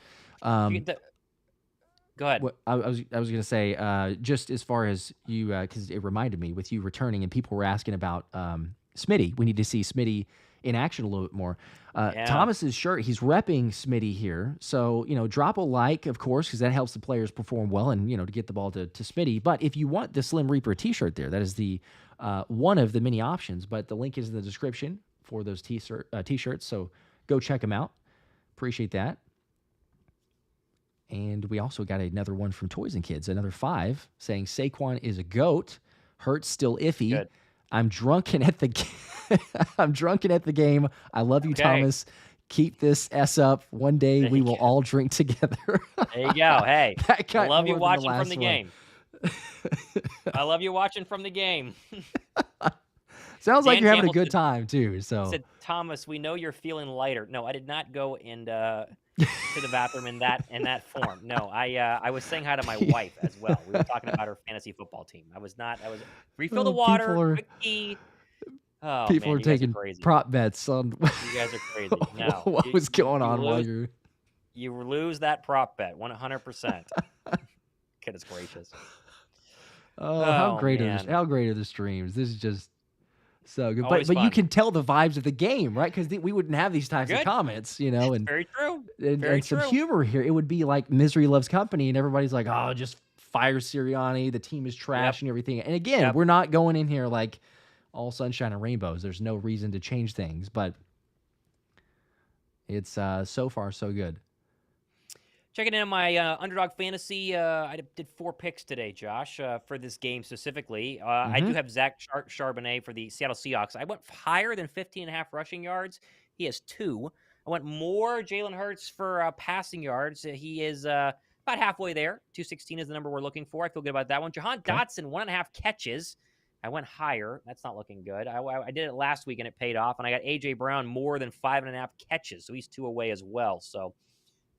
Go ahead. I was going to say, just as far as you, because it reminded me with you returning, and people were asking about Smitty. We need to see Smitty in action a little bit more. Thomas's shirt, he's repping Smitty here. So, drop a like, of course, because that helps the players perform well and, to get the ball to Smitty. But if you want the Slim Reaper t-shirt there, that is the one of the many options. But the link is in the description for those t-shirts. So go check them out. Appreciate that. And we also got another one from Toys and Kids, another 5, saying Saquon is a GOAT. Hurts still iffy. Good. I'm drunken at the game. I love you, Thomas. Keep this S up. One day we will all drink together. There you go. Hey, I love you watching from the game. I love you watching from the game. Sounds like you're having a good time too. So said, Thomas, we know you're feeling lighter. No, I did not go to the bathroom in that form. No, I was saying hi to my wife as well. We were talking about her fantasy football team. I was refill the water. People are taking prop bets on. You guys are crazy. No, what was going on while you're? You lose that prop bet 100%. Goodness gracious. How great are the streams? This is just so good. Always but fun. you can tell the vibes of the game, right? Because we wouldn't have these types of comments, and very true. And some humor here. It would be like misery loves company, and everybody's like, "Oh, just fire Sirianni. The team is trash and everything." And again, we're not going in here like all sunshine and rainbows. There's no reason to change things, but it's so far so good. Checking in on my Underdog Fantasy, I did 4 picks today, Josh, for this game specifically. I do have Zach Charbonnet for the Seattle Seahawks. I went higher than 15.5 rushing yards. He has 2. I went more Jalen Hurts for passing yards. He is about halfway there. 216 is the number we're looking for. I feel good about that one. Jahan Dotson, 1.5 catches. I went higher. That's not looking good. I did it last week, and it paid off. And I got A.J. Brown more than 5.5 catches, so he's 2 away as well. So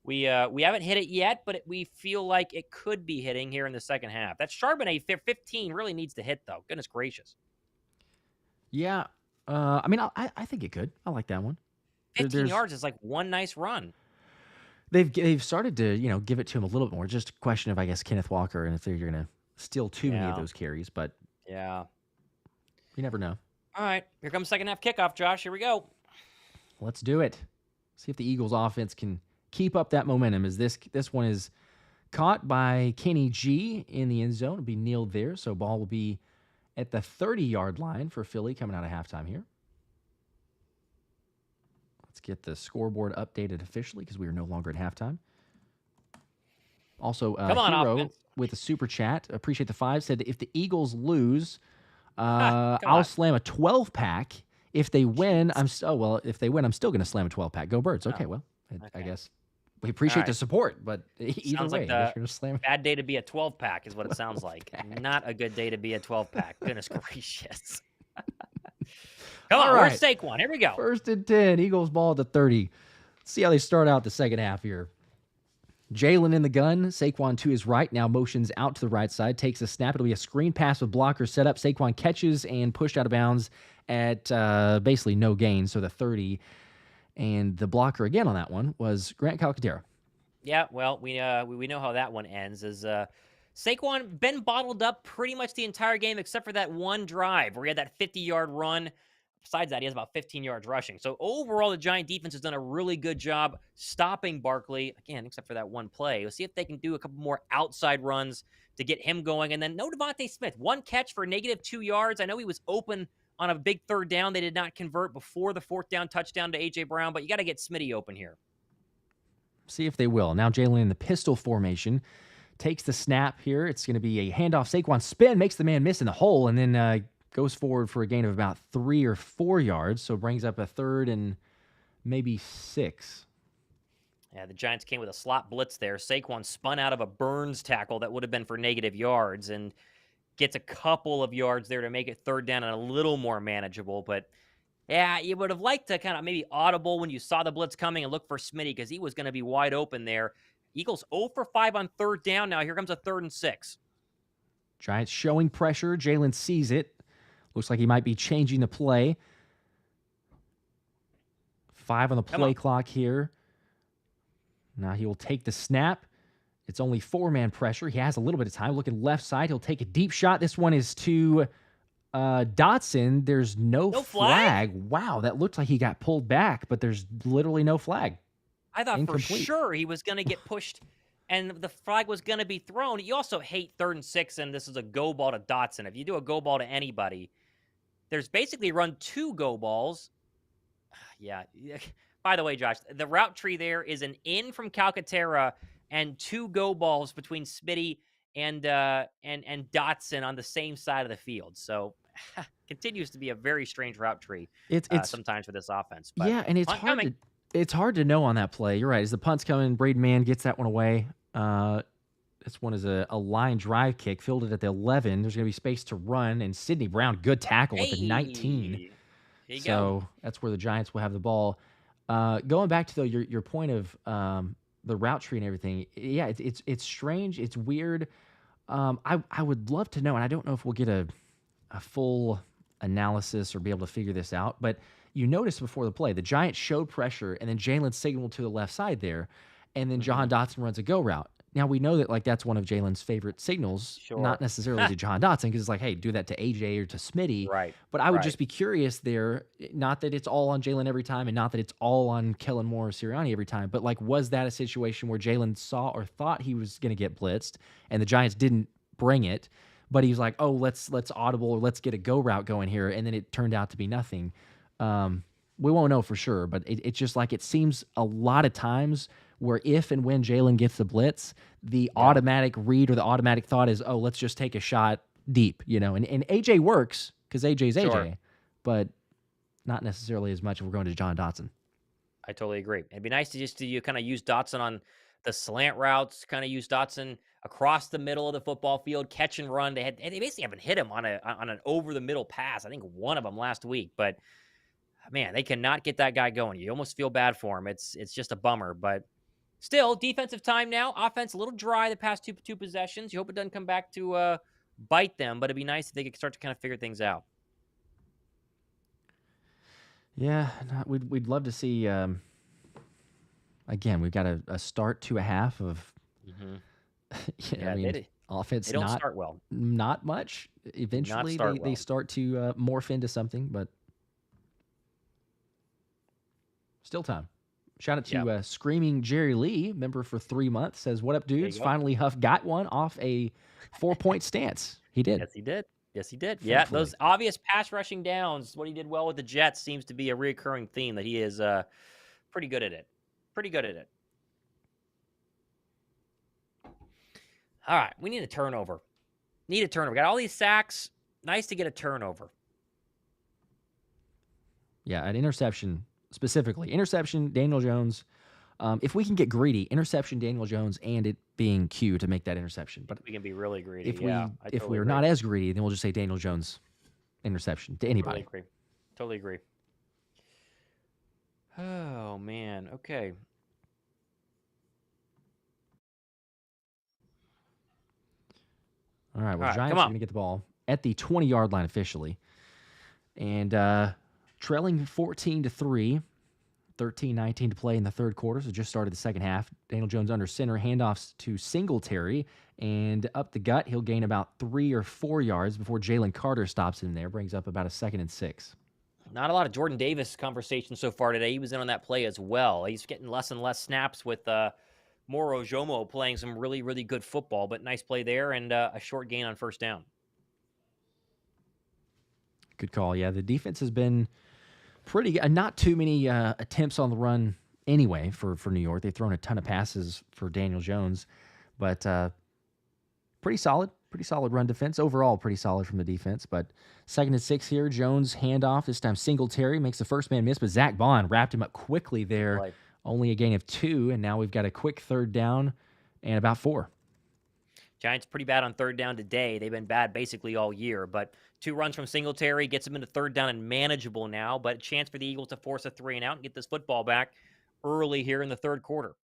we haven't hit it yet, but we feel like it could be hitting here in the second half. That Charbonnet 15 really needs to hit, though. Goodness gracious. Yeah. I mean, I think it could. I like that one. 15 yards is like one nice run. They've started to, give it to him a little bit more. Just a question of, I guess, Kenneth Walker and if they're going to steal too many of those carries. But yeah, you never know. All right. Here comes second half kickoff, Josh. Here we go. Let's do it. See if the Eagles offense can keep up that momentum as this one is caught by Kenny G in the end zone. It'll be kneeled there, so ball will be at the 30-yard line for Philly coming out of halftime here. Let's get the scoreboard updated officially because we are no longer at halftime. Also, Hero with a super chat, appreciate the 5, said if the Eagles lose, I'll slam a 12-pack. If they win, if they win, I'm still going to slam a 12-pack. Go Birds. Okay, I guess. We appreciate the support, but either way, like bad day to be a 12-pack is what it sounds like. Not a good day to be a 12-pack. Goodness gracious. Come on, where's Saquon? Here we go. 1st and 10, Eagles ball at the 30. Let's see how they start out the second half here. Jalen in the gun. Saquon to his right. Now motions out to the right side. Takes a snap. It'll be a screen pass with blocker set up. Saquon catches and pushed out of bounds at basically no gain, so the 30. And the blocker again on that one was Grant Calcaterra. Yeah, well, we know how that one ends. Is Saquon been bottled up pretty much the entire game except for that one drive where he had that 50-yard run. Besides that, he has about 15 yards rushing. So overall, the Giant defense has done a really good job stopping Barkley, again, except for that one play. We'll see if they can do a couple more outside runs to get him going. And then no DeVonta Smith. One catch for -2 yards. I know he was open on a big third down. They did not convert before the fourth down touchdown to A.J. Brown, but you got to get Smitty open here. See if they will. Now Jalen in the pistol formation. Takes the snap here. It's going to be a handoff. Saquon spin, makes the man miss in the hole, and then goes forward for a gain of about 3 or 4 yards. So brings up a 3rd and maybe 6. Yeah, the Giants came with a slot blitz there. Saquon spun out of a Burns tackle that would have been for negative yards and gets a couple of yards there to make it 3rd down and a little more manageable. But yeah, you would have liked to kind of maybe audible when you saw the blitz coming and look for Smitty because he was going to be wide open there. Eagles 0 for 5 on 3rd down. Now here comes a 3rd and 6. Giants showing pressure. Jalen sees it. Looks like he might be changing the play. 5 on the play clock here. Now he will take the snap. It's only 4-man pressure. He has a little bit of time. Looking left side. He'll take a deep shot. This one is to Dotson. There's no flag. Wow, that looked like he got pulled back, but there's literally no flag. I thought for sure he was going to get pushed and the flag was going to be thrown. You also hate 3rd and 6, and this is a go ball to Dotson. If you do a go ball to anybody, there's basically run 2 go balls. Yeah. By the way, Josh, the route tree there is an in from Calcaterra and 2 go balls between Smitty and Dotson on the same side of the field. So continues to be a very strange route tree. It's sometimes for this offense. But yeah, and it's hard to know on that play. You're right. As the punt's coming, Braden Mann gets that one away. This one is a line drive kick, fielded at the 11. There's going to be space to run, and Sidney Brown, good tackle at the 19. So that's where the Giants will have the ball. Going back to your point of the route tree and everything, yeah, it's strange. It's weird. I would love to know, and I don't know if we'll get a full analysis or be able to figure this out, but you noticed before the play, the Giants showed pressure, and then Jalen signaled to the left side there, and then Jahan Dotson runs a go route. Now, we know that that's one of Jalen's favorite signals, not necessarily to Jahan Dotson, because it's like, hey, do that to AJ or to Smitty. Right. But I would just be curious there, not that it's all on Jalen every time and not that it's all on Kellen Moore or Sirianni every time, but was that a situation where Jalen saw or thought he was going to get blitzed and the Giants didn't bring it, but he was like, oh, let's audible or let's get a go route going here, and then it turned out to be nothing. We won't know for sure, but it's just it seems a lot of times where if and when Jalen gets the blitz, the automatic read or the automatic thought is, oh, let's just take a shot deep, and AJ works because AJ's AJ, but not necessarily as much if we're going to John Dotson. I totally agree. It'd be nice to you kind of use Dotson on the slant routes, kind of use Dotson across the middle of the football field, catch and run. They basically haven't hit him on an over the middle pass. I think one of them last week, but man, they cannot get that guy going. You almost feel bad for him. It's just a bummer, but still defensive time now. Offense a little dry the past two possessions. You hope it doesn't come back to bite them, but it'd be nice if they could start to kind of figure things out. Yeah, we'd love to see. Again, we've got a start to a half of. Offense. They don't start well. Not much. Eventually, they start to morph into something, but still time. Shout out to Screaming Jerry Lee, member for 3 months, says, "What up, dudes? Finally, Huff got one off a 4-point stance. He did. Yes, he did. Yeah, those obvious pass rushing downs, what he did well with the Jets seems to be a recurring theme that he is pretty good at it. All right, we need a turnover. Got all these sacks. Nice to get a turnover. Yeah, an interception specifically. Interception, Daniel Jones. If we can get greedy, interception, Daniel Jones, and it being Q to make that interception. But we can be really greedy. If we're not as greedy, then we'll just say Daniel Jones interception to anybody. Totally agree. Oh, man. Okay. All right, well, All right, come Giants are on. going to get the ball at the 20-yard line officially. And trailing 14-3, 13-19 to play in the third quarter, so just started the second half. Daniel Jones under center, handoffs to Singletary, and up the gut, he'll gain about 3 or 4 yards before Jalen Carter stops him there, brings up about a 2nd and 6. Not a lot of Jordan Davis conversation so far today. He was in on that play as well. He's getting less and less snaps with Moro Jomo playing some really, really good football, but nice play there and a short gain on first down. Good call. Yeah, the defense has been pretty good. Not too many attempts on the run anyway for New York. They've thrown a ton of passes for Daniel Jones, but pretty solid run defense. Overall, pretty solid from the defense. But 2nd and 6 here. Jones handoff. This time Singletary makes the first man miss, but Zack Baun wrapped him up quickly there. Right. Only a gain of 2, and now we've got a quick 3rd down and about 4. Giants pretty bad on 3rd down today. They've been bad basically all year, but 2 runs from Singletary gets them into 3rd down and manageable now, but a chance for the Eagles to force a 3 and out and get this football back early here in the 3rd quarter.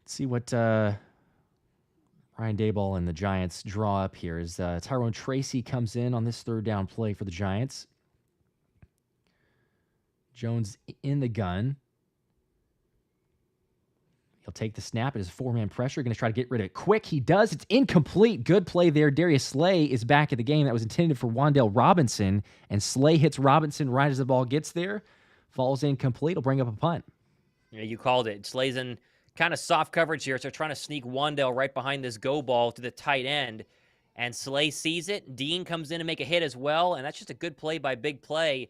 Let's see what Brian Daboll and the Giants draw up here as Tyrone Tracy comes in on this 3rd down play for the Giants. Jones in the gun. He'll take the snap. It is 4-man pressure. Going to try to get rid of it quick. He does. It's incomplete. Good play there. Darius Slay is back at the game. That was intended for Wan'Dale Robinson, and Slay hits Robinson right as the ball gets there. Falls incomplete. He'll bring up a punt. Yeah, you called it. Slay's in kind of soft coverage here, so trying to sneak Wan'Dale right behind this go ball to the tight end, and Slay sees it. Dean comes in to make a hit as well, and that's just a good play by Big Play,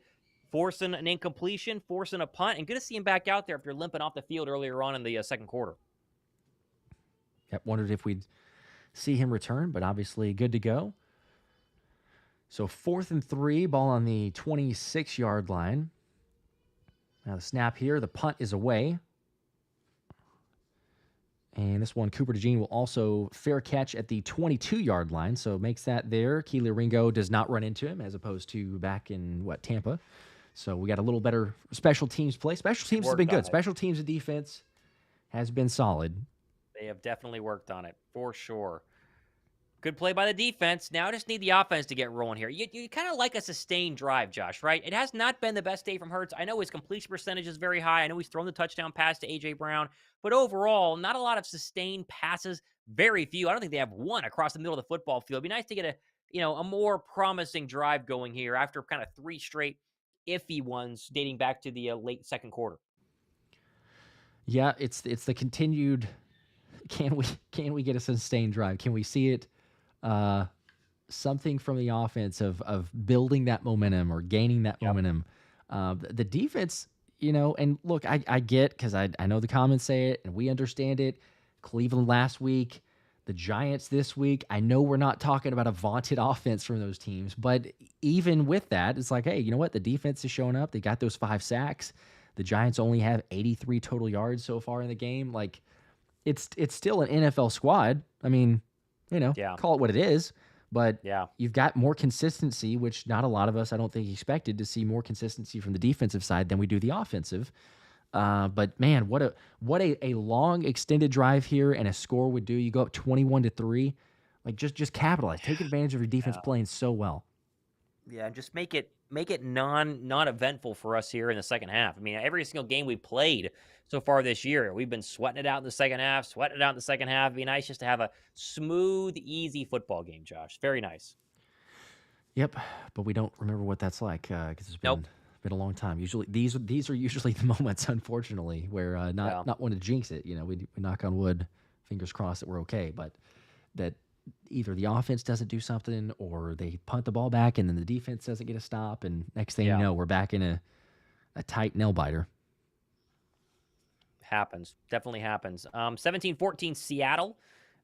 forcing an incompletion, forcing a punt, and good to see him back out there after limping off the field earlier on in the 2nd quarter. Yep, wondered if we'd see him return, but obviously good to go. So 4th and 3, ball on the 26-yard line. Now the snap here, the punt is away. And this one, Cooper DeJean will also fair catch at the 22-yard line, so makes that there. Keely Ringo does not run into him, as opposed to back in, Tampa. So we got a little better special teams play. Special teams has been good. Special teams and defense has been solid. They have definitely worked on it, for sure. Good play by the defense. Now I just need the offense to get rolling here. You kind of like a sustained drive, Josh, right? It has not been the best day from Hurts. I know his completion percentage is very high. I know he's thrown the touchdown pass to A.J. Brown. But overall, not a lot of sustained passes. Very few. I don't think they have one across the middle of the football field. It'd be nice to get a more promising drive going here after kind of 3 straight iffy ones dating back to the late 2nd quarter. Yeah, it's the continued. Can we get a sustained drive? Can we see it? Something from the offense of building that momentum or gaining that momentum. The defense, and look, I get, because I know the comments say it and we understand it. Cleveland last week, the Giants this week. I know we're not talking about a vaunted offense from those teams, but even with that, it's like, hey, you know what? The defense is showing up. They got those 5 sacks. The Giants only have 83 total yards so far in the game. Like, it's still an NFL squad. I mean, call it what it is. But you've got more consistency, which not a lot of us, I don't think, expected to see more consistency from the defensive side than we do the offensive. But man, what a long extended drive here and a score would do. You go up 21-3, like just capitalize, take advantage of your defense playing so well. Yeah, just make it non-eventful for us here in the second half. I mean, every single game we played so far this year, we've been sweating it out in the second half. It'd be nice just to have a smooth, easy football game, Josh. Very nice. Yep, but we don't remember what that's like because it's been a long time. Usually, these are usually the moments, unfortunately, where not want to jinx it. We knock on wood, fingers crossed that we're okay, but that either the offense doesn't do something or they punt the ball back and then the defense doesn't get a stop, and next thing you know, we're back in a tight nail biter. Happens. Definitely happens. 17-14 Seattle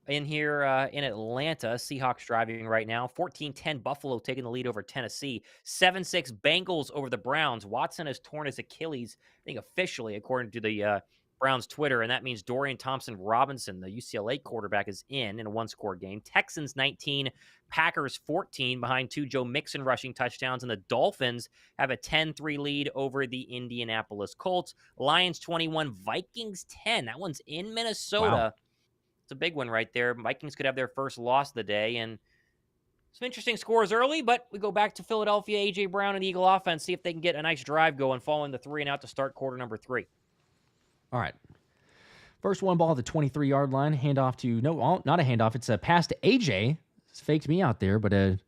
in here in Atlanta. Seahawks driving right now. 14-10 Buffalo taking the lead over Tennessee. 7-6 Bengals over the Browns. Watson has torn his Achilles, I think officially, according to the Browns Twitter, and that means Dorian Thompson-Robinson, the UCLA quarterback, is in a one-score game. Texans 19, Packers 14 behind 2 Joe Mixon rushing touchdowns, and the Dolphins have a 10-3 lead over the Indianapolis Colts. Lions 21, Vikings 10. That one's in Minnesota. Wow. It's a big one right there. Vikings could have their first loss of the day, and some interesting scores early, but we go back to Philadelphia, A.J. Brown and the Eagle offense, see if they can get a nice drive going, following the 3-and-out to start quarter number 3. All right. First one ball at the 23-yard line. Handoff to, no, not a handoff. It's a pass to A.J. It's faked me out there, but a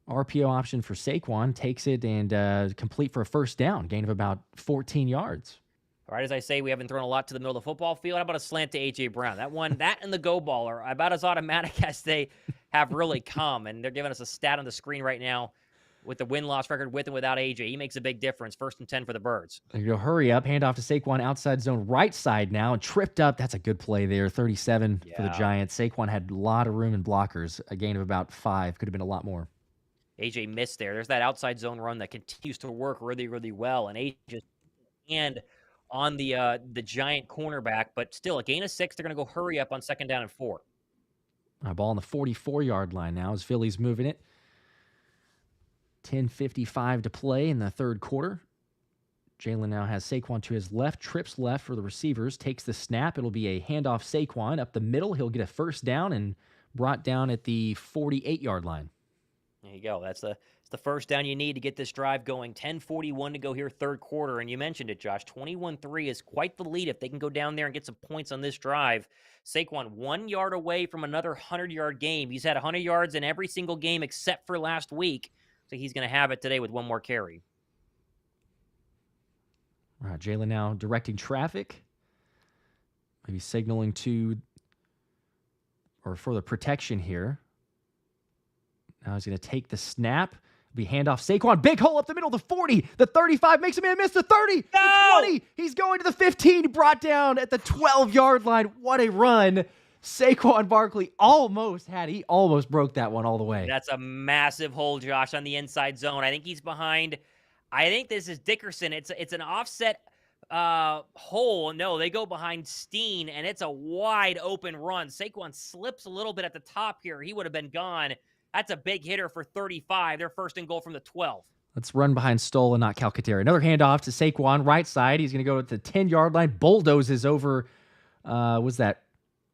RPO option for Saquon. Takes it and complete for a first down. Gain of about 14 yards. All right, as I say, we haven't thrown a lot to the middle of the football field. How about a slant to A.J. Brown? That and the go ball are about as automatic as they have really come, and they're giving us a stat on the screen right now with the win-loss record with and without A.J. He makes a big difference. 1st and 10 for the Birds. There you go. Hurry up. Handoff to Saquon outside zone right side now. And tripped up. That's a good play there. 37 for the Giants. Saquon had a lot of room in blockers. A gain of about 5. Could have been a lot more. A.J. missed there. There's that outside zone run that continues to work really, really well. And A.J. just and on the Giant cornerback, but still a gain of 6. They're going to go hurry up on 2nd down and 4. Ball on the 44-yard line now as Philly's moving it. 10:55 to play in the third quarter. Jalen now has Saquon to his left, trips left for the receivers, takes the snap. It'll be a handoff Saquon up the middle. He'll get a first down and brought down at the 48-yard line. There you go. It's the first down you need to get this drive going. 10:41 to go here, third quarter. And you mentioned it, Josh. 21-3 is quite the lead if they can go down there and get some points on this drive. Saquon 1 yard away from another 100-yard game. He's had 100 yards in every single game except for last week. So he's going to have it today with 1 more carry. All right, Jalen now directing traffic. Maybe signaling to or for the protection here. Now he's going to take the snap. Be handoff Saquon. Big hole up the middle. The 40. The 35 makes a man miss. The 30. No! The 20. He's going to the 15. Brought down at the 12-yard line. What a run. Saquon Barkley almost broke that one all the way. That's a massive hole, Josh, on the inside zone. I think he's behind. I think this is Dickerson. It's an offset hole. No, they go behind Steen, and it's a wide open run. Saquon slips a little bit at the top here. He would have been gone. That's a big hitter for 35. They're 1st and goal from the 12. Let's run behind Stoll and not Calcaterra. Another handoff to Saquon, right side. He's going to go to the 10-yard line. Bulldozes over, was that,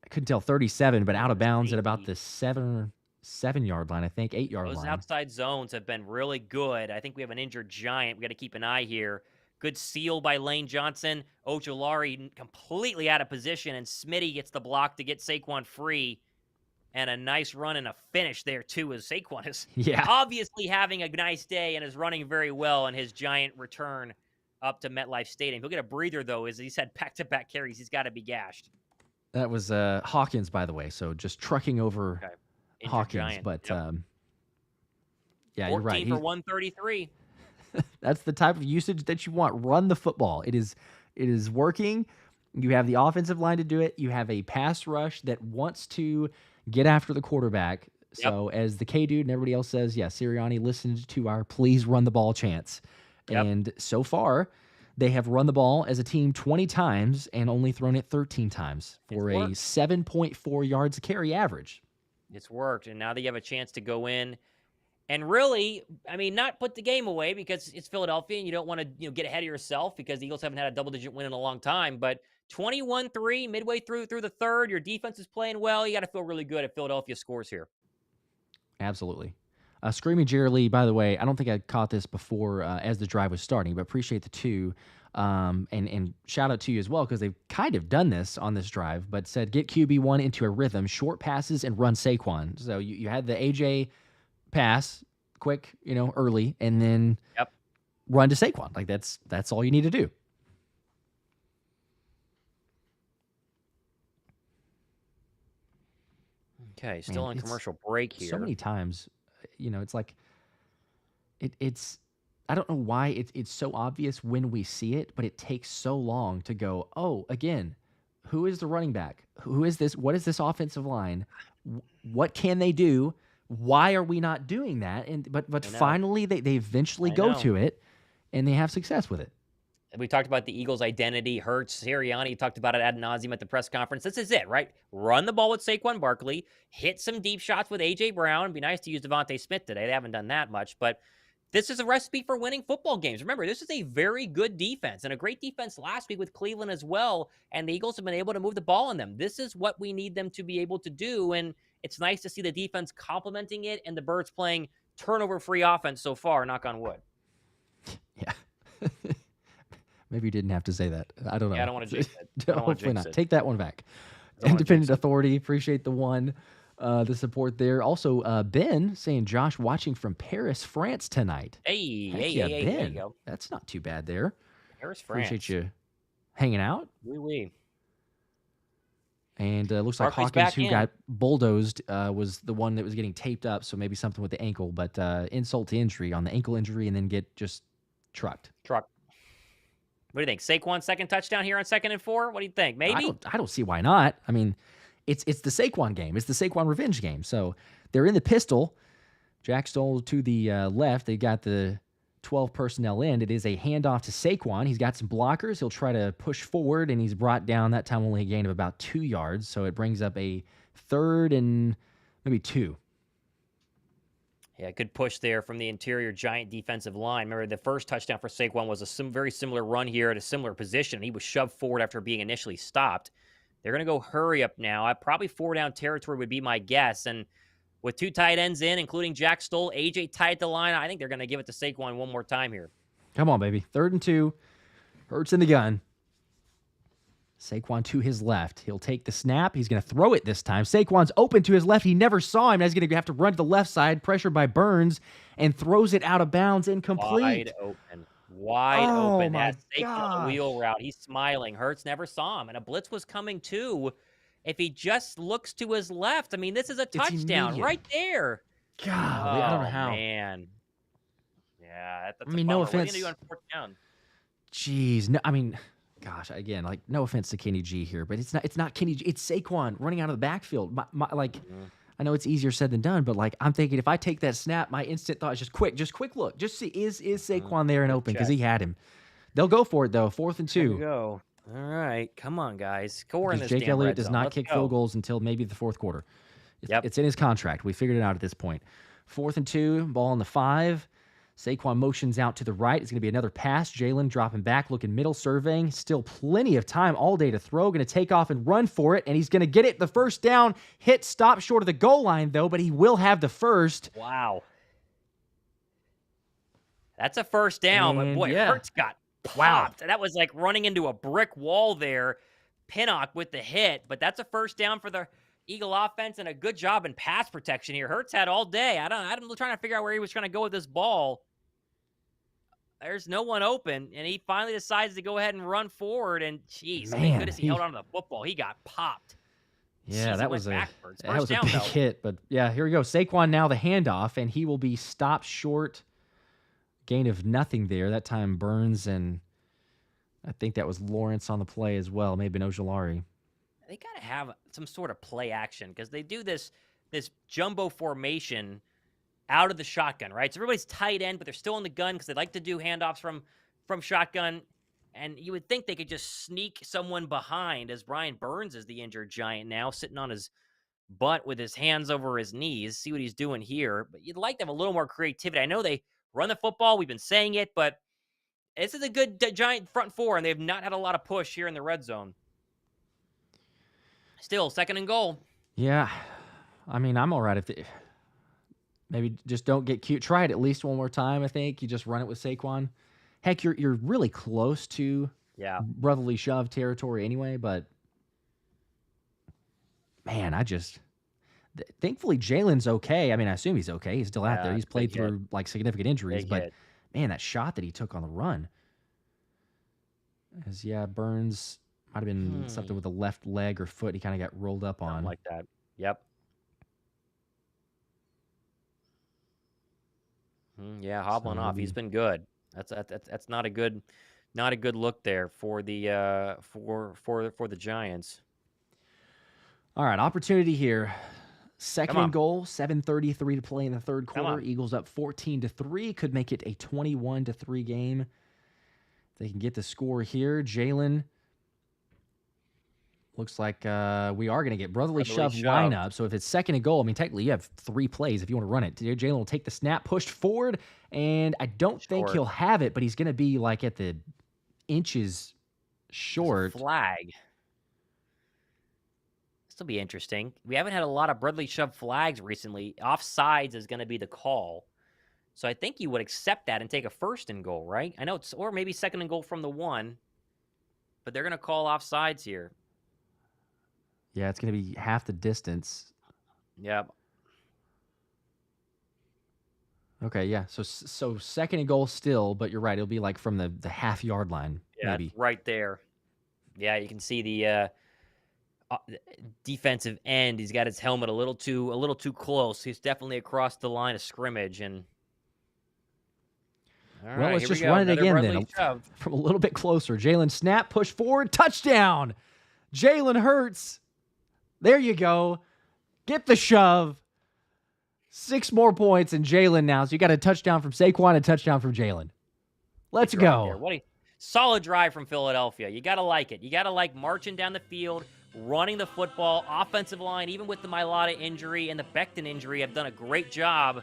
I couldn't tell, 37, but out of bounds at about the 7-yard line, I think, 8-yard line. Those outside zones have been really good. I think we have an injured Giant. We got to keep an eye here. Good seal by Lane Johnson. Ojulari completely out of position, and Smitty gets the block to get Saquon free. And a nice run and a finish there, too, as Saquon is obviously having a nice day and is running very well in his Giant return up to MetLife Stadium. He'll get a breather, though, as he's had back-to-back carries. He's got to be gashed. That was Hawkins, by the way, so just trucking over Hawkins. Giant. But, yeah, you're right. 14 for 133. That's the type of usage that you want. Run the football. It is working. You have the offensive line to do it. You have a pass rush that wants to get after the quarterback. So as the K-Dude and everybody else says, Sirianni listened to our please run the ball chants. And so far, they have run the ball as a team 20 times and only thrown it 13 times for a 7.4 yards a carry average. It's worked, and now that you have a chance to go in and really, I mean, not put the game away because it's Philadelphia and you don't want to get ahead of yourself because the Eagles haven't had a double-digit win in a long time, but 21-3 midway through the third. Your defense is playing well. You got to feel really good if Philadelphia scores here. Absolutely. Screaming Jerry Lee, by the way, I don't think I caught this before as the drive was starting, but appreciate the 2. And shout out to you as well because they've kind of done this on this drive, but said get QB1 into a rhythm, short passes, and run Saquon. So you had the AJ pass quick, early, and then run to Saquon. Like that's all you need to do. Okay, still on commercial break here. So many times, it's like it's I don't know why it's so obvious when we see it, but it takes so long to go, oh, again, who is the running back? Who is this? What is this offensive line? What can they do? Why are we not doing that? But finally they eventually go to it and they have success with it. We talked about the Eagles' identity. Hurts, Sirianni talked about it ad nauseum at the press conference. This is it, right? Run the ball with Saquon Barkley, hit some deep shots with A.J. Brown. It'd be nice to use DeVonta Smith today. They haven't done that much, but This is a recipe for winning football games. Remember, this is a very good defense and a great defense last week with Cleveland as well. And the Eagles have been able to move the ball on them. This is what we need them to be able to do. And it's nice to see the defense complementing it and the Birds playing turnover-free offense so far, knock on wood. Yeah. Maybe you didn't have to say that. I don't know. Yeah, I don't want to jinx it. Hopefully not. Take that one back. Independent Authority. Appreciate the one. The support there. Also, Ben saying, Josh watching from Paris, France tonight. Hey, Ben. there you go. That's not too bad there. Paris, France. Appreciate you hanging out. Oui. And looks like Hawkins, who got bulldozed, was the one that was getting taped up, so maybe something with the ankle. But insult to injury on the ankle injury and then get just trucked. What do you think? Saquon second touchdown here on 2nd and 4? What do you think? Maybe? I don't see why not. I mean, it's the Saquon game. It's the Saquon revenge game. So they're in the pistol. Jack Stoll to the left. They got the 12 personnel in. It is a handoff to Saquon. He's got some blockers. He'll try to push forward, and he's brought down that time only a gain of about 2 yards. So it brings up a 3rd and maybe 2. Yeah, good push there from the interior Giant defensive line. Remember, the first touchdown for Saquon was a very similar run here at a similar position. He was shoved forward after being initially stopped. They're going to go hurry up now. Probably 4-down territory would be my guess. And with 2 tight ends in, including Jack Stoll, AJ tied the line, I think they're going to give it to Saquon one more time here. Come on, baby. 3rd and 2. Hurts in the gun. Saquon to his left. He'll take the snap. He's going to throw it this time. Saquon's open to his left. He never saw him. Now he's going to have to run to the left side, pressured by Burns, and throws it out of bounds, incomplete. Wide open. That's Saquon on the wheel route. He's smiling. Hurts never saw him, and a blitz was coming too. If he just looks to his left, I mean, this is a touchdown right there. God, I don't know how. Man. Yeah, that's no offense. What are you going to do on 4th down? Jeez, no, I mean, gosh, again, like, no offense to Kenny G here, but it's not Kenny G. It's Saquon running out of the backfield. I know it's easier said than done, but like, I'm thinking if I take that snap, my instant thought is just quick look. Just see, is Saquon there and open? Because he had him. They'll go for it, though. 4th and 2. There we go. All right. Come on, guys. Score in this Jake Elliott does not kick field goals until maybe the 4th quarter. It's in his contract. We figured it out at this point. 4th and 2, ball on the 5. Saquon motions out to the right. It's going to be another pass. Jalen dropping back, looking middle, surveying. Still plenty of time all day to throw. Going to take off and run for it, and he's going to get it. The first down. Hit stop short of the goal line, though, but he will have the first. Wow. That's a first down, but boy, Hurts got popped. Wow. That was like running into a brick wall there. Pinnock with the hit, but that's a first down for the Eagle offense, and a good job in pass protection here. Hurts had all day. I'm trying to figure out where he was trying to go with this ball. There's no one open, and he finally decides to go ahead and run forward, and jeez, thank goodness he held on to the football. He got popped. Yeah, that was a big hit, but yeah, here we go. Saquon now the handoff, and he will be stopped short. Gain of nothing there. That time Burns, and I think that was Lawrence on the play as well, maybe Ojulari. They got to have some sort of play action because they do this jumbo formation out of the shotgun, right? So everybody's tight end, but they're still in the gun because they like to do handoffs from shotgun. And you would think they could just sneak someone behind, as Brian Burns is the injured Giant now, sitting on his butt with his hands over his knees. See what he's doing here. But you'd like to have a little more creativity. I know they run the football. We've been saying it, but this is a good Giant front four, and they've not had a lot of push here in the red zone. Still, 2nd and goal. Yeah. I mean, I'm all right if they maybe just don't get cute. Try it at least one more time, I think. You just run it with Saquon. Heck, you're really close to brotherly shove territory anyway, but man, thankfully Jalen's okay. I mean, I assume he's okay. He's still out there. He's played through like significant injuries, but man, that shot that he took on the run. Burns might have been something with the left leg or foot. He kind of got rolled up on. Something like that. Yep. Yeah, hobbling off. He's been good. That's not a good look there for the for the Giants. All right, opportunity here. 2nd and goal, 7:33 to play in the 3rd quarter. Eagles up 14-3. Could make it a 21-3 game. They can get the score here. Jalen Looks like we are going to get brotherly shove Shove. lineup. So if it's 2nd and goal, I mean, technically you have 3 plays if you want to run it. Jalen will take the snap, pushed forward, and I don't think he'll have it, but he's going to be like at the inches short. Flag. This will be interesting. We haven't had a lot of brotherly shove flags recently. Offsides is going to be the call. So I think you would accept that and take a 1st and goal, right? I know it's, or maybe 2nd and goal from the 1, but they're going to call offsides here. Yeah, it's going to be half the distance. Yep. Okay, yeah. So 2nd and goal still, but you're right. It'll be like from the half-yard line, maybe. Right there. Yeah, you can see the defensive end. He's got his helmet a little too close. He's definitely across the line of scrimmage. And well, let's just run it again then. From a little bit closer. Jalen snap, push forward, touchdown. Jalen Hurts. There you go. Get the shove. 6 more points, and Jalen now. So you got a touchdown from Saquon, a touchdown from Jalen. Let's go. What a solid drive from Philadelphia. You got to like it. You got to like marching down the field, running the football, offensive line, even with the Mailata injury and the Becton injury, have done a great job.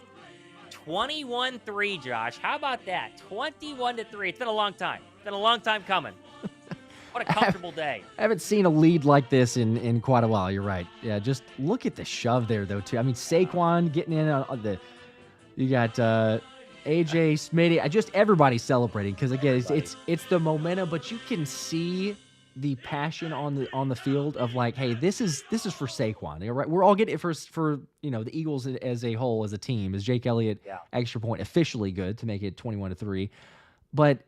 21-3, Josh. How about that? 21-3. It's been a long time. It's been a long time coming. What a comfortable day. I haven't seen a lead like this in quite a while. You're right. Yeah, just look at the shove there, though, too. I mean, Saquon getting in on the – you got A.J. Smitty. Just everybody celebrating because, again, it's the momentum, but you can see the passion on the field of like, hey, this is for Saquon. Right? We're all getting it for the Eagles as a whole, as a team. As Jake Elliott extra point officially good to make it 21-3. But,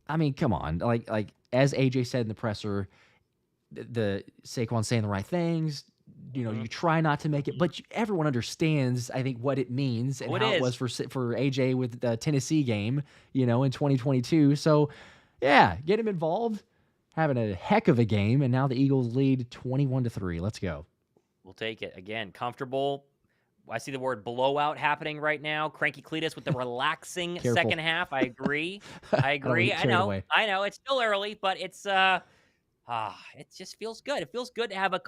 I mean, come on. Like as AJ said in the presser, the Saquon saying the right things. You try not to make it, but everyone understands, I think, what it means and how it was for AJ with the Tennessee game, in 2022. So, yeah, get him involved, having a heck of a game, and now the Eagles lead 21-3. Let's go. We'll take it. Again, comfortable. I see the word blowout happening right now. Cranky Cletus with the relaxing second half. I agree. I know. It's still early, but it just feels good. It feels good to have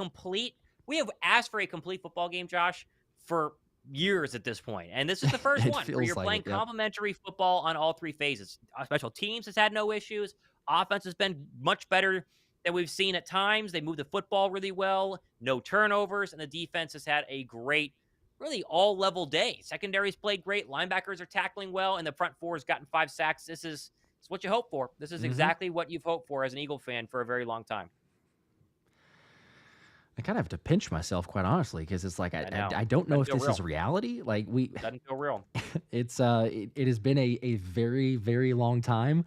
we have asked for a complete football game, Josh, for years at this point. And this is the first one where you're playing complimentary football on all 3 phases. Special teams has had no issues. Offense has been much better than we've seen at times. They moved the football really well. No turnovers. And the defense has had a great, really all-level day. Secondary's played great. Linebackers are tackling well. And the front 4 has gotten 5 sacks. This is what you hope for. This is exactly what you've hoped for as an Eagle fan for a very long time. I kind of have to pinch myself, quite honestly, because it's like I don't know if this is reality. Like doesn't feel real. It's it has been a very, very long time,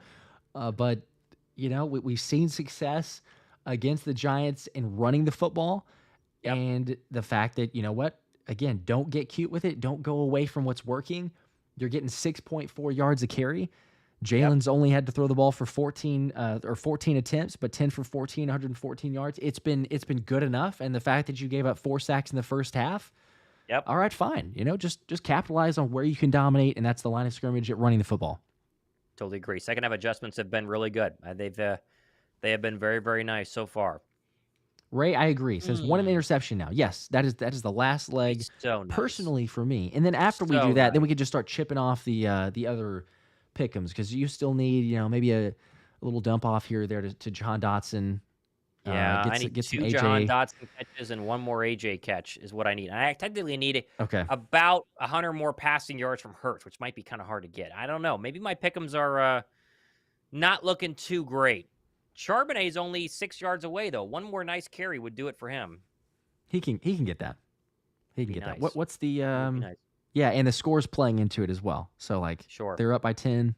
but we've seen success against the Giants in running the football, and the fact that again, don't get cute with it. Don't go away from what's working. You're getting 6.4 yards a carry. Jalen's only had to throw the ball for 14 attempts, but 10 for 14, 114 yards. It's been good enough. And the fact that you gave up 4 sacks in the first half, all right, fine. Just capitalize on where you can dominate, and that's the line of scrimmage at running the football. Totally agree. Second half adjustments have been really good. They have been very, very nice so far. Ray, I agree. Says 1 interception now. Yes, that is the last leg personally for me. And then after we do that, then we can just start chipping off the other pick'ems, because you still need maybe a little dump off here or there to Jahan Dotson. I need get 2 Jahan Dotson catches and 1 more AJ catch is what I need. I technically need about 100 more passing yards from Hurts, which might be kind of hard to get. I don't know. Maybe my pick'ems are not looking too great. Charbonnet is only 6 yards away, though. 1 more nice carry would do it for him. He can get that. He can get that. What's the nice. Yeah, and the score's playing into it as well. So they're up by 10.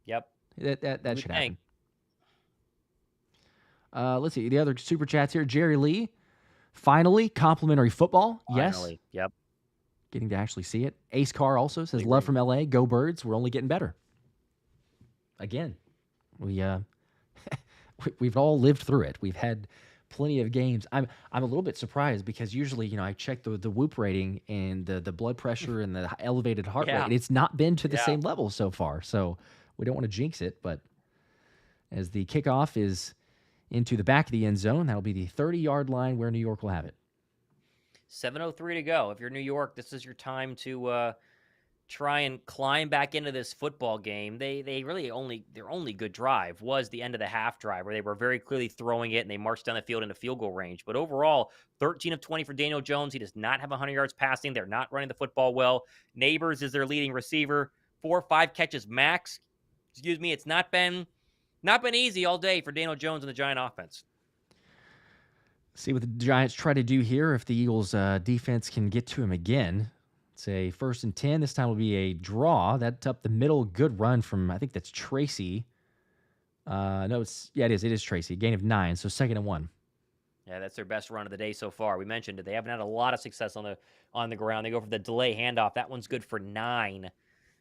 Yep. That should happen. Let's see the other super chats here. Jerry Lee, finally complimentary football. Finally. Yes. Yep. Getting to actually see it. Ace Carr also says love from LA. Go Birds. We're only getting better. Again, we've all lived through it. We've had plenty of games. I'm a little bit surprised because usually, I check the Whoop rating and the blood pressure and the elevated heart rate. And it's not been to the same level so far. So we don't want to jinx it, but as the kickoff is into the back of the end zone. That'll be the 30-yard line where New York will have it. 7:03 to go. If you're New York, this is your time to try and climb back into this football game. They really their only good drive was the end of the half drive where they were very clearly throwing it and they marched down the field into field goal range. But overall, 13 of 20 for Daniel Jones. He does not have 100 yards passing. They're not running the football well. Nabers is their leading receiver. 4 or 5 catches max. Excuse me. It's not been easy all day for Daniel Jones and the Giant offense. See what the Giants try to do here if the Eagles defense can get to him again. It's a 1st and 10. This time will be a draw. That's up the middle. Good run from, I think that's Tracy. No, it is Tracy. Gain of 9, so 2nd and 1. Yeah, that's their best run of the day so far. We mentioned it. They haven't had a lot of success on the ground. They go for the delay handoff. That one's good for 9.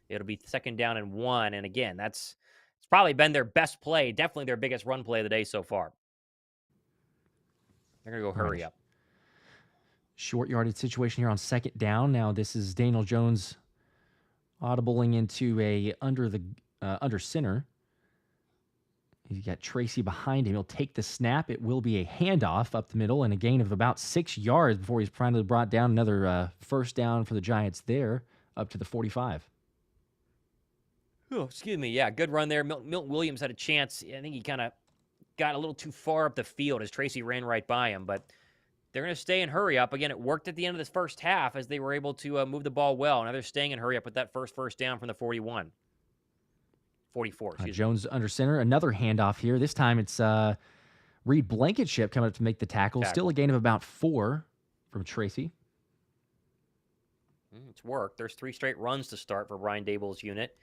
It'll be 2nd down and 1. And again, it's probably been their best play, definitely their biggest run play of the day so far. They're going to go hurry up. Short yardage situation here on 2nd down. Now this is Daniel Jones audibling into a under center. He's got Tracy behind him. He'll take the snap. It will be a handoff up the middle and a gain of about 6 yards before he's finally brought down. Another 1st down for the Giants there up to the 45. Oh, excuse me. Yeah, good run there. Milton Williams had a chance. I think he kind of got a little too far up the field as Tracy ran right by him, but they're going to stay and hurry up. Again, it worked at the end of this first half as they were able to move the ball well. Now they're staying and hurry up with that first down from the 44. Jones under center. Another handoff here. This time it's Reed Blankenship coming up to make the tackle. Still a gain of about 4 from Tracy. It's worked. There's 3 straight runs to start for Brian Daboll's unit.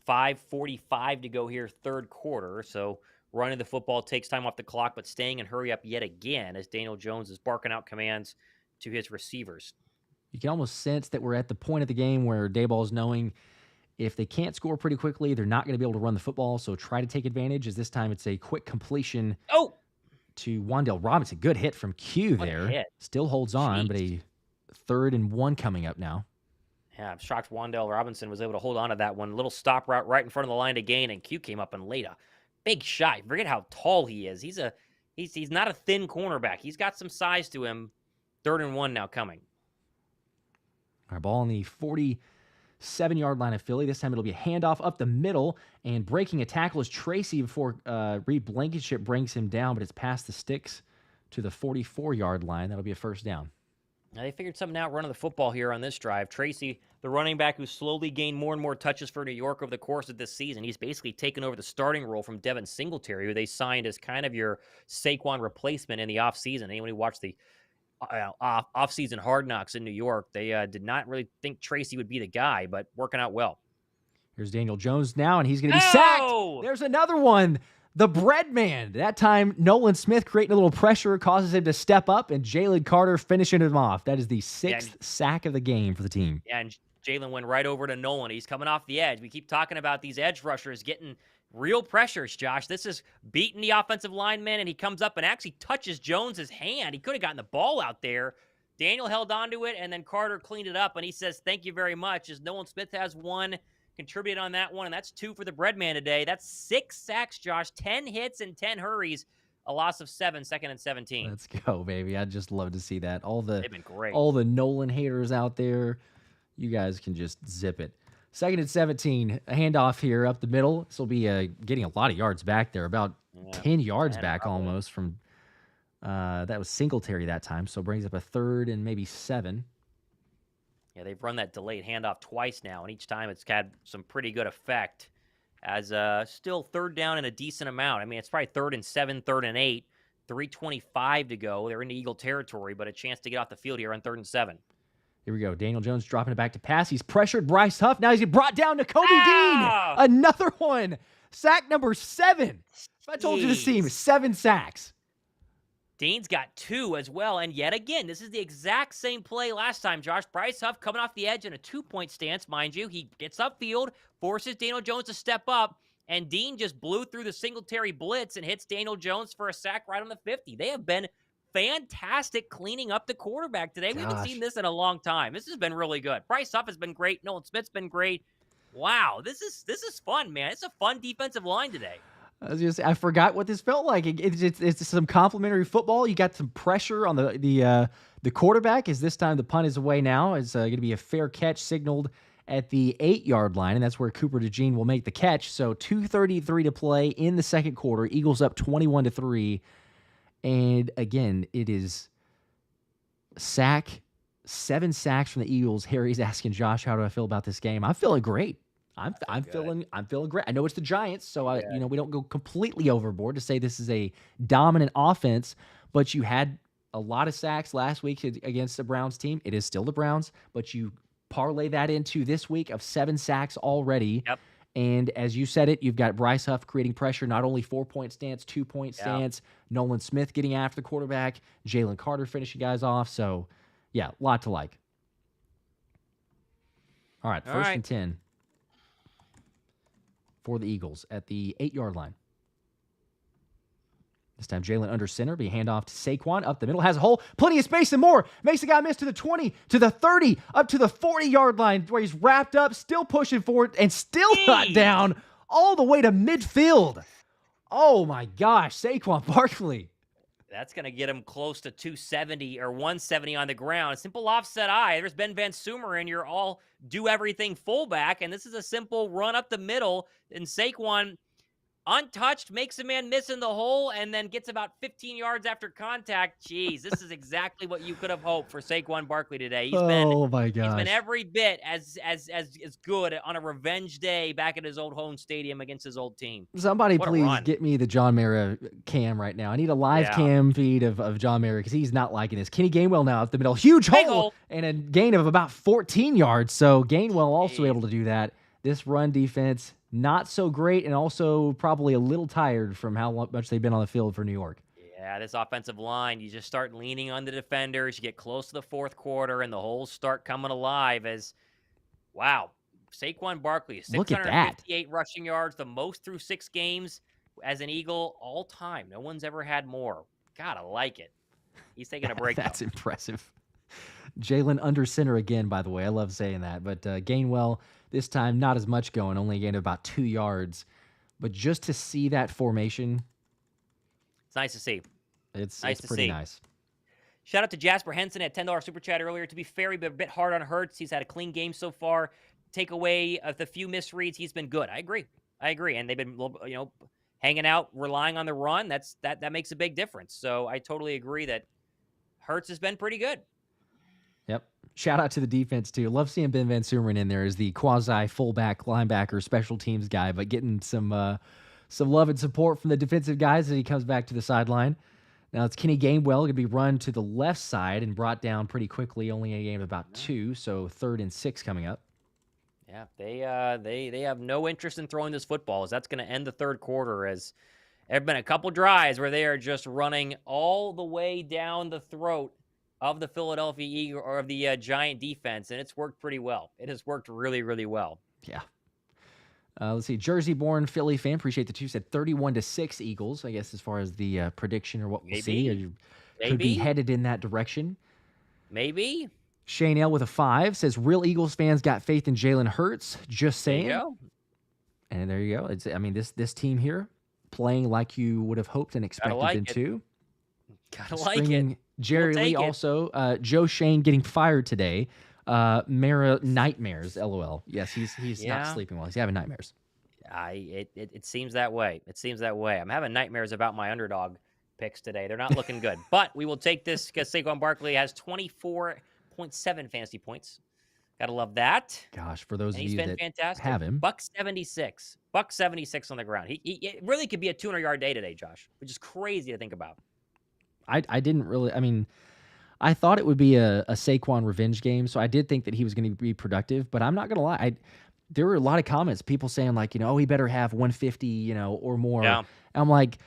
5:45 to go here, 3rd quarter. So running the football takes time off the clock, but staying and hurry up yet again as Daniel Jones is barking out commands to his receivers. You can almost sense that we're at the point of the game where Daboll is knowing if they can't score pretty quickly, they're not going to be able to run the football, so try to take advantage, as this time it's a quick completion to Wan'Dale Robinson. Good hit from Q there. Still holds on, but a 3rd and 1 coming up now. Yeah, I'm shocked Wan'Dale Robinson was able to hold on to that one. Little stop route right in front of the line to gain, and Q came up and laid a big shot. Forget how tall he is. He's not a thin cornerback. He's got some size to him. 3rd and 1 now coming. Our ball on the 47-yard line of Philly. This time it'll be a handoff up the middle, and breaking a tackle is Tracy before Reed Blankenship brings him down, but it's past the sticks to the 44-yard line. That'll be a 1st down. Now they figured something out running the football here on this drive. Tracy, the running back who slowly gained more and more touches for New York over the course of this season, he's basically taken over the starting role from Devin Singletary, who they signed as kind of your Saquon replacement in the offseason. Anyone who watched the offseason Hard Knocks in New York, they did not really think Tracy would be the guy, but working out well. Here's Daniel Jones now, and he's going to be sacked. There's another one. The bread man. That time, Nolan Smith creating a little pressure causes him to step up, and Jalen Carter finishing him off. That is the 6th sack of the game for the team. Yeah, and Jalen went right over to Nolan. He's coming off the edge. We keep talking about these edge rushers getting real pressures, Josh. This is beating the offensive lineman, and he comes up and actually touches Jones's hand. He could have gotten the ball out there. Daniel held onto it, and then Carter cleaned it up, and he says, "Thank you very much," as Nolan Smith has 1. Contributed on that one, and that's 2 for the Breadman today. That's 6 sacks, Josh. 10 hits and 10 hurries. A loss of 7, 2nd and 17. Let's go, baby. I'd just love to see that. They've been great. All the Nolan haters out there, you guys can just zip it. 2nd and 17. A handoff here up the middle. This will be getting a lot of yards back there. About 10 yards back probably. Almost from that was Singletary that time. So brings up a 3rd and maybe 7. Yeah, they've run that delayed handoff twice now, and each time it's had some pretty good effect as still 3rd down and a decent amount. I mean, it's probably 3rd and 7, 3rd and 8, 3:25 to go. They're into Eagle territory, but a chance to get off the field here on 3rd and 7. Here we go. Daniel Jones dropping it back to pass. He's pressured Bryce Huff. Now he's brought down Nakobe Dean. Another one. Sack number 7. I told you this team, 7 sacks. Dean's got 2 as well, and yet again, this is the exact same play last time, Josh. Bryce Huff coming off the edge in a 2-point stance, mind you. He gets upfield, forces Daniel Jones to step up, and Dean just blew through the Singletary blitz and hits Daniel Jones for a sack right on the 50. They have been fantastic cleaning up the quarterback today. We haven't seen this in a long time. This has been really good. Bryce Huff has been great. Nolan Smith's been great. Wow, this is fun, man. It's a fun defensive line today. I was just, I forgot what this felt like. It's some complimentary football. You got some pressure on the quarterback. As this time the punt is away now. It's going to be a fair catch signaled at the 8-yard line, and that's where Cooper DeJean will make the catch. So 2:33 to play in the second quarter. Eagles up 21-3, and again, it is 7 sacks from the Eagles. Harry's asking Josh, how do I feel about this game? I'm feeling great. I'm feeling great. I know it's the Giants, so we don't go completely overboard to say this is a dominant offense, but you had a lot of sacks last week against the Browns team. It is still the Browns, but you parlay that into this week of 7 sacks already. Yep. And as you said it, you've got Bryce Huff creating pressure, not only 4-point stance, 2-point stance, Nolan Smith getting after the quarterback, Jalen Carter finishing guys off. So, yeah, a lot to like. All right, first and 10 for the Eagles at the 8-yard line. This time, Jalen under center, be handoff to Saquon, up the middle, has a hole, plenty of space and more. Makes the guy miss to the 20, to the 30, up to the 40-yard line, where he's wrapped up, still pushing forward, and still not down, all the way to midfield. Oh my gosh, Saquon Barkley. That's going to get him close to 270 or 170 on the ground. Simple offset eye. There's Ben Van Sumer, and you're all do-everything fullback, and this is a simple run up the middle, and Saquon, untouched, makes a man miss in the hole, and then gets about 15 yards after contact. Jeez, this is exactly what you could have hoped for Saquon Barkley today. He's been every bit as good on a revenge day back at his old home stadium against his old team. Somebody please get me the John Mara cam right now. I need a live cam feed of John Mara because he's not liking this. Kenny Gainwell now up the middle. Huge hole and a gain of about 14 yards. So Gainwell also able to do that. This run defense, not so great, and also probably a little tired from how much they've been on the field for New York. Yeah, this offensive line, you just start leaning on the defenders. You get close to the fourth quarter, and the holes start coming alive as, wow, Saquon Barkley, 658 rushing yards, the most through 6 games as an Eagle all time. No one's ever had more. God, I like it. He's taking a break. That's impressive. Jalen under center again, by the way. I love saying that. But Gainwell, this time, not as much going, only a gain of about 2 yards. But just to see that formation, it's nice to see. It's pretty nice. Shout out to Jasper Henson at $10 Super Chat earlier. To be fair, he's been a bit hard on Hurts. He's had a clean game so far. Take away the few misreads, he's been good. I agree. And they've been, hanging out, relying on the run. That makes a big difference. So I totally agree that Hurts has been pretty good. Yep. Shout out to the defense, too. Love seeing Ben Van Sumeren in there as the quasi-fullback, linebacker, special teams guy, but getting some love and support from the defensive guys as he comes back to the sideline. Now it's Kenny Gainwell going to be run to the left side and brought down pretty quickly, only a gain of about 2, so 3rd and 6 coming up. Yeah, they have no interest in throwing this football, as that's going to end the third quarter, as there have been a couple drives where they are just running all the way down the throat of the Philadelphia Eagle or of the Giant defense, and it's worked pretty well. It has worked really, really well. Yeah. Let's see. Jersey-born Philly fan, appreciate the 2, said 31-6 Eagles, I guess, as far as the prediction or what we'll see. Or you could be headed in that direction. Maybe. Shane L with a 5 says, real Eagles fans got faith in Jalen Hurts. Just saying. There you go. And there you go. This team here playing like you would have hoped and expected them to. Gotta like it. Jerry Lee also, Joe Schoen getting fired today. Mara nightmares, LOL. Yes, he's not sleeping well. He's having nightmares. It seems that way. I'm having nightmares about my underdog picks today. They're not looking good. But we will take this because Saquon Barkley has 24.7 fantasy points. Gotta love that. Gosh, for those of you that fantastic. Have him. $176 on the ground. It really could be a 200-yard day today, Josh, which is crazy to think about. I didn't really, I thought it would be a Saquon revenge game, so I did think that he was going to be productive, but I'm not going to lie. There were a lot of comments, people saying like, he better have 150, or more. Yeah. And I'm like,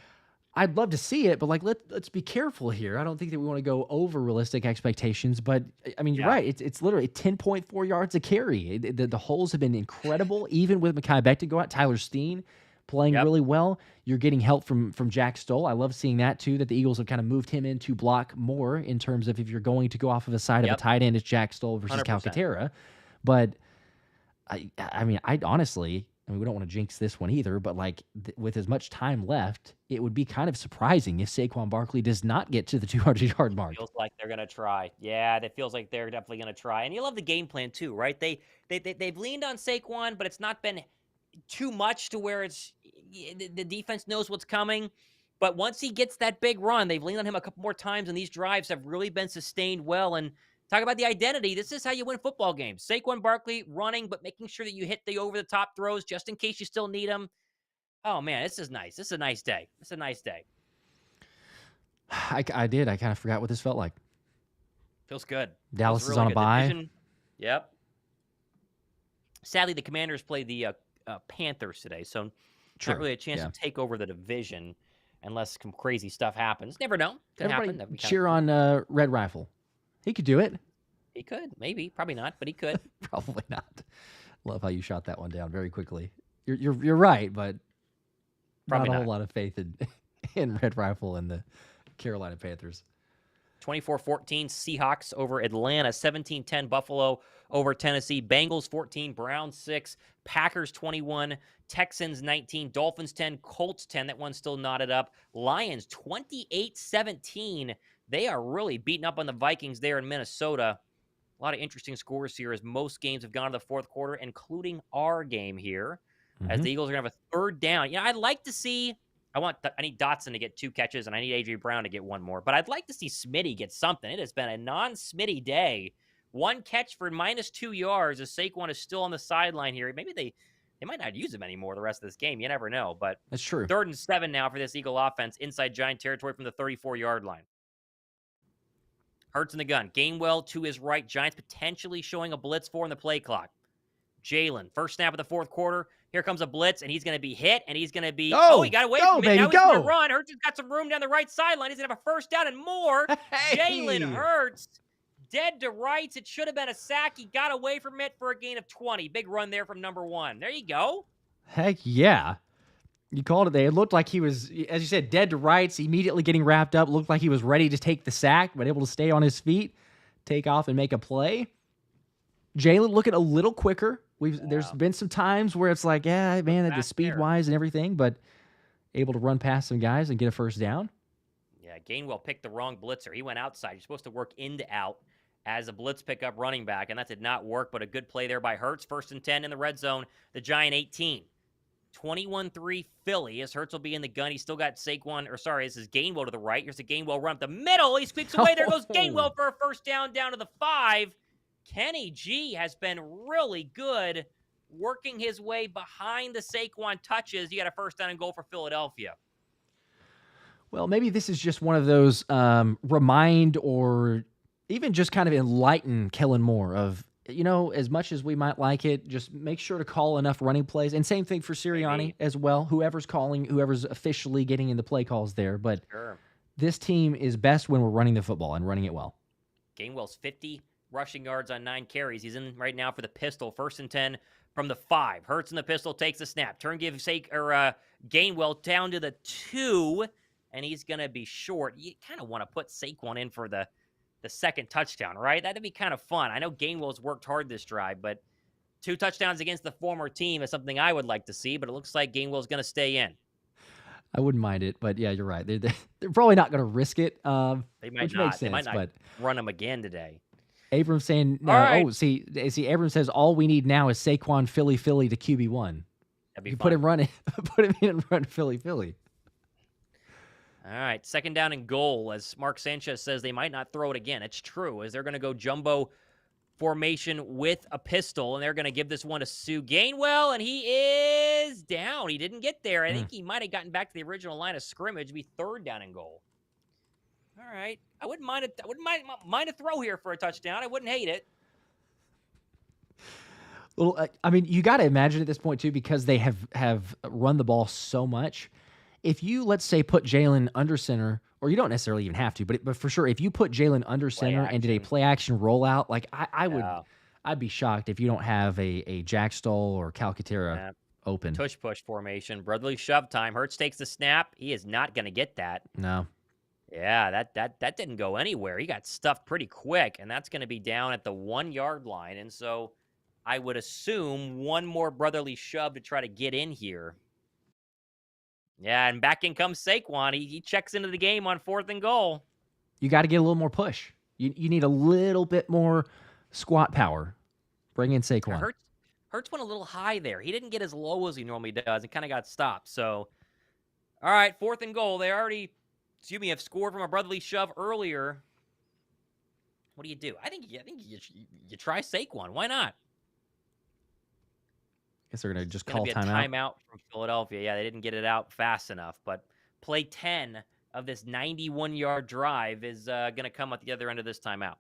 I'd love to see it, but like, let's be careful here. I don't think that we want to go over realistic expectations, but you're right. It's literally 10.4 yards a carry. The holes have been incredible, even with Mekhi Becton go out, Tyler Steen playing really well. You're getting help from Jack Stoll. I love seeing that too, that the Eagles have kind of moved him in to block more in terms of if you're going to go off of a side of a tight end, it's Jack Stoll versus 100%. Calcaterra. But I honestly, I mean, we don't want to jinx this one either, but like with as much time left, it would be kind of surprising if Saquon Barkley does not get to the 200-yard mark. Feels like they're gonna try. Yeah, it feels like they're definitely gonna try. And you love the game plan too, right? They've leaned on Saquon, but it's not been too much to where it's the defense knows what's coming. But once he gets that big run, they've leaned on him a couple more times, and these drives have really been sustained well. And talk about the identity. This is how you win football games. Saquon Barkley running, but making sure that you hit the over-the-top throws just in case you still need them. Oh, man, this is nice. This is a nice day. It's a nice day. I did. I kind of forgot what this felt like. Feels good. Dallas really is on a bye. Division. Yep. Sadly, the Commanders play the Panthers today, so not really a chance to take over the division unless some crazy stuff happens. Never know. Could Everybody happen. cheer on Red Rifle. He could do it. He could. Maybe. Probably not, but he could. Probably not. Love how you shot that one down very quickly. You're right, but probably not a whole lot of faith in Red Rifle and the Carolina Panthers. 24-14 Seahawks over Atlanta, 17-10 Buffalo over Tennessee, Bengals 14, Browns 6, Packers 21, Texans 19, Dolphins 10, Colts 10. That one's still knotted up. Lions 28-17. They are really beating up on the Vikings there in Minnesota. A lot of interesting scores here as most games have gone to the fourth quarter, including our game here, as the Eagles are going to have a third down. I'd like to see I need Dotson to get 2 catches, and I need A.J. Brown to get 1 more. But I'd like to see Smitty get something. It has been a non-Smitty day. 1 catch for -2 yards as Saquon is still on the sideline here. Maybe they might not use him anymore the rest of this game. You never know. But that's true. 3rd and 7 now for this Eagle offense inside Giant territory from the 34-yard line. Hurts in the gun. Gainwell to his right. Giants potentially showing a blitz 4 in the play clock. Jalen, first snap of the fourth quarter. Here comes a blitz, and he's going to be hit, and he's going to be... he got away from it. Baby, now he's going to run. Hurts has got some room down the right sideline. He's going to have a first down and more. Hey. Jalen Hurts, dead to rights. It should have been a sack. He got away from it for a gain of 20. Big run there from number 1. There you go. Heck yeah. You called it there. It looked like he was, as you said, dead to rights, immediately getting wrapped up. Looked like he was ready to take the sack, but able to stay on his feet, take off, and make a play. Jalen looking a little quicker. There's been some times where it's like, yeah, man, the speed-wise and everything, but able to run past some guys and get a first down. Yeah, Gainwell picked the wrong blitzer. He went outside. You're supposed to work in to out as a blitz pickup running back, and that did not work, but a good play there by Hurts. 1st and 10 in the red zone. The Giant 18. 21-3 Philly as Hurts will be in the gun. He's still got this is Gainwell to the right. Here's a Gainwell run up the middle. He squeaks away. There goes Gainwell for a first down to the 5. Kenny G has been really good working his way behind the Saquon touches. You got a first down and goal for Philadelphia. Well, maybe this is just one of those remind or even just kind of enlighten Kellen Moore of, as much as we might like it, just make sure to call enough running plays. And same thing for Sirianni as well. Whoever's officially getting in the play calls there. But this team is best when we're running the football and running it well. Gainwell's 50 rushing yards on 9 carries. He's in right now for the pistol. 1st and 10 from the 5. Hurts in the pistol, takes the snap. Gainwell down to the 2, and he's going to be short. You kind of want to put Saquon in for the second touchdown, right? That'd be kind of fun. I know Gainwell's worked hard this drive, but 2 touchdowns against the former team is something I would like to see, but it looks like Gainwell's going to stay in. I wouldn't mind it, but yeah, you're right. They're probably not going to risk it, they might which not. makes sense. They might not but run him again today. Abrams saying, Abrams says all we need now is Saquon Philly to QB1. That'd be you fun. put him running, put him in and run Philly. All right, 2nd down and goal as Mark Sanchez says they might not throw it again. It's true, as they're going to go jumbo formation with a pistol, and they're going to give this one to Sue Gainwell, and he is down. He didn't get there. I think he might have gotten back to the original line of scrimmage. It'd be 3rd down and goal. All right. I wouldn't mind it. I wouldn't mind a throw here for a touchdown. I wouldn't hate it. Well, I mean, you got to imagine at this point too, because they have run the ball so much. If you, let's say, put Jalen under center, or you don't necessarily even have to, but for sure, if you put Jalen under center and did a play action rollout, like I'd be shocked if you don't have a Jack Stoll or Calcaterra open. Tush push formation, brotherly shove time. Hurts takes the snap. He is not going to get that. No. Yeah, that didn't go anywhere. He got stuffed pretty quick, and that's going to be down at the 1-yard line. And so I would assume one more brotherly shove to try to get in here. Yeah, and back in comes Saquon. He checks into the game on 4th and goal. You got to get a little more push. You need a little bit more squat power. Bring in Saquon. Hurts went a little high there. He didn't get as low as he normally does and kind of got stopped. So, all right, 4th and goal. They already, have scored from a brotherly shove earlier. What do? I think you try Saquon. Why not? Guess they're going to just call timeout. Timeout from Philadelphia. Yeah, they didn't get it out fast enough. But play 10 of this 91-yard drive is going to come at the other end of this timeout.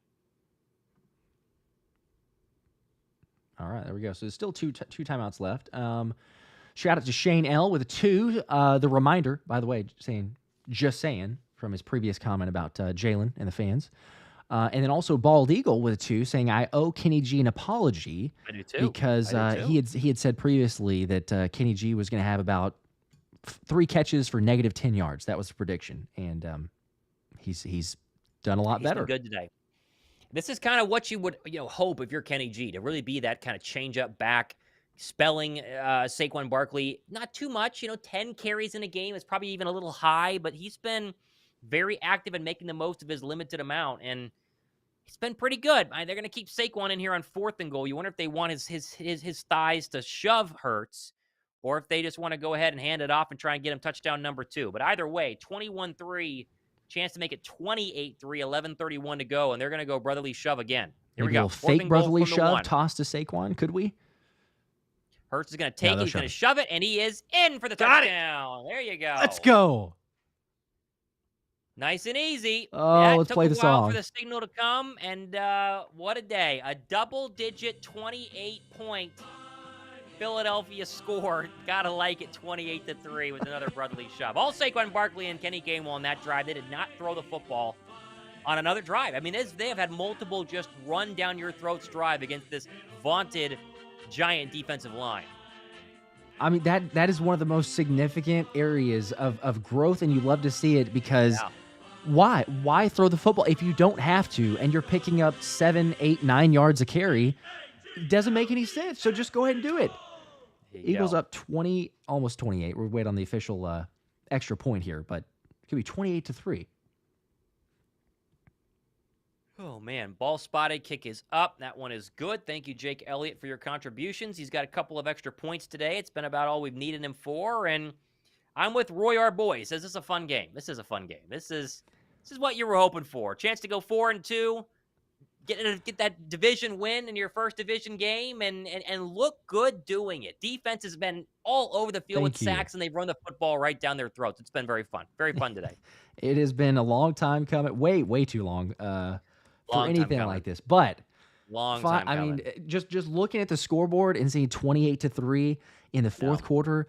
All right, there we go. So there's still two timeouts left. Shout out to Shane L with a 2. The reminder, by the way, just saying from his previous comment about Jalen and the fans. And then also Bald Eagle with a 2, saying, I owe Kenny G an apology. I do too. Because he had said previously that Kenny G was going to have about 3 catches for negative 10 yards. That was the prediction. And he's done a lot better. Been good today. This is kind of what you would hope if you're Kenny G, to really be that kind of change-up back, spelling Saquon Barkley. Not too much. 10 carries in a game is probably even a little high, but he's been very active in making the most of his limited amount, and he's been pretty good. They're going to keep Saquon in here on 4th and goal. You wonder if they want his thighs to shove Hurts, or if they just want to go ahead and hand it off and try and get him touchdown number 2. But either way, 21-3, chance to make it 28-3, 11:31 to go, and they're going to go brotherly shove again. Here we go. Fake brotherly shove toss to Saquon, could we? Hurts is going to take it. He's going to shove it, and he is in for the touchdown. There you go. Let's go. Nice and easy. Oh, let's play the song. Took a while for the signal to come, and what a day. A double-digit 28-point Philadelphia score. Gotta like it, 28-3 with another brotherly shove. All Saquon Barkley and Kenny Gainwell on that drive. They did not throw the football on another drive. I mean, they have had multiple just run down your throats drive against this vaunted giant defensive line. I mean, that is one of the most significant areas of growth, and you love to see it because why throw the football if you don't have to, and you're picking up 7, 8, 9 yards a carry? It doesn't make any sense. So just go ahead and do it. Eagles up 20, almost 28. We're waiting on the official extra point here, but it could be 28-3. Oh, man. Ball spotted. Kick is up. That one is good. Thank you, Jake Elliott, for your contributions. He's got a couple of extra points today. It's been about all we've needed him for, and I'm with Roy R. Boy. He says this is a fun game. This is a fun game. This is what you were hoping for. Chance to go 4-2. Get that division win in your first division game and look good doing it. Defense has been all over the field with sacks, and they've run the football right down their throats. It's been very fun. Very fun today. It has been a long time coming. Way too long for anything like this. But long time coming. I mean, just looking at the scoreboard and seeing 28-3 in the fourth quarter,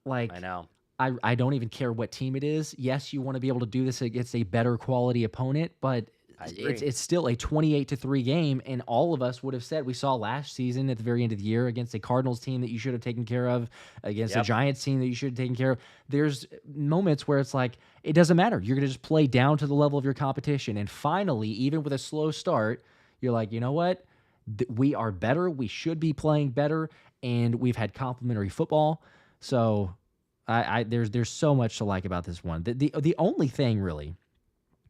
like, I know. I don't even care what team it is. Yes, you want to be able to do this against a better quality opponent, but it's still a 28-3 game, and all of us would have said we saw last season at the very end of the year against a Cardinals team that you should have taken care of, against a Giants team that you should have taken care of. There's moments where it's like, it doesn't matter. You're going to just play down to the level of your competition, and finally, even with a slow start, you're like, you know what? We are better. We should be playing better, and we've had complimentary football. So there's so much to like about this one. The only thing really,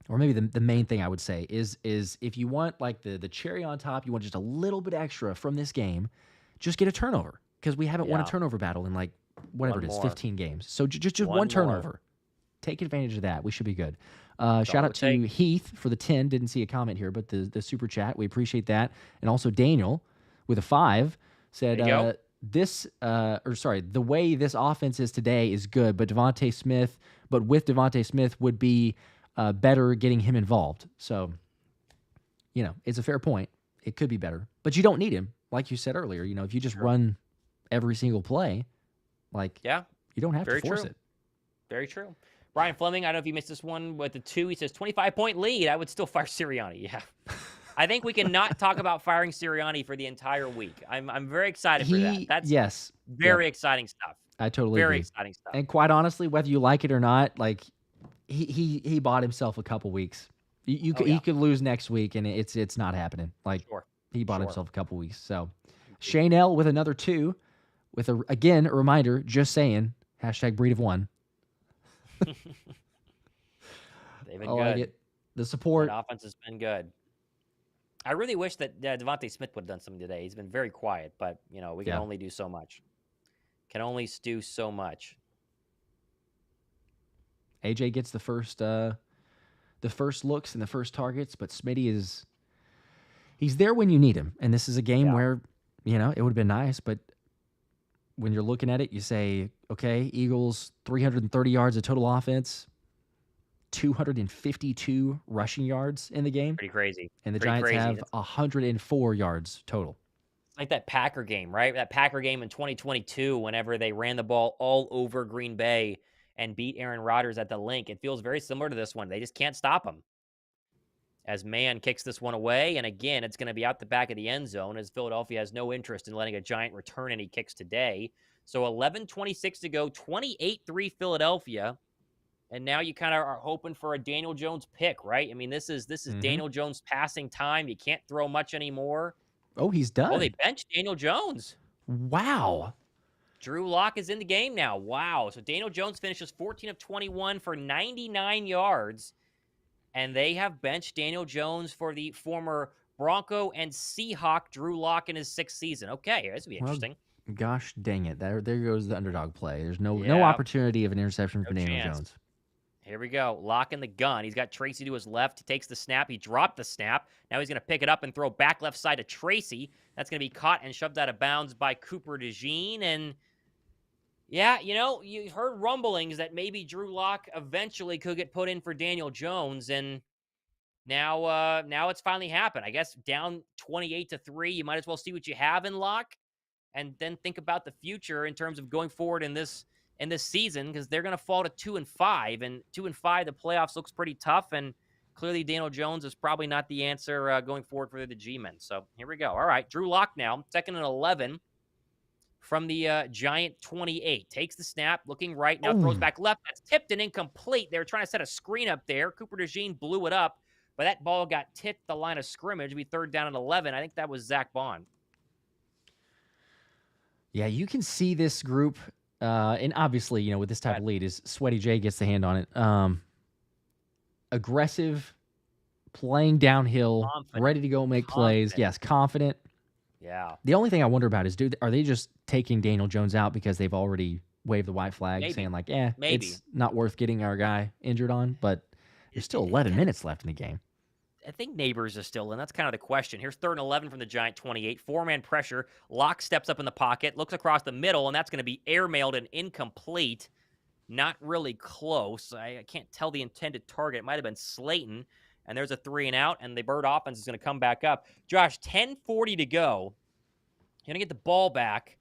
or maybe the main thing I would say is if you want like the cherry on top, you want just a little bit extra from this game, just get a turnover, because we haven't won a turnover battle in like whatever it is, 15 games. So just one turnover. Take advantage of that. We should be good. Shout out to Heath for the 10. Didn't see a comment here, but the super chat, we appreciate that. And also Daniel with a 5 said the way this offense is today is good, but with DeVonta Smith would be better getting him involved. So, it's a fair point. It could be better, but you don't need him. Like you said earlier, if you just run every single play, you don't have to force it. Very true. Brian Fleming, I don't know if you missed this one with the 2. He says 25-point lead. I would still fire Sirianni. Yeah. I think we can not talk about firing Sirianni for the entire week. I'm very excited for that. That's very exciting stuff. I totally agree. Very exciting stuff. And quite honestly, whether you like it or not, like he bought himself a couple weeks. He could lose next week, and it's not happening. He bought himself a couple weeks. So Shane L with another 2 with, again, a reminder, just saying, #breed of1. They've been I good. like it. The support. That offense has been good. I really wish that DeVonta Smith would have done something today. He's been very quiet, but, we can only do so much. Can only do so much. AJ gets the first looks and the first targets, but Smitty he's there when you need him. And this is a game where, it would have been nice, but when you're looking at it, you say, okay, Eagles 330 yards of total offense, 252 rushing yards in the game. Pretty crazy. And the Giants have 104 yards total. Like that Packer game, right? That Packer game in 2022, whenever they ran the ball all over Green Bay and beat Aaron Rodgers at the link. It feels very similar to this one. They just can't stop him. As Mann kicks this one away, and again, it's going to be out the back of the end zone as Philadelphia has no interest in letting a Giant return any kicks today. So 11:26 to go, 28-3 Philadelphia. And now you kind of are hoping for a Daniel Jones pick, right? I mean, this is Daniel Jones passing time. You can't throw much anymore. Oh, he's done. Oh, they benched Daniel Jones. Wow. Drew Lock is in the game now. Wow. So Daniel Jones finishes 14 of 21 for 99 yards. And they have benched Daniel Jones for the former Bronco and Seahawk Drew Lock in his 6th season. Okay, this will be interesting. Well, gosh dang it. There goes the underdog play. There's no opportunity of an interception for Daniel Jones. Here we go. Lock in the gun. He's got Tracy to his left. He takes the snap. He dropped the snap. Now he's going to pick it up and throw back left side to Tracy. That's going to be caught and shoved out of bounds by Cooper DeJean. And yeah, you heard rumblings that maybe Drew Lock eventually could get put in for Daniel Jones. And now it's finally happened. I guess down 28-3, you might as well see what you have in Lock and then think about the future in terms of going forward in this season, because they're going to fall to 2-5, and 2-5, the playoffs looks pretty tough. And clearly Daniel Jones is probably not the answer going forward for the G-men. So here we go. All right. Drew Lock now, 2nd and 11 from the Giant 28. Takes the snap, looking right now, throws back left. That's tipped and incomplete. They were trying to set a screen up there. Cooper DeJean blew it up, but that ball got tipped the line of scrimmage. It'll be 3rd down and 11. I think that was Zack Baun. Yeah, you can see this group, and obviously, with this type of lead, is Sweaty J gets the hand on it. Aggressive, playing downhill, ready to go make plays. Yes, confident. Yeah. The only thing I wonder about is, are they just taking Daniel Jones out because they've already waved the white flag, saying like, maybe it's not worth getting our guy injured on, but there's still 11 minutes left in the game. I think Nabers is still in. That's kind of the question. Here's 3rd and 11 from the Giant 28. 4-man pressure. Lock steps up in the pocket, looks across the middle, and that's going to be airmailed and incomplete. Not really close. I can't tell the intended target. It might have been Slayton. And there's a 3 and out, and the Bird offense is going to come back up. Josh, 10:40 to go. You're going to get the ball back.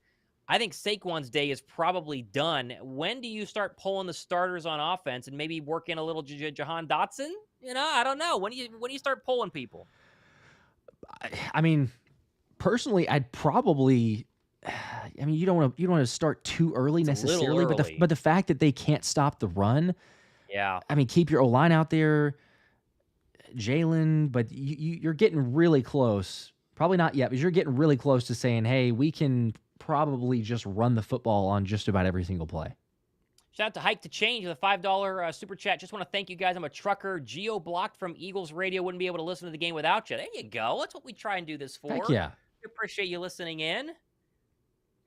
I think Saquon's day is probably done. When do you start pulling the starters on offense and maybe work in a little Jahan Dotson? I don't know. When do you start pulling people? I mean, personally, I'd probably. I mean, you don't want to start too early necessarily, but the fact that they can't stop the run. Yeah. I mean, keep your O-line out there, Jalen, but you're getting really close. Probably not yet, but you're getting really close to saying, hey, we can probably just run the football on just about every single play. Shout out to Hike to Change with a $5 super chat. Just want to thank you guys. I'm a trucker. Geo-blocked from Eagles Radio. Wouldn't be able to listen to the game without you. There you go. That's what we try and do this for. Heck yeah. We appreciate you listening in.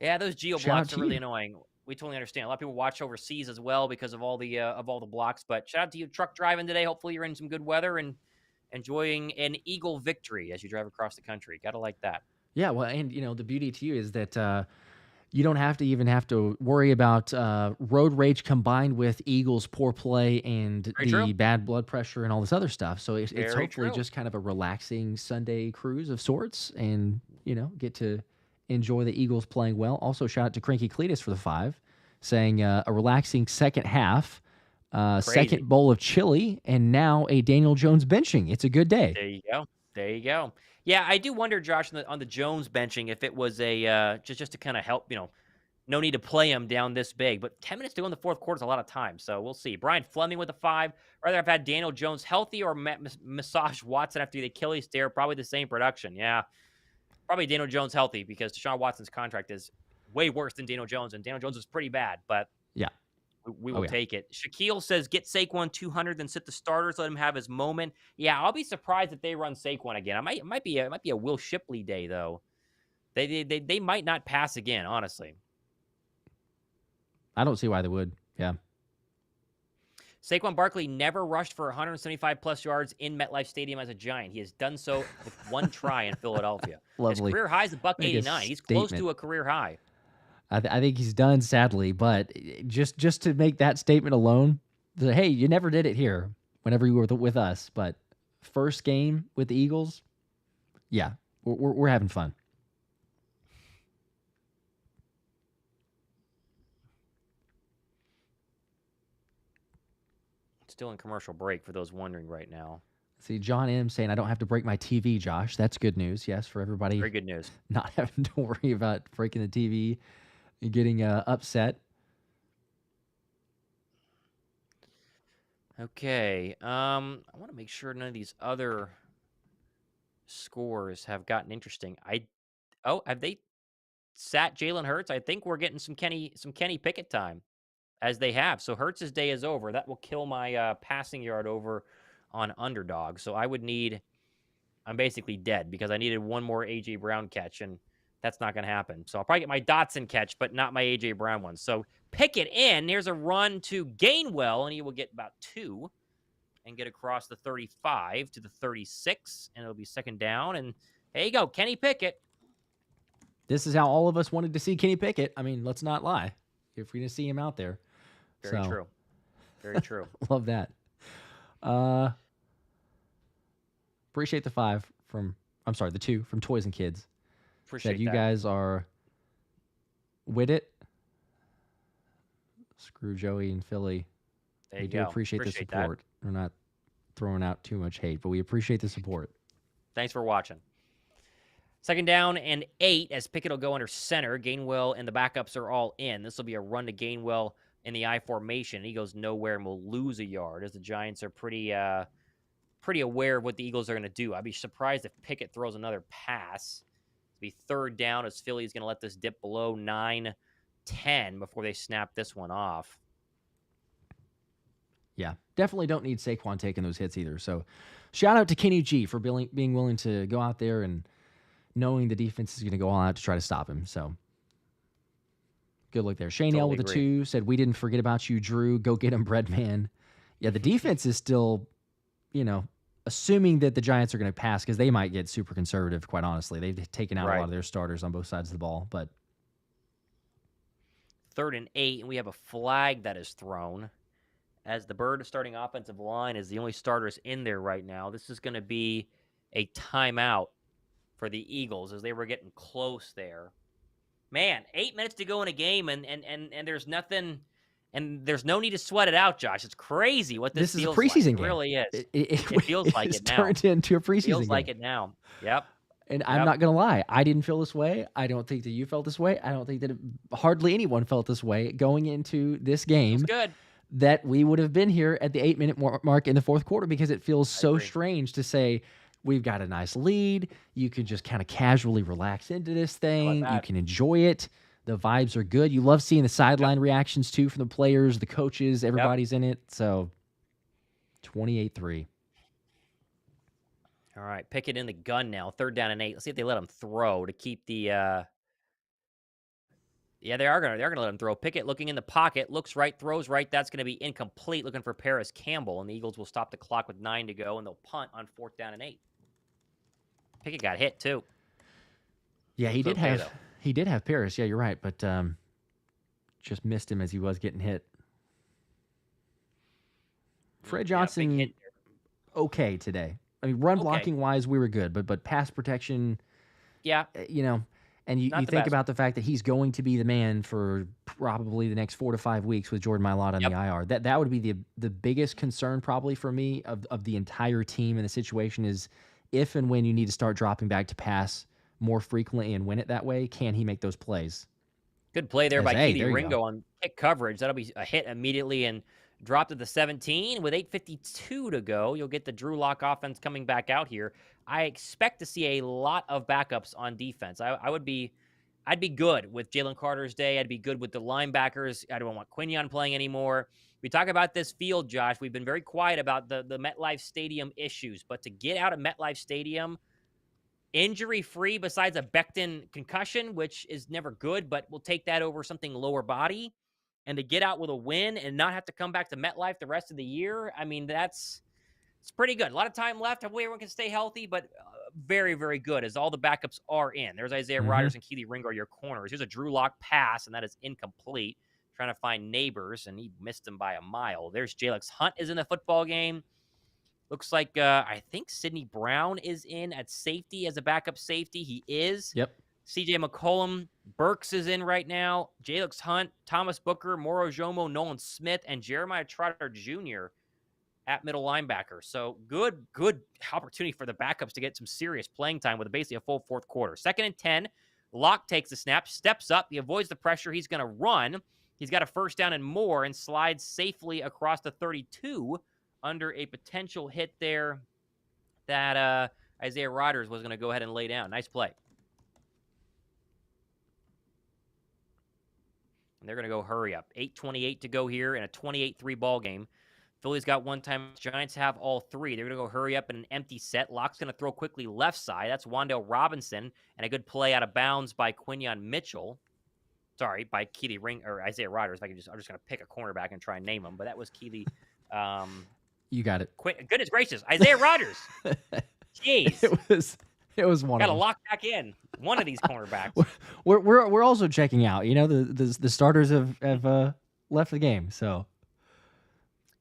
Yeah, those geo-blocks are really annoying. We totally understand. A lot of people watch overseas as well because of all the blocks. But shout out to you truck driving today. Hopefully you're in some good weather and enjoying an Eagle victory as you drive across the country. Got to like that. Yeah, well, and the beauty to you is that you don't have to worry about road rage combined with Eagles' poor play and bad blood pressure and all this other stuff. So it's hopefully just kind of a relaxing Sunday cruise of sorts, and get to enjoy the Eagles playing well. Also, shout out to Cranky Cletus for the 5, saying a relaxing second half, second bowl of chili, and now a Daniel Jones benching. It's a good day. There you go. Yeah, I do wonder, Josh, on the Jones benching, if it was a just to kind of help, no need to play him down this big. But 10 minutes to go in the fourth quarter is a lot of time, so we'll see. Brian Fleming with a 5. Rather have had Daniel Jones healthy or massage Watson after the Achilles tear. Probably the same production. Yeah. Probably Daniel Jones healthy because Deshaun Watson's contract is way worse than Daniel Jones, and Daniel Jones is pretty bad, but Yeah. we will take it. Shaquille says, get Saquon 200, then sit the starters, let him have his moment. Yeah, I'll be surprised if they run Saquon again. It might be a Will Shipley day, though. They might not pass again, honestly. I don't see why they would. Yeah. Saquon Barkley never rushed for 175-plus yards in MetLife Stadium as a Giant. He has done so with one try in Philadelphia. Lovely. His career high is $189. He's close to a career high. I think he's done, sadly, but just to make that statement alone, hey, you never did it here whenever you were with us, but first game with the Eagles, yeah, we're having fun. Still in commercial break for those wondering right now. See, John M. saying, I don't have to break my TV, Josh. That's good news, yes, for everybody. Very good news. Not having to worry about breaking the TV and getting upset. Okay. I want to make sure none of these other scores have gotten interesting. Have they sat Jalen Hurts? I think we're getting some Kenny Pickett time, as they have. So Hurts' day is over. That will kill my passing yard over on underdog. So I'm basically dead because I needed one more A.J. Brown catch, and that's not going to happen. So I'll probably get my Dotson catch, but not my A.J. Brown one. So Pickett in. Here's a run to Gainwell, and he will get about 2 and get across the 35 to the 36, and it'll be second down. And there you go, Kenny Pickett. This is how all of us wanted to see Kenny Pickett. I mean, let's not lie. If we're going to see him out there. Very true. Very true. Love that. Appreciate the 2 from Toys and Kids. Appreciate that. You guys are with it. Screw Joey and Philly. There you go. Appreciate the support. We're not throwing out too much hate, but we appreciate the support. Thanks for watching. Second down and 8 as Pickett will go under center. Gainwell and the backups are all in. This will be a run to Gainwell in the I formation. He goes nowhere and will lose a yard as the Giants are pretty aware of what the Eagles are going to do. I'd be surprised if Pickett throws another pass. It'll be third down as Philly's going to let this dip below 9-10 before they snap this one off. Yeah, definitely don't need Saquon taking those hits either. So shout out to Kenny G for being willing to go out there and knowing the defense is going to go all out to try to stop him. So good look there. Shane L with a 2 said, we didn't forget about you, Drew. Go get him, Breadman. Yeah, the defense is still, assuming that the Giants are going to pass because they might get super conservative, quite honestly. They've taken out a lot of their starters on both sides of the ball. But third and 8, and we have a flag that is thrown as the Bird starting offensive line is the only starters in there right now. This is going to be a timeout for the Eagles as they were getting close there. Man, 8 minutes to go in a game, and there's nothing, and there's no need to sweat it out, Josh. It's crazy what this feels like. This is a preseason game. It really is. It feels like it now. It's turned into a preseason game. Feels like it now. Yep. And I'm not going to lie. I didn't feel this way. I don't think that you felt this way. I don't think that hardly anyone felt this way going into this game. It's good. That we would have been here at the 8-minute mark in the fourth quarter because it feels so strange to say, we've got a nice lead. You can just kind of casually relax into this thing. You can enjoy it. The vibes are good. You love seeing the sideline reactions, too, from the players, the coaches. Everybody's in it. So, 28-3. All right, Pickett in the gun now. Third down and 8. Let's see if they let him throw to keep the Yeah, they're gonna let him throw. Pickett looking in the pocket, looks right, throws right. That's going to be incomplete. Looking for Paris Campbell, and the Eagles will stop the clock with 9 to go, and they'll punt on fourth down and 8. Pickett got hit too. Yeah, he did have Paris. Yeah, you're right, but just missed him as he was getting hit. Fred Johnson, okay today. I mean, run blocking wise, we were good, but pass protection, and you think about the fact that he's going to be the man for probably the next 4 to 5 weeks with Jordan Mailata on the IR. That would be the biggest concern probably for me of the entire team in the situation is if and when you need to start dropping back to pass more frequently and win it that way, can he make those plays? Good play there by Keely Ringo on kick coverage. That'll be a hit immediately, and dropped to the 17 with 8:52 to go. You'll get the Drew Lock offense coming back out here. I expect to see a lot of backups on defense. I'd be good with Jalen Carter's day. I'd be good with the linebackers. I don't want Quinyon playing anymore. We talk about this field, Josh. We've been very quiet about the MetLife Stadium issues, but to get out of MetLife Stadium injury-free besides a Becton concussion, which is never good, but we'll take that over something lower body, and to get out with a win and not have to come back to MetLife the rest of the year, I mean, it's pretty good. A lot of time left. Hopefully everyone can stay healthy, but very, very good as all the backups are in. There's Isaiah Rodgers and Keely Ringo are your corners. Here's a Drew Lock pass, and that is incomplete. Trying to find Nabers, and he missed him by a mile. There's Jalyx Hunt is in the football game. Looks like I think Sidney Brown is in at safety as a backup safety. He is. Yep. C.J. McCollum, Burks is in right now. Jalyx Hunt, Thomas Booker, Moro Jomo, Nolan Smith, and Jeremiah Trotter Jr. at middle linebacker. So good opportunity for the backups to get some serious playing time with basically a full fourth quarter. 2nd and 10. Lock takes the snap, steps up. He avoids the pressure. He's going to run. He's got a first down and more and slides safely across the 32 under a potential hit there that Isaiah Rodgers was going to go ahead and lay down. Nice play. And they're going to go hurry up. 8:28 to go here in a 28-3 ball game. Philly's got one time. Giants have all three. They're going to go hurry up in an empty set. Lock's going to throw quickly left side. That's Wan'Dale Robinson. And a good play out of bounds by Quinyon Mitchell. Sorry, by Keely Ring or Isaiah Rodgers. I'm just going to pick a cornerback and try and name him. But that was Keely. You got it. Goodness gracious. Isaiah Rodgers. Jeez. It was one. Got to lock back in one of these cornerbacks. We're also checking out. You know, the starters have left the game. So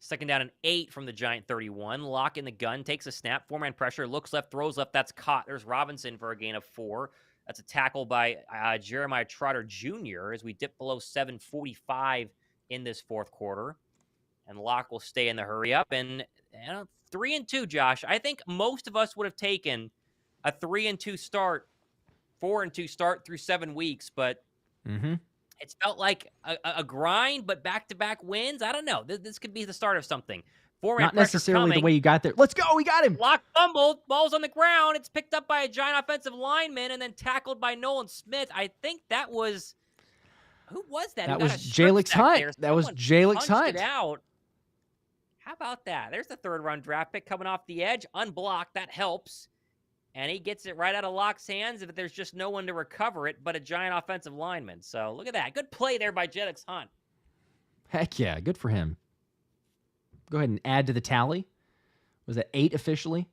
2nd down and 8 from the Giant 31. Lock in the gun, takes a snap, 4-man pressure, looks left, throws left. That's caught. There's Robinson for a gain of 4. That's a tackle by Jeremiah Trotter Jr. as we dip below 7:45 in this fourth quarter. And Lock will stay in the hurry up. And 3-2, Josh. I think most of us would have taken a 3-2 start, 4-2 start through 7 weeks, but it's felt like a grind, but back-to-back wins. I don't know. This could be the start of something. Not necessarily the way you got there. Let's go. We got him. Lock fumbled. Ball's on the ground. It's picked up by a Giant offensive lineman and then tackled by Nolan Smith. I think that was – who was that? That was Jalyx Hunt. That was Jalyx Hunt. It out. How about that? There's the 3rd-round draft pick coming off the edge. Unblocked. That helps. And he gets it right out of Lock's hands if there's just no one to recover it but a Giant offensive lineman. So look at that. Good play there by Jalyx Hunt. Heck yeah. Good for him. Go ahead and add to the tally. Was that 8 officially?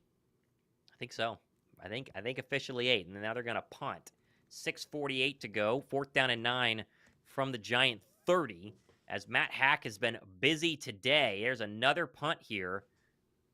I think so. I think officially 8. And now they're going to punt. 6:48 to go. 4th down and 9 from the Giant 30. As Matt Hack has been busy today. There's another punt here.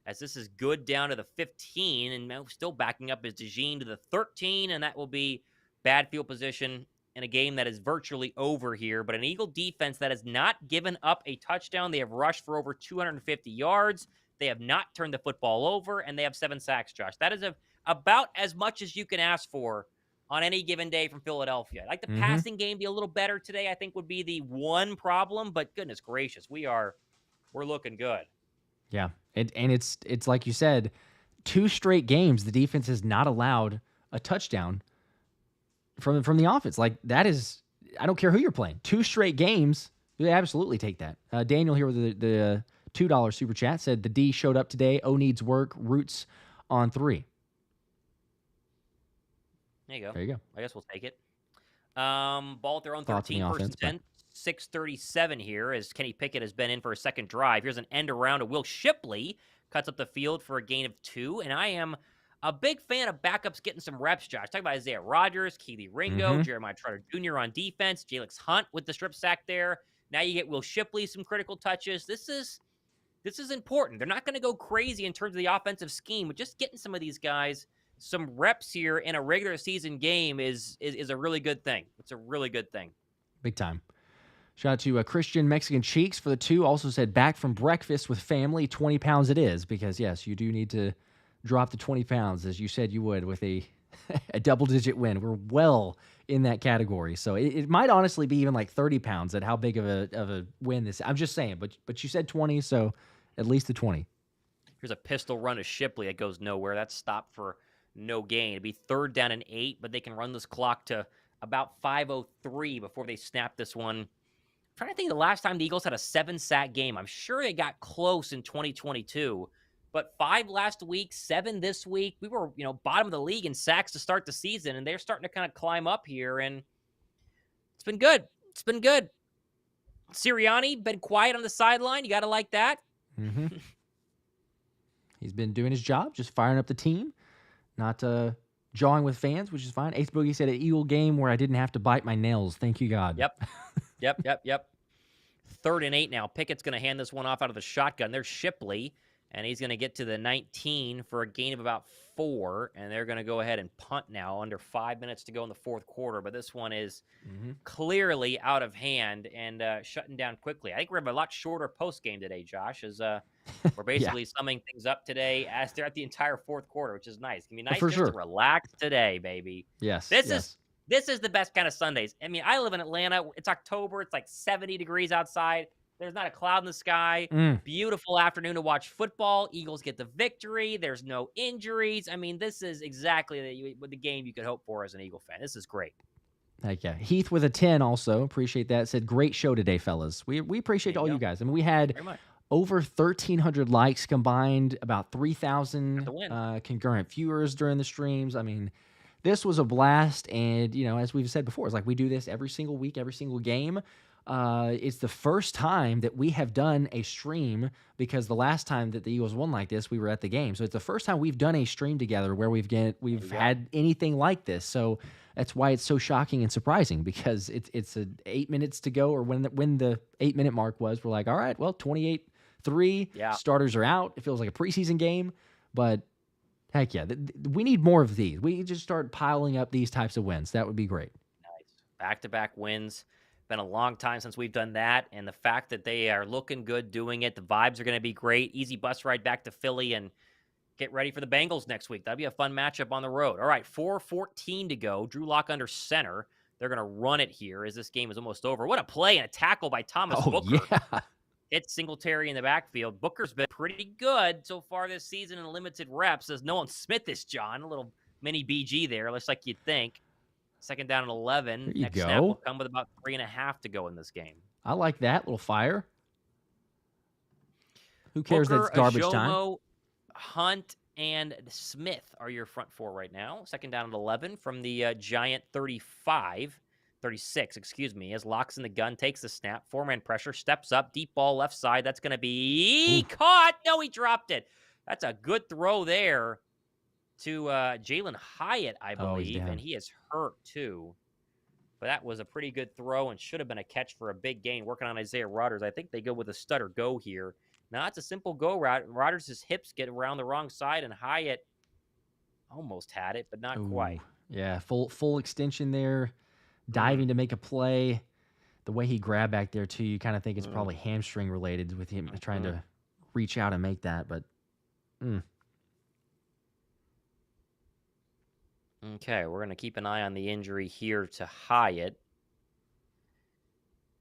As this is good down to the 15, and still backing up is DeJean to the 13, and that will be bad field position in a game that is virtually over here. But an Eagle defense that has not given up a touchdown. They have rushed for over 250 yards. They have not turned the football over, and they have 7 sacks, Josh. That is about as much as you can ask for on any given day from Philadelphia. I'd like the passing game be a little better today, I think would be the one problem, but goodness gracious, we're looking good. Yeah, and it's like you said, 2 straight games the defense has not allowed a touchdown from the offense. Like that is, I don't care who you're playing. 2 straight games, they absolutely take that. Daniel here with the $2 super chat said the D showed up today. O needs work. Roots on 3. There you go. There you go. I guess we'll take it. Ball at their own 13, first and 10. 6:37 here as Kenny Pickett has been in for a second drive. Here's an end around to Will Shipley. Cuts up the field for a gain of 2. And I am a big fan of backups getting some reps, Josh. Talk about Isaiah Rodgers, Keely Ringo, Jeremiah Trotter Jr. on defense, Jalyx Hunt with the strip sack there. Now you get Will Shipley some critical touches. This is important. They're not going to go crazy in terms of the offensive scheme, but just getting some of these guys some reps here in a regular season game is a really good thing. It's a really good thing. Big time. Shout out to Christian Mexican Cheeks for the 2. Also said, back from breakfast with family, 20 pounds it is. Because, yes, you do need to drop the 20 pounds, as you said you would, with a a double-digit win. We're well in that category. So it might honestly be even like 30 pounds at how big of a win this is. I'm just saying, but you said 20, so at least the 20. Here's a pistol run to Shipley that goes nowhere. That's stopped for no gain. It'd be 3rd down and 8, but they can run this clock to about 5:03 before they snap this one. I'm trying to think of the last time the Eagles had a 7-sack game. I'm sure they got close in 2022, but 5 last week, 7 this week. We were, bottom of the league in sacks to start the season, and they're starting to kind of climb up here, and it's been good. It's been good. Sirianni been quiet on the sideline. You got to like that. Mm-hmm. He's been doing his job, just firing up the team, not jawing with fans, which is fine. Ace Boogie said, an Eagle game where I didn't have to bite my nails. Thank you, God. Yep. 3rd and 8 now. Pickett's going to hand this one off out of the shotgun. There's Shipley, and he's going to get to the 19 for a gain of about 4, and they're going to go ahead and punt now under 5 minutes to go in the 4th quarter, but this one is clearly out of hand and shutting down quickly. I think we're going to have a lot shorter post-game today, Josh, as we're basically summing things up today as they're at the entire 4th quarter, which is nice. It can be nice to relax today, baby. Yes. This is the best kind of Sundays. I mean, I live in Atlanta. It's October. It's like 70 degrees outside. There's not a cloud in the sky. Beautiful afternoon to watch football. Eagles get the victory. There's no injuries. I mean, this is exactly the game you could hope for as an Eagle fan. This is great. Heck yeah. Heath with a 10 also. Appreciate that. Said, great show today, fellas. We appreciate all you guys. I mean, we had over 1,300 likes combined, about 3,000 concurrent viewers during the streams. I mean, this was a blast, and, as we've said before, it's like we do this every single week, every single game. It's the first time that we have done a stream, because the last time that the Eagles won like this, we were at the game. So it's the first time we've done a stream together where we've had anything like this. So that's why it's so shocking and surprising, because it's 8 minutes to go, or when the 8-minute mark was, we're like, all right, well, 28-3, starters are out. It feels like a preseason game, but heck yeah, we need more of these. We just start piling up these types of wins. That would be great. Nice. Back-to-back wins. Been a long time since we've done that, and the fact that they are looking good doing it, the vibes are going to be great. Easy bus ride back to Philly, and get ready for the Bengals next week. That'll be a fun matchup on the road. All right, 4:14 to go. Drew Lock under center. They're going to run it here as this game is almost over. What a play and a tackle by Thomas Booker. Yeah. It's Singletary in the backfield. Booker's been pretty good so far this season in limited reps. As Nolan Smith is John, a little mini BG there, looks like you'd think. 2nd down and 11. Next snap will come with about 3.5 to go in this game. I like that little fire. Who cares that it's garbage time? Hunt and Smith are your front 4 right now. 2nd down and 11 from the Giant 36, as Lock's in the gun, takes the snap, 4-man pressure, steps up, deep ball left side. That's going to be caught. No, he dropped it. That's a good throw there to Jalen Hyatt, I believe, and he is hurt too. But that was a pretty good throw and should have been a catch for a big gain. Working on Isaiah Rodgers. I think they go with a stutter go here. Now, it's a simple go route. Rodgers' hips get around the wrong side, and Hyatt almost had it, but not quite. Yeah, full extension there, diving to make a play. The way he grabbed back there, too, you kind of think it's probably hamstring related with him trying to reach out and make that, but Okay, we're going to keep an eye on the injury here to Hyatt.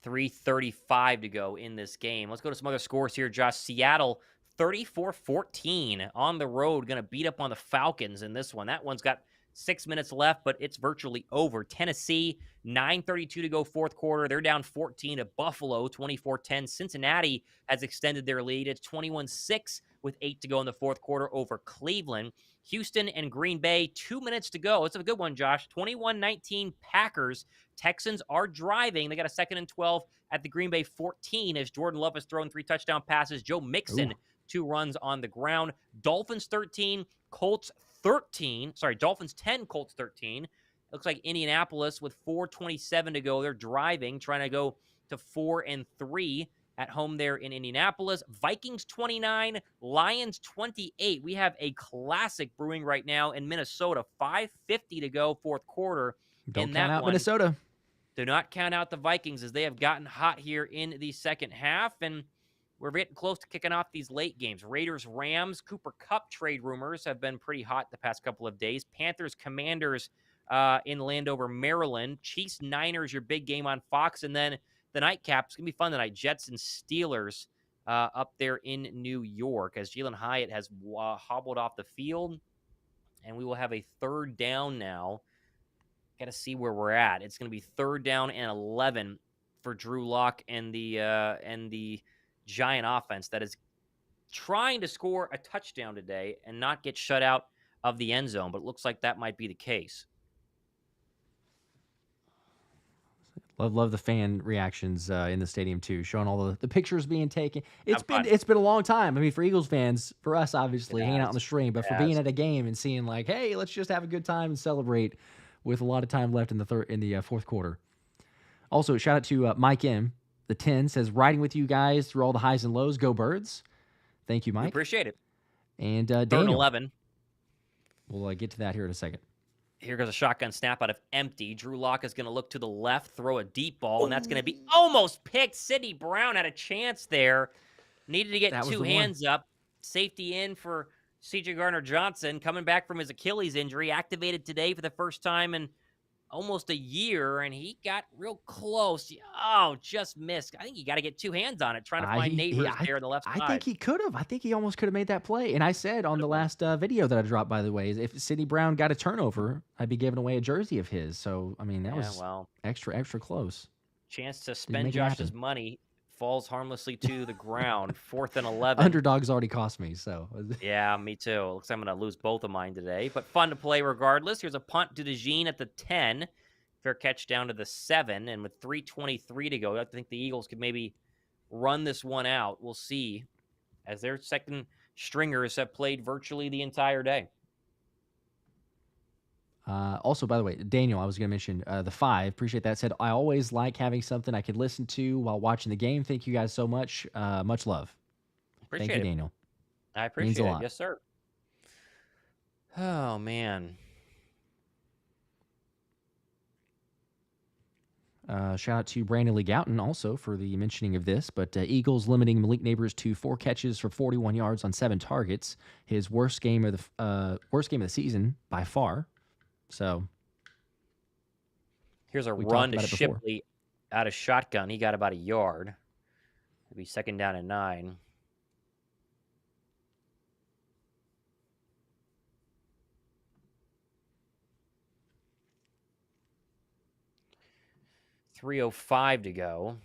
3:35 to go in this game. Let's go to some other scores here, Josh. Seattle, 34-14 on the road, going to beat up on the Falcons in this one. That one's got 6 minutes left, but it's virtually over. Tennessee, 9:32 to go 4th quarter. They're down 14 to Buffalo, 24-10. Cincinnati has extended their lead. It's 21-6 with 8 to go in the 4th quarter over Cleveland. Houston and Green Bay, 2 minutes to go. It's a good one, Josh. 21-19 Packers. Texans are driving. They got a 2nd and 12 at the Green Bay 14 as Jordan Love has thrown 3 touchdown passes. Joe Mixon, 2 runs on the ground. Dolphins 13, Colts 13. Dolphins 10, Colts 13. Looks like Indianapolis with 4:27 to go. They're driving, trying to go to 4-3 at home there in Indianapolis. Vikings 29, Lions 28. We have a classic brewing right now in Minnesota. 5:50 to go 4th quarter. Don't count out Minnesota. Do not count out the Vikings as they have gotten hot here in the second half. And we're getting close to kicking off these late games. Raiders-Rams, Cooper Kupp trade rumors have been pretty hot the past couple of days. Panthers-Commanders in Landover, Maryland. Chiefs-Niners, your big game on Fox. And then the nightcap, it's going to be fun tonight. Jets and Steelers up there in New York as Jalen Hyatt has hobbled off the field. And we will have a third down now. Got to see where we're at. It's going to be third down and 11 for Drew Lock and the Giant offense that is trying to score a touchdown today and not get shut out of the end zone. But it looks like that might be the case. Love the fan reactions in the stadium too, showing all the pictures being taken. It's been a long time. I mean, for Eagles fans, for us obviously hanging out on the stream, but for being at a game and seeing like, hey, let's just have a good time and celebrate with a lot of time left in the fourth quarter. Also, shout out to Mike M. The 10 says, riding with you guys through all the highs and lows. Go Birds. Thank you, Mike. We appreciate it. And Third Daniel. 11. We'll get to that here in a second. Here goes a shotgun snap out of empty. Drew Lock is going to look to the left, throw a deep ball, and that's going to be almost picked. Sidney Brown had a chance there. Needed to get two hands up. Safety in for C.J. Gardner-Johnson, coming back from his Achilles injury, activated today for the first time in almost a year, and he got real close. Oh, just missed. I think you got to get two hands on it, trying to find Nabers there on the left side. I think he could have. I think he almost could have made that play. And I said on the last video that I dropped, by the way, is if Sidney Brown got a turnover, I'd be giving away a jersey of his. So, I mean, that was extra close. Chance to spend Josh's money falls harmlessly to the ground. 4th and 11. Underdogs already cost me, so. Yeah, me too. Looks like I'm going to lose both of mine today, but fun to play regardless. Here's a punt to DeJean at the 10. Fair catch down to the 7, and with 3:23 to go, I think the Eagles could maybe run this one out. We'll see, as their second stringers have played virtually the entire day. Also, by the way, Daniel, I was going to mention the 5. Appreciate that. Said, I always like having something I could listen to while watching the game. Thank you guys so much. Much love. Appreciate Thank it. you, Daniel. I appreciate it. Yes, sir. Oh, man. Shout out to Brandon Lee Gouton also for the mentioning of this, but Eagles limiting Malik Nabers to 4 catches for 41 yards on 7 targets. His worst game of the season by far. So here's a run to Shipley out of shotgun. He got about a yard. It'll be 2nd down and 9. .305 to go.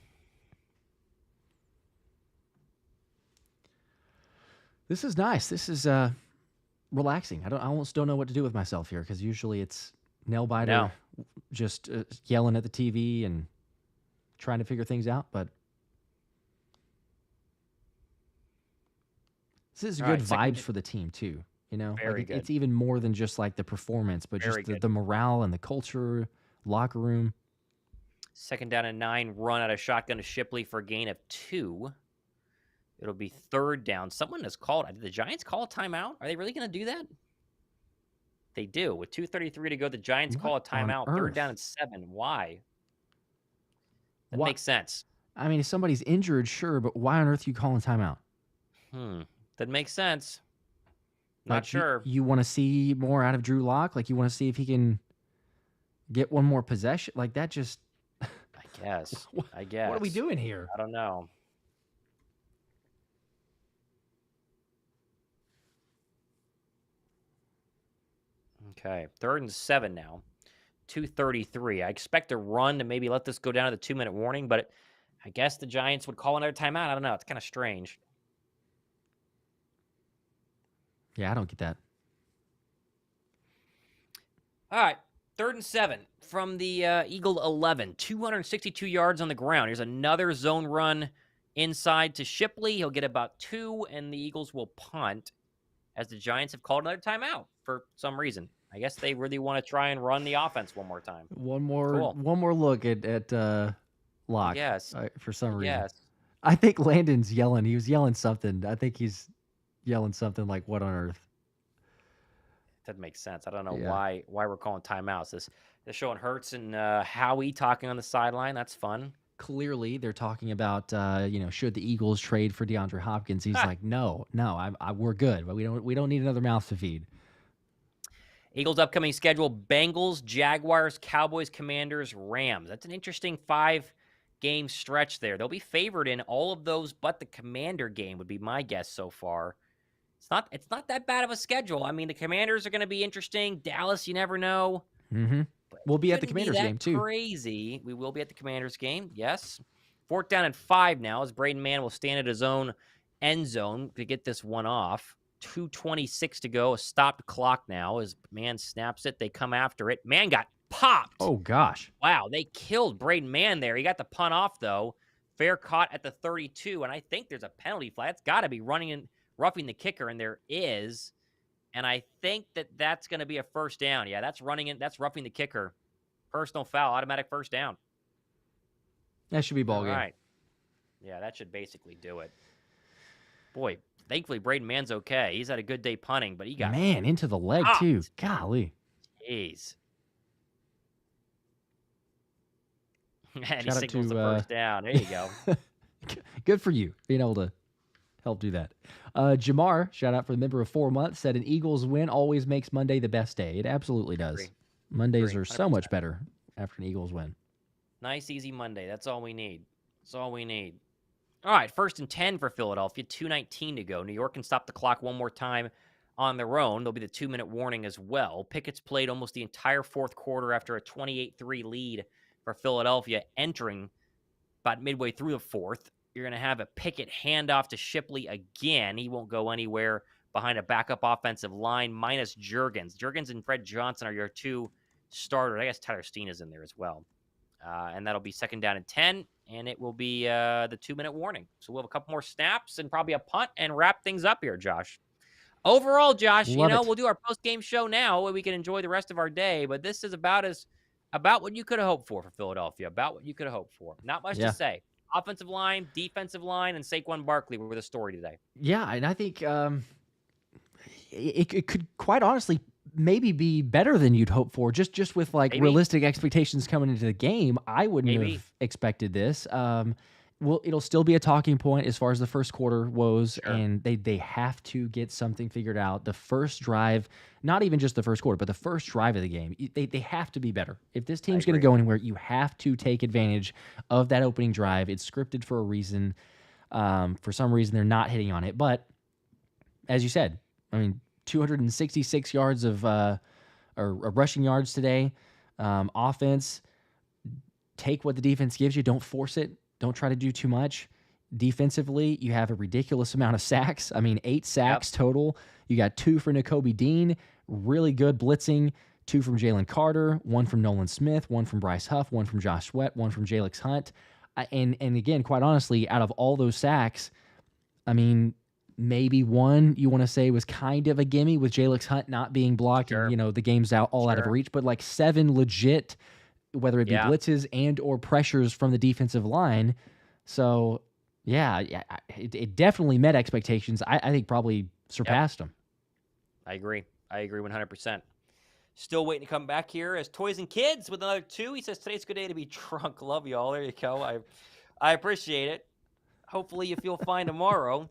This is nice. This is relaxing. I almost don't know what to do with myself here because usually it's nail biter, just yelling at the TV and trying to figure things out. But this is good vibes for the team too. You know, Very good. It's even more than just like the performance, but just the morale and the culture, locker room. 2nd down and 9, run out of shotgun to Shipley for a gain of 2. It'll be 3rd down. Someone has called. Did the Giants call a timeout? Are they really going to do that? They do. With 2:33 to go, the Giants call a timeout. 3rd down and 7. Why? That makes sense. I mean, if somebody's injured, sure, but why on earth are you calling timeout? That makes sense. Not sure. You want to see more out of Drew Lock? Like, you want to see if he can get one more possession? Like, that just... I guess. What are we doing here? I don't know. Okay, 3rd and 7 now. 2:33. I expect a run to maybe let this go down to the 2-minute warning, but I guess the Giants would call another timeout. I don't know. It's kind of strange. Yeah, I don't get that. All right. 3rd and 7 from the Eagle 11. 262 yards on the ground. Here's another zone run inside to Shipley. He'll get about 2, and the Eagles will punt as the Giants have called another timeout for some reason. I guess they really want to try and run the offense one more time. One more look at Lock. Yes. For some reason. Yes. I think Landon's yelling. He was yelling something. I think he's yelling something like, what on earth? That makes sense. I don't know why we're calling timeouts. This showing Hurts and Howie talking on the sideline. That's fun. clearly they're talking about, should the Eagles trade for DeAndre Hopkins? He's like, no, we're good, but we don't need another mouth to feed. Eagles' upcoming schedule: Bengals, Jaguars, Cowboys, Commanders, Rams. That's an interesting 5-game stretch there. They'll be favored in all of those, but the Commander game would be my guess so far. It's not that bad of a schedule. I mean, the Commanders are going to be interesting. Dallas, you never know. Mm-hmm. We'll be at the Commanders game too. Crazy. We will be at the Commanders game. Yes. 4th down and 5 now, as Braden Mann will stand at his own end zone to get this one off. 2:26 to go. A stopped clock now as Mann snaps it. They come after it. Mann got popped. Oh, gosh. Wow, they killed Braden Mann there. He got the punt off, though. Fair caught at the 32, and I think there's a penalty flag. It's got to be roughing the kicker, and there is. And I think that's going to be a first down. Yeah, that's roughing the kicker. Personal foul, automatic first down. That should be ball game. All right. Yeah, that should basically do it. Boy, thankfully Braden Mann's okay. He's had a good day punting, but he got into the leg too. Golly. Jeez. And he signals the first down. There you go. Good for you being able to help do that. Jamar, shout out for the member of 4 months, said an Eagles win always makes Monday the best day. It absolutely does. Mondays are so much better after an Eagles win. Nice, easy Monday. That's all we need. All right, 1st and 10 for Philadelphia. 2:19 to go. New York can stop the clock one more time on their own. There'll be the 2-minute warning as well. Pickett's played almost the entire 4th quarter after a 28-3 lead for Philadelphia, entering about midway through the 4th. You're going to have a Pickett handoff to Shipley again. He won't go anywhere behind a backup offensive line, minus Juergens. Juergens and Fred Johnson are your 2 starters. I guess Tyler Steen is in there as well. And that'll be 2nd down and 10, and it will be the 2-minute warning. So we'll have a couple more snaps and probably a punt and wrap things up here, Josh. Overall, Josh, we'll do our post-game show now where we can enjoy the rest of our day, but this is about what you could have hoped for Philadelphia, about what you could have hoped for. Not much to say. Offensive line, defensive line, and Saquon Barkley were the story today. Yeah, and I think it could quite honestly maybe be better than you'd hope for, just with realistic expectations coming into the game. I wouldn't have expected this. It'll still be a talking point as far as the first quarter woes, and they have to get something figured out. The first drive, not even just the first quarter, but the first drive of the game, they have to be better. If this team's going to go anywhere, you have to take advantage of that opening drive. It's scripted for a reason. For some reason, they're not hitting on it. But as you said, 266 yards of rushing yards today. Offense, take what the defense gives you. Don't force it. Don't try to do too much. Defensively, you have a ridiculous amount of sacks. 8 sacks total. You got 2 for Nakobe Dean. Really good blitzing. 2 from Jalen Carter. 1 from Nolan Smith. 1 from Bryce Huff. 1 from Josh Sweat. 1 from Jalyx Hunt. And again, quite honestly, out of all those sacks, maybe one you want to say was kind of a gimme with Jalyx Hunt not being blocked and, the game's out of reach. But 7 legit, whether it be blitzes and or pressures from the defensive line. So, it definitely met expectations. I think probably surpassed them. I agree 100%. Still waiting to come back here as Toys and Kids with another 2. He says, today's a good day to be drunk. Love you all. There you go. I appreciate it. Hopefully you feel fine tomorrow.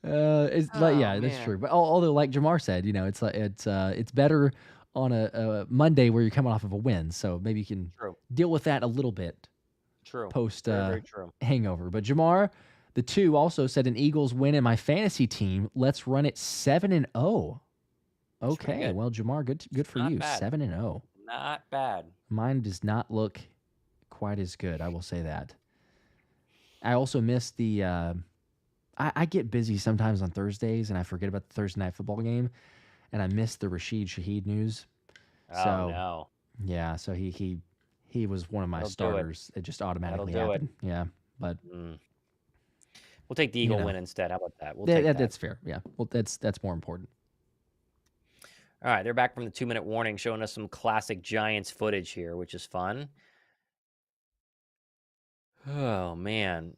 That's true. But although, like Jamar said, it's better on a Monday where you're coming off of a win, so maybe you can deal with that a little bit. Post very true. Hangover. But Jamar, the 2 also said an Eagles win in my fantasy team. Let's run it 7-0. Okay, well, Jamar, good for you. 7-0. Not bad. Mine does not look quite as good. I will say that. I also missed the. I get busy sometimes on Thursdays, and I forget about the Thursday night football game, and I missed the Rashid Shaheed news. Oh no! Yeah, so he was one of my starters. It just automatically happened. Yeah, but we'll take the Eagle win instead. How about that? We'll take that. That's fair. Yeah, well, that's more important. All right, they're back from the 2-minute warning, showing us some classic Giants footage here, which is fun. Oh man.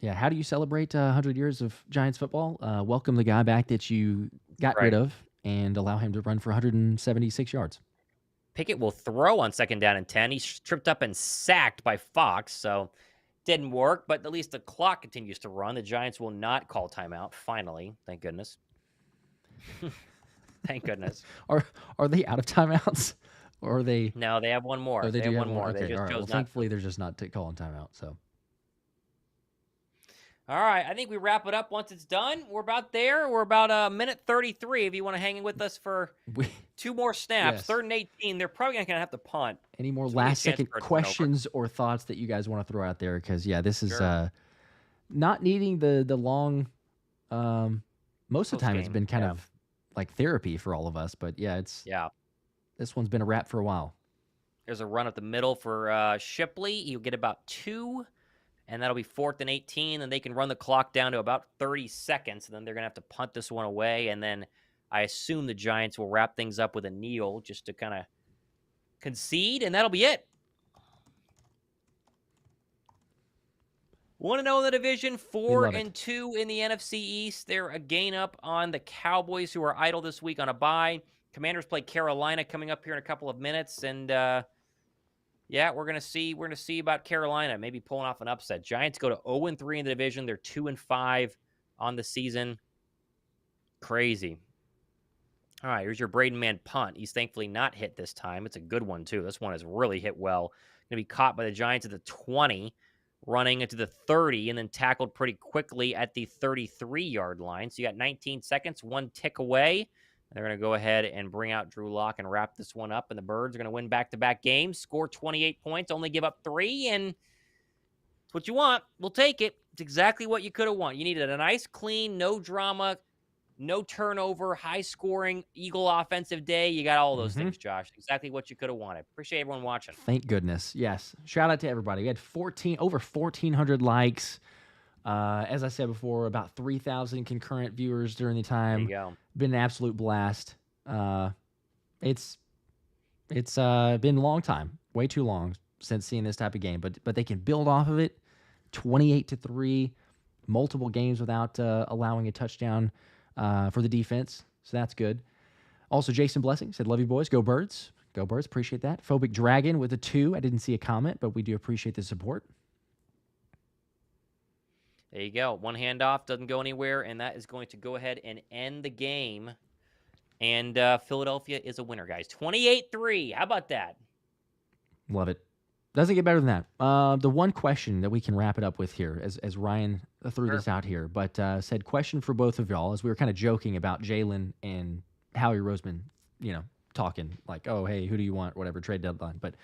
Yeah, how do you celebrate 100 years of Giants football? Welcome the guy back that you got rid of and allow him to run for 176 yards. Pickett will throw on 2nd down and 10. He's tripped up and sacked by Fox, so didn't work, but at least the clock continues to run. The Giants will not call timeout, finally. Thank goodness. Thank goodness. Are they out of timeouts? Or are they? No, they have one more. Oh, they have do one have more. Okay, They just all right. chose Well, not thankfully, they're just not calling timeout. So. All right, I think we wrap it up once it's done. We're about there. We're about a minute 33. If you want to hang in with us for 2 more snaps, yes. 3rd and 18, they're probably going to have to punt. Any more last-second questions or thoughts that you guys want to throw out there? Because, yeah, this is not needing the long most of the time it's been kind of like therapy for all of us. But, yeah, this one's been a wrap for a while. There's a run up the middle for Shipley. He'll get about 2. And that'll be 4th and 18, and they can run the clock down to about 30 seconds. And then they're going to have to punt this one away. And then I assume the Giants will wrap things up with a kneel just to kind of concede, and that'll be it. 1-0 in the division, 4-2 in the NFC East. They're a gain up on the Cowboys, who are idle this week on a bye. Commanders play Carolina coming up here in a couple of minutes, and yeah, we're gonna see about Carolina maybe pulling off an upset. Giants go to 0-3 in the division. They're 2-5 on the season. Crazy. All right, here's your Braden Mann punt. He's thankfully not hit this time. It's a good one too. This one has really hit well. Gonna be caught by the Giants at the 20, running into the 30, and then tackled pretty quickly at the 33-yard line. So you got 19 seconds, 1 tick away. They're going to go ahead and bring out Drew Lock and wrap this one up, and the Birds are going to win back-to-back games, score 28 points, only give up 3, and it's what you want. We'll take it. It's exactly what you could have won. You needed a nice, clean, no drama, no turnover, high-scoring Eagle offensive day. You got all those things, Josh. Exactly what you could have wanted. Appreciate everyone watching. Thank goodness. Yes. Shout out to everybody. We had over 1,400 likes. As I said before, about 3,000 concurrent viewers during the time. There you go. Been an absolute blast. It's been a long time, way too long since seeing this type of game. But they can build off of it. 28-3, multiple games without allowing a touchdown for the defense. So that's good. Also, Jason Blessing said, "Love you boys. Go Birds. Go Birds. Appreciate that." Phobic Dragon with a 2. I didn't see a comment, but we do appreciate the support. There you go. One handoff, doesn't go anywhere, and that is going to go ahead and end the game. And Philadelphia is a winner, guys. 28-3. How about that? Love it. Doesn't get better than that. The one question that we can wrap it up with here, as Ryan threw this out here, but said, question for both of y'all, as we were kind of joking about Jalen and Howie Roseman, talking like, oh, hey, who do you want, whatever, trade deadline. But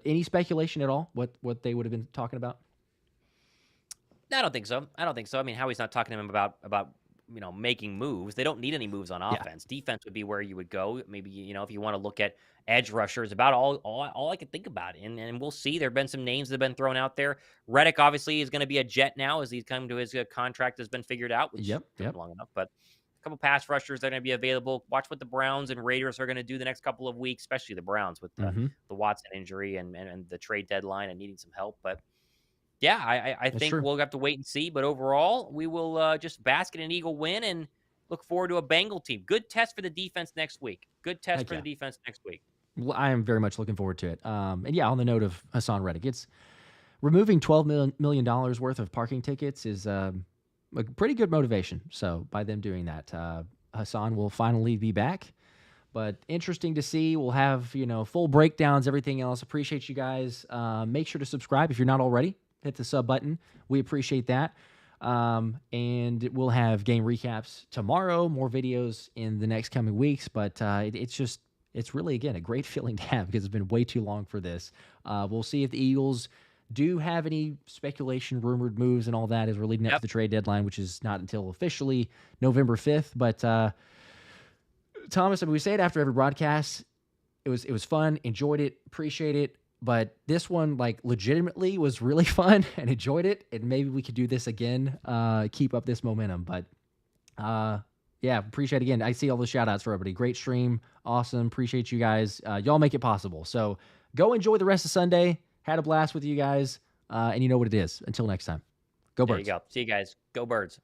any speculation at all what they would have been talking about? I don't think so. I mean, Howie's not talking to him about making moves. They don't need any moves on offense. Yeah. Defense would be where you would go. Maybe, if you want to look at edge rushers, about all I could think about. And we'll see. There have been some names that have been thrown out there. Reddick obviously is going to be a Jet now as he's come to his contract has been figured out, which took long enough. But a couple pass rushers that are going to be available. Watch what the Browns and Raiders are going to do the next couple of weeks, especially the Browns with the Watson injury and the trade deadline and needing some help. But yeah, I think we'll have to wait and see. But overall, we will just bask in an Eagle win and look forward to a Bengal team. Good test for the defense next week. The defense next week. Well, I am very much looking forward to it. And yeah, on the note of Hassan Reddick, it's removing $12 million worth of parking tickets is a pretty good motivation. So by them doing that, Hassan will finally be back. But interesting to see. We'll have, full breakdowns, everything else. Appreciate you guys. Make sure to subscribe if you're not already. Hit the sub button. We appreciate that. And we'll have game recaps tomorrow, more videos in the next coming weeks. But it's really, again, a great feeling to have because it's been way too long for this. We'll see if the Eagles do have any speculation, rumored moves and all that as we're leading up to the trade deadline, which is not until officially November 5th. But Thomas, we say it after every broadcast. It was fun, enjoyed it, appreciate it. But this one, legitimately was really fun and enjoyed it. And maybe we could do this again, keep up this momentum. But, yeah, appreciate it again. I see all the shout-outs for everybody. Great stream. Awesome. Appreciate you guys. Y'all make it possible. So go enjoy the rest of Sunday. Had a blast with you guys. And you know what it is. Until next time. Go Birds. There you go. See you guys. Go Birds.